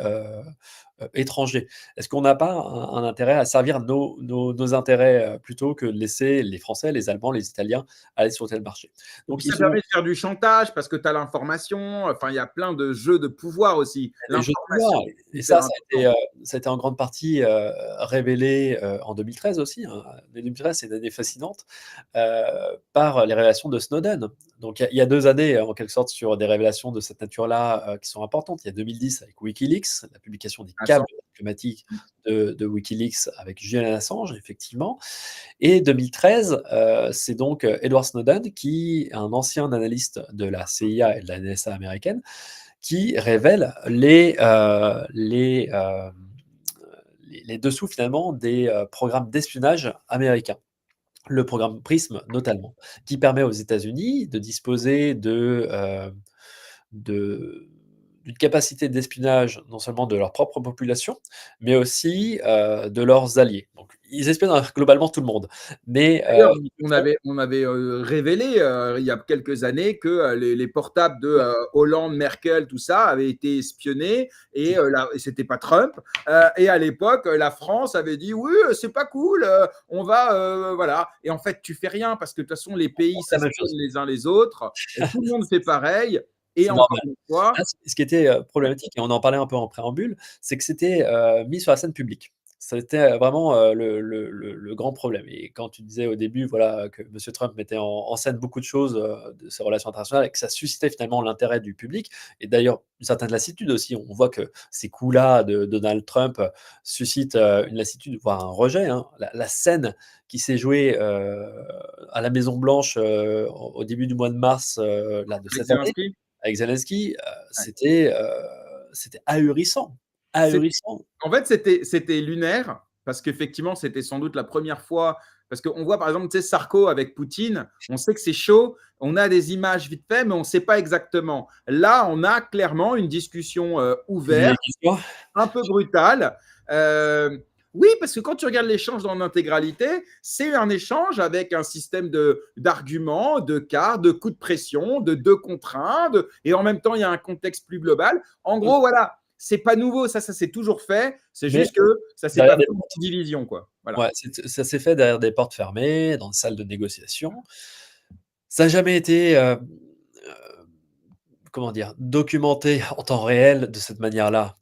étranger? Est-ce qu'on n'a pas un intérêt à servir nos intérêts plutôt que de laisser les Français, les Allemands, les Italiens aller sur tel marché? Et puis Donc, ça ils permet ont de faire du chantage parce que tu as l'information. Enfin, il y a plein de jeux de pouvoir aussi. des jeux de L'information, pouvoir c'est et hyper ça important. a été en grande partie révélé en 2013 aussi, hein. 2013, c'est une année fascinante par les révélations de Snowden. Donc, il y a 2 années, en quelque sorte, sur des révélations de cette nature-là qui sont importantes. Il y a 2010 avec Wikileaks, la publication des câble Assange. diplomatique de Wikileaks avec Julian Assange, effectivement. Et 2013, c'est donc Edward Snowden, qui est un ancien analyste de la CIA et de la NSA américaine, qui révèle les dessous finalement des programmes d'espionnage américains. Le programme PRISM notamment, qui permet aux États-Unis de disposer de d'une capacité d'espionnage non seulement de leur propre population, mais aussi, de leurs alliés. Donc ils espionnent globalement tout le monde. Mais, D'ailleurs, ils le font on avait, révélé, il y a quelques années que, les portables de, Hollande, Merkel, tout ça avaient été espionnés et là et c'était pas Trump, et à l'époque, la France avait dit: «Oui, c'est pas cool, on va, voilà» et en fait, tu fais rien parce que de toute façon, les pays c'est la même s'espionnent chose. les uns les autres et tout le monde fait pareil et C'est encore normal. une Là, fois ce qui était, ouais, problématique et on en parlait un peu en préambule, c'est que c'était, mis sur la scène publique. C'était, vraiment, le grand problème et quand tu disais au début, voilà, que monsieur Trump mettait en scène beaucoup de choses, de ses relations internationales et que ça suscitait finalement l'intérêt du public et d'ailleurs une certaine lassitude aussi. On voit que ces coups-là de Donald Trump, suscitent, une lassitude, voire un rejet, hein. La scène qui s'est jouée, à la Maison Blanche, au début du mois de mars, là, de avec cette année, Zelensky. avec Zelensky, Ouais. c'était ahurissant, C'est ahurissant. En fait, c'était lunaire parce qu'effectivement, c'était sans doute la première fois parce qu'on voit, par exemple, tu sais, Sarko avec Poutine, on sait que c'est chaud, on a des images vite fait, mais on ne sait pas exactement. Là, on a clairement une discussion, Vive ouverte, l'histoire. un peu brutale. Oui, parce que quand tu regardes l'échange dans l'intégralité, c'est un échange avec un système d'arguments, de cas, de coups de pression, de 2 contre 1 et en même temps, il y a un contexte plus global. En Mmh, gros, voilà, c'est pas nouveau, ça s'est toujours fait. C'est mais juste que ça s'est derrière pas des fait en portes. division, quoi. Voilà. Ouais, ça s'est fait derrière des portes fermées, dans des salles de négociation. Ça n'a jamais été, comment dire? Documenté en temps réel de cette manière-là,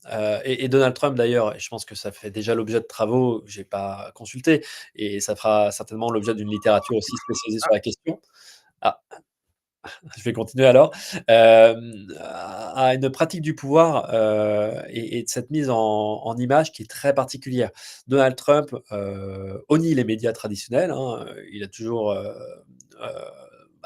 et Donald Trump d'ailleurs et je pense que ça fait déjà l'objet de travaux, j'ai pas consulté et ça fera certainement l'objet d'une littérature aussi spécialisée sur la question. Ah, je vais continuer alors. A une pratique du pouvoir, et de cette mise en image qui est très particulière. Donald Trump, honnit les médias traditionnels, hein, il a toujours, heu,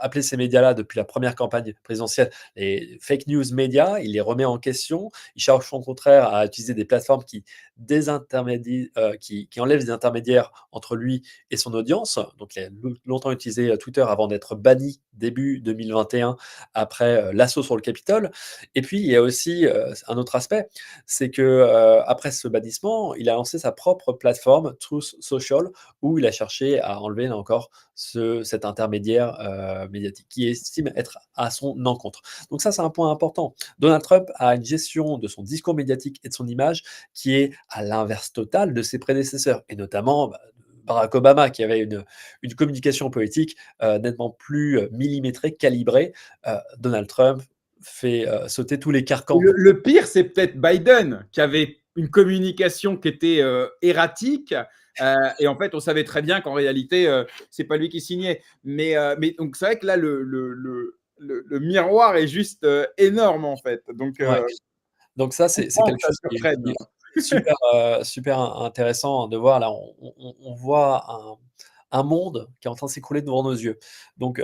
appelé ces médias-là depuis la première campagne présidentielle les fake news médias, il les remet en question. Il cherche au contraire à utiliser des plateformes qui désintermédient, qui enlèvent des intermédiaires entre lui et son audience. Donc il a longtemps utilisé, Twitter avant d'être banni début 2021 après, l'assaut sur le Capitole et puis il y a aussi, un autre aspect, c'est que, après ce bannissement, il a lancé sa propre plateforme Truth Social où il a cherché à enlever là encore cet intermédiaire, médiatique qui estime être à son encontre. Donc ça, c'est un point important. Donald Trump a une gestion de son discours médiatique et de son image qui est à l'inverse total de ses prédécesseurs et notamment, bah, Barack Obama qui avait une communication politique, nettement plus, millimétrée, calibrée. Donald Trump fait, sauter tous les carcans. Le pire, c'est peut-être Biden qui avait une communication qui était erratique. Et en fait, on savait très bien qu'en réalité, c'est pas lui qui signait. Mais donc, c'est vrai que là, le miroir est juste énorme, en fait. Donc, Ouais, donc ça, je c'est comprends quelque que ça chose qui surprenne. est super, super intéressant de voir là. On voit un monde qui est en train de s'écrouler devant nos yeux. Donc,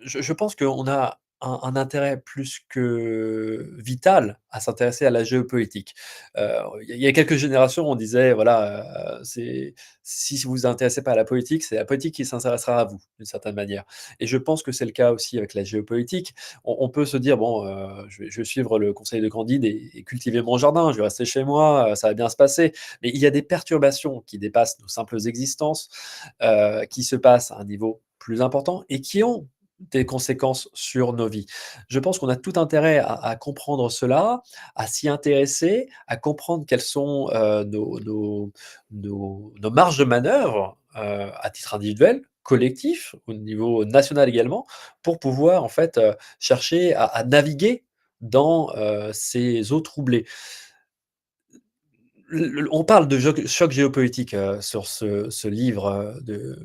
je pense qu'on a un intérêt plus que vital à s'intéresser à la géopolitique. Il y a quelques générations, on disait voilà, c'est si vous vous intéressez pas à la politique, c'est la politique qui s'intéressera à vous, d'une certaine manière et je pense que c'est le cas aussi avec la géopolitique. On peut se dire: «Bon, je vais suivre le conseil de Candide et cultiver mon jardin, je vais rester chez moi, ça va bien se passer». Mais il y a des perturbations qui dépassent nos simples existences, qui se passent à un niveau plus important et qui ont des conséquences sur nos vies. Je pense qu'on a tout intérêt à comprendre cela, à s'y intéresser, à comprendre quelles sont, nos marges de manœuvre, à titre individuel, collectif, au niveau national également, pour pouvoir en fait, chercher à naviguer dans, ces eaux troublées. On parle de choc géopolitique, sur ce livre,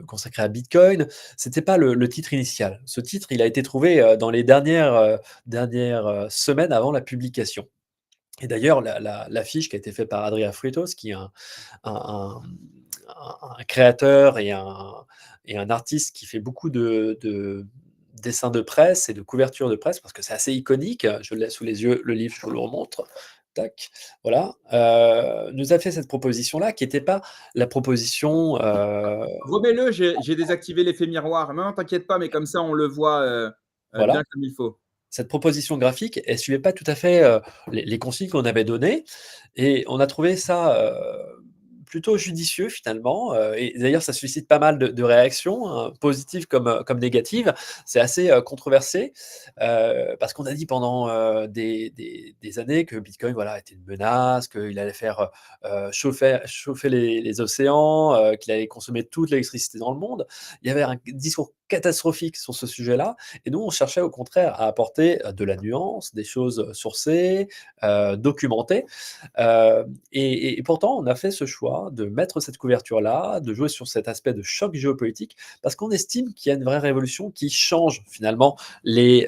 consacré à Bitcoin. C'était pas le titre initial. Ce titre, il a été trouvé, dans les dernières semaines avant la publication. Et d'ailleurs, l'affiche qui a été faite par Adria Fritos, qui est un, un créateur et un artiste qui fait beaucoup de dessins de presse et de couverture de presse, parce que c'est assez iconique. Je l'ai sous les yeux, le livre, je vous le remontre. Tac, voilà. Nous a fait cette proposition-là, qui n'était pas la proposition. Remets-le, j'ai désactivé l'effet miroir. Non, t'inquiète pas, mais comme ça, on le voit bien Voilà. comme il faut. Cette proposition graphique, elle suivait pas tout à fait les consignes qu'on avait données, et on a trouvé ça plutôt judicieux finalement. Et d'ailleurs, ça suscite pas mal de réactions, hein, positives comme négatives. C'est assez controversé parce qu'on a dit pendant des années que Bitcoin, voilà, était une menace, qu'il allait faire chauffer les océans, qu'il allait consommer toute l'électricité dans le monde. Il y avait un discours catastrophique sur ce sujet-là, et nous, on cherchait au contraire à apporter de la nuance, des choses sourcées, documentées. Et pourtant, on a fait ce choix de mettre cette couverture-là, de jouer sur cet aspect de choc géopolitique, parce qu'on estime qu'il y a une vraie révolution qui change finalement les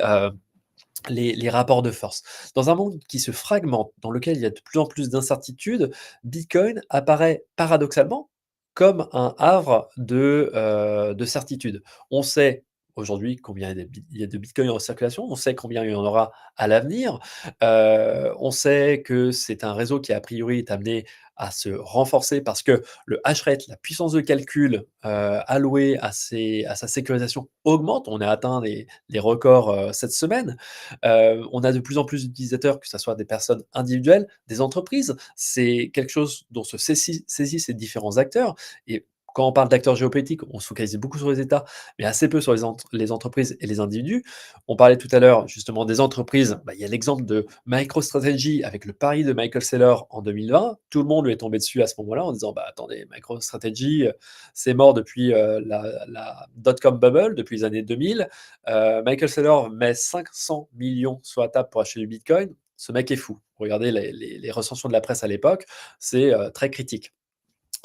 rapports de force. Dans un monde qui se fragmente, dans lequel il y a de plus en plus d'incertitudes, Bitcoin apparaît paradoxalement comme un havre de certitude. On sait aujourd'hui combien il y a de Bitcoin en circulation, on sait combien il y en aura à l'avenir, on sait que c'est un réseau qui a priori est amené à se renforcer parce que le hash rate, la puissance de calcul allouée à sa sécurisation augmente. On a atteint les records cette semaine. On a de plus en plus d'utilisateurs, que ce soit des personnes individuelles, des entreprises. C'est quelque chose dont se saisissent ces différents acteurs. Et quand on parle d'acteurs géopolitiques, on se focalise beaucoup sur les États, mais assez peu sur les entreprises et les individus. On parlait tout à l'heure justement des entreprises. Bah, il y a l'exemple de MicroStrategy avec le pari de Michael Saylor en 2020. Tout le monde lui est tombé dessus à ce moment-là en disant bah, attendez, MicroStrategy, c'est mort depuis la dot-com bubble, depuis les années 2000. Michael Saylor met 500 millions sur la table pour acheter du Bitcoin. Ce mec est fou. Regardez les recensions de la presse à l'époque, c'est très critique.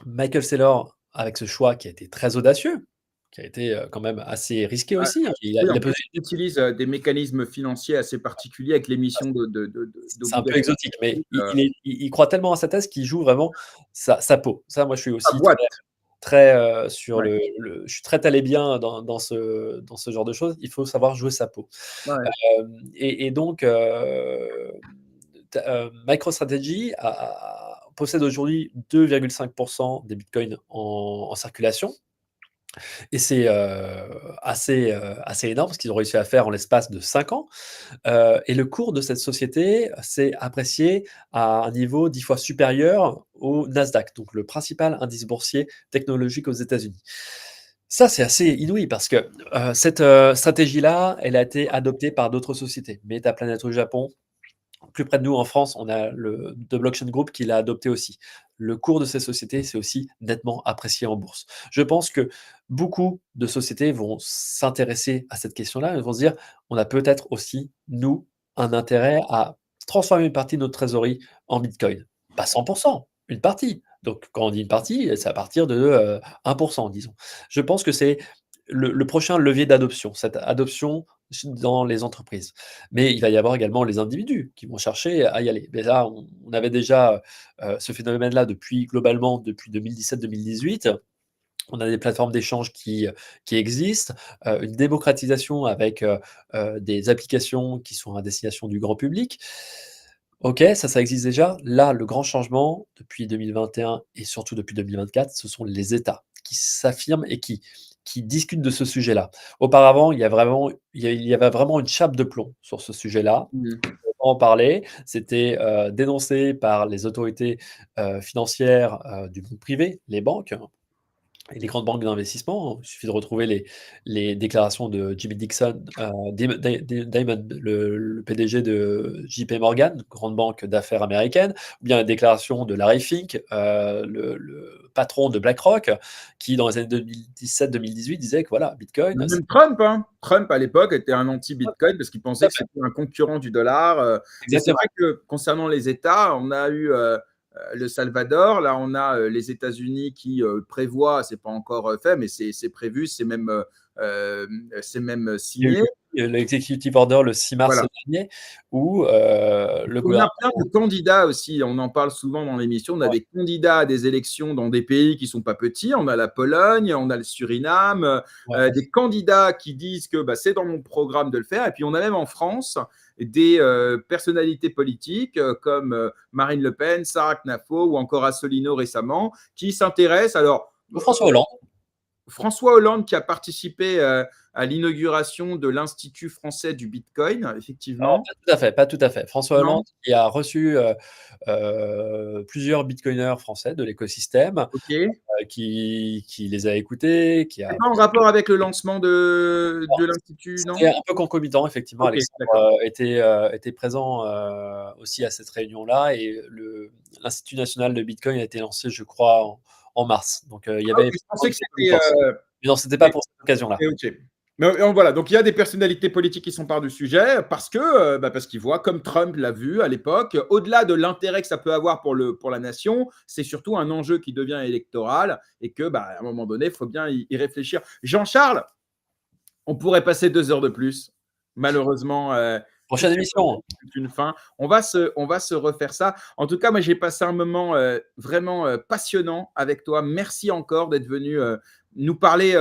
Michael Saylor, avec ce choix qui a été très audacieux, qui a été quand même assez risqué Ah, aussi, hein. oui, Il en a pesé. plus, il utilise des mécanismes financiers assez particuliers avec l'émission C'est un peu d'obligations. exotique, mais il croit tellement à sa thèse qu'il joue vraiment sa peau. Ça, moi, je suis Ah, aussi très, boîte. très sur Ouais, je suis très talébien dans ce genre de choses. Il faut savoir jouer sa peau. ouais. Et donc, MicroStrategy possède aujourd'hui 2,5% des bitcoins en circulation. Et c'est assez énorme ce qu'ils ont réussi à faire en l'espace de 5 ans. Et le cours de cette société s'est apprécié à un niveau 10 fois supérieur au Nasdaq, donc le principal indice boursier technologique aux États-Unis. Ça, c'est assez inouï parce que cette stratégie-là, elle a été adoptée par d'autres sociétés. Metaplanet au Japon, plus près de nous en France, on a le The Blockchain Group qui l'a adopté aussi. Le cours de ces sociétés s'est aussi nettement apprécié en bourse. Je pense que beaucoup de sociétés vont s'intéresser à cette question-là et vont se dire, on a peut-être aussi, nous, un intérêt à transformer une partie de notre trésorerie en Bitcoin. Pas 100%, une partie. Donc, quand on dit une partie, c'est à partir de 1%, disons. Je pense que c'est le prochain levier d'adoption, cette adoption dans les entreprises. Mais il va y avoir également les individus qui vont chercher à y aller. Mais là, on avait déjà ce phénomène-là globalement depuis 2017-2018. On a des plateformes d'échange qui existent, une démocratisation avec des applications qui sont à destination du grand public. Ok, ça existe déjà. Là, le grand changement depuis 2021 et surtout depuis 2024, ce sont les États qui s'affirment et qui discutent de ce sujet-là. Auparavant, il y avait vraiment une chape de plomb sur ce sujet-là. Mhm. En parler, c'était dénoncé par les autorités financières du monde privé, les banques, hein, et les grandes banques d'investissement. Il suffit de retrouver les déclarations de Jimmy Dixon, Diamond, le PDG de JP Morgan, grande banque d'affaires américaine, ou bien la déclaration de Larry Fink, le patron de BlackRock, qui dans les années 2017-2018 disait que voilà, Bitcoin, c'est Même Trump, hein. Trump à l'époque était un anti-Bitcoin parce qu'il pensait que c'était un concurrent du dollar. Et c'est vrai exactement. que concernant les États, on a eu le Salvador, là on a les États-Unis qui prévoient, c'est pas encore fait, mais c'est prévu, c'est même Il y a eu signé. l'executive order le 6 mars Voilà. dernier, où le On a gouvernement. plein de candidats aussi, on en parle souvent dans l'émission. On a Ouais, des candidats à des élections dans des pays qui sont pas petits. On a la Pologne, on a le Suriname, ouais. des candidats qui disent que bah, c'est dans mon programme de le faire. Et puis on a même en France des personnalités politiques comme Marine Le Pen, Sarah Knafo ou encore Asselineau récemment qui s'intéressent. Alors, Ou François Hollande. François Hollande qui a participé à l'inauguration de l'Institut français du Bitcoin, Alors, effectivement. pas tout à fait, pas tout à fait. François Hollande Non. qui a reçu plusieurs bitcoiners français de l'écosystème, Ok. qui les a écoutés, qui C'est a. pas en rapport avec le lancement de l'Institut, C'était non? un peu concomitant, effectivement. Ok, Alexandre d'accord. était présent aussi à cette réunion-là, et l'Institut national de Bitcoin a été lancé, je crois, en mars. Donc il y Ah, ok, avait je effectivement pensais une que c'était. concomitance. Mais non, c'était pas Mais- pour cette occasion-là. ok. Mais, voilà, donc il y a des personnalités politiques qui sont par du sujet parce que parce qu'ils voient, comme Trump l'a vu à l'époque, au-delà de l'intérêt que ça peut avoir pour la nation, c'est surtout un enjeu qui devient électoral et que bah, à un moment donné, il faut bien y réfléchir. Jean-Charles, on pourrait passer 2 heures de plus. Malheureusement, tout Prochaine émission. une fin. On va se refaire ça. En tout cas, moi, j'ai passé un moment vraiment passionnant avec toi. Merci encore d'être venu nous parler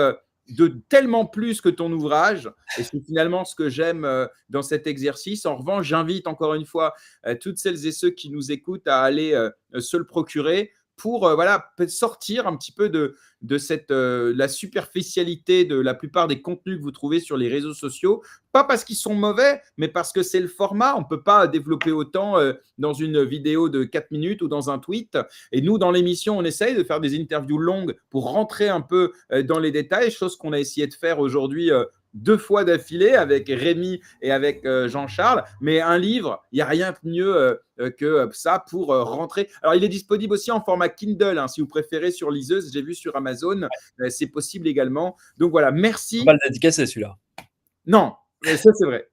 de tellement plus que ton ouvrage. Et c'est finalement ce que j'aime dans cet exercice. En revanche, j'invite encore une fois toutes celles et ceux qui nous écoutent à aller se le procurer pour voilà, sortir un petit peu de cette, la superficialité de la plupart des contenus que vous trouvez sur les réseaux sociaux. Pas parce qu'ils sont mauvais, mais parce que c'est le format. On ne peut pas développer autant dans une vidéo de 4 minutes ou dans un tweet. Et nous, dans l'émission, on essaye de faire des interviews longues pour rentrer un peu dans les détails, chose qu'on a essayé de faire aujourd'hui 2 fois d'affilée avec Rémi et avec Jean-Charles. Mais un livre, il n'y a rien de mieux que ça pour rentrer. Alors, il est disponible aussi en format Kindle, hein, si vous préférez, sur liseuse. J'ai vu sur Amazon, c'est possible également. Donc voilà, On va pas merci. le dédicacer, celui-là. Non, mais ça, c'est vrai.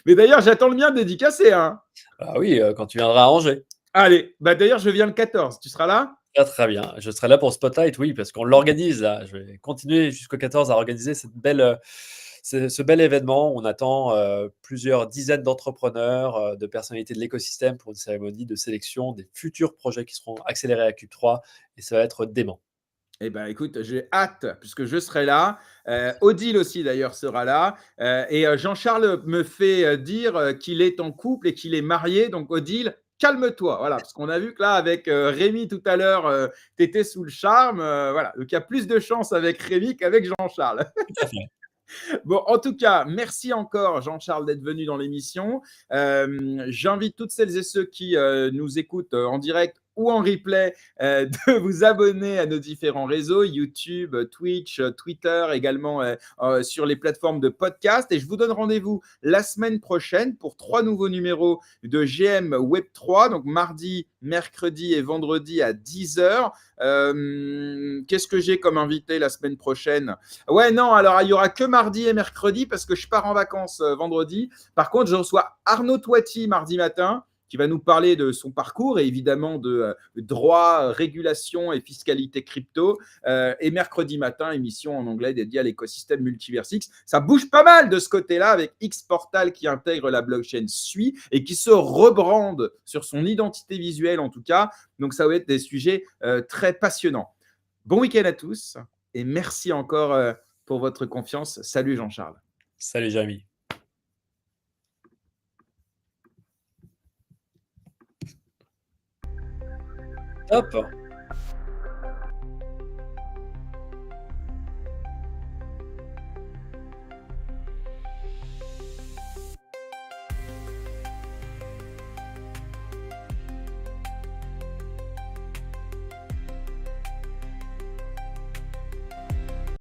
Mais d'ailleurs, j'attends le mien dédicacé. Hein. Ah oui, quand tu viendras à Angers. Allez, bah d'ailleurs, je viens le 14. Tu seras là? Très, très bien. Je serai là pour Spotlight, oui, parce qu'on l'organise là. Je vais continuer jusqu'au 14 à organiser ce bel événement. On attend plusieurs dizaines d'entrepreneurs, de personnalités de l'écosystème pour une cérémonie de sélection des futurs projets qui seront accélérés à Cube 3, et ça va être dément. Eh ben, écoute, j'ai hâte puisque je serai là. Odile aussi d'ailleurs sera là. Et Jean-Charles me fait dire qu'il est en couple et qu'il est marié. Donc Odile, calme-toi. Voilà, parce qu'on a vu que là avec Rémi tout à l'heure, tu étais sous le charme. Voilà, donc il y a plus de chance avec Rémi qu'avec Jean-Charles. Tout à fait. Bon, en tout cas, merci encore Jean-Charles d'être venu dans l'émission. J'invite toutes celles et ceux qui nous écoutent en direct ou en replay de vous abonner à nos différents réseaux, YouTube, Twitch, Twitter, également sur les plateformes de podcast. Et je vous donne rendez-vous la semaine prochaine pour 3 nouveaux numéros de GM Web3, donc mardi, mercredi et vendredi à 10h. Qu'est-ce que j'ai comme invité la semaine prochaine? Ouais, non, alors il y aura que mardi et mercredi parce que je pars en vacances vendredi. Par contre, je reçois Arnaud Toiti mardi matin qui va nous parler de son parcours et évidemment de droit, régulation et fiscalité crypto. Et mercredi matin, émission en anglais dédiée à l'écosystème Multiversix. Ça bouge pas mal de ce côté-là avec X-Portal qui intègre la blockchain SUI et qui se rebrande sur son identité visuelle en tout cas. Donc ça va être des sujets très passionnants. Bon week-end à tous et merci encore pour votre confiance. Salut Jean-Charles. Salut, Jérémy. Top.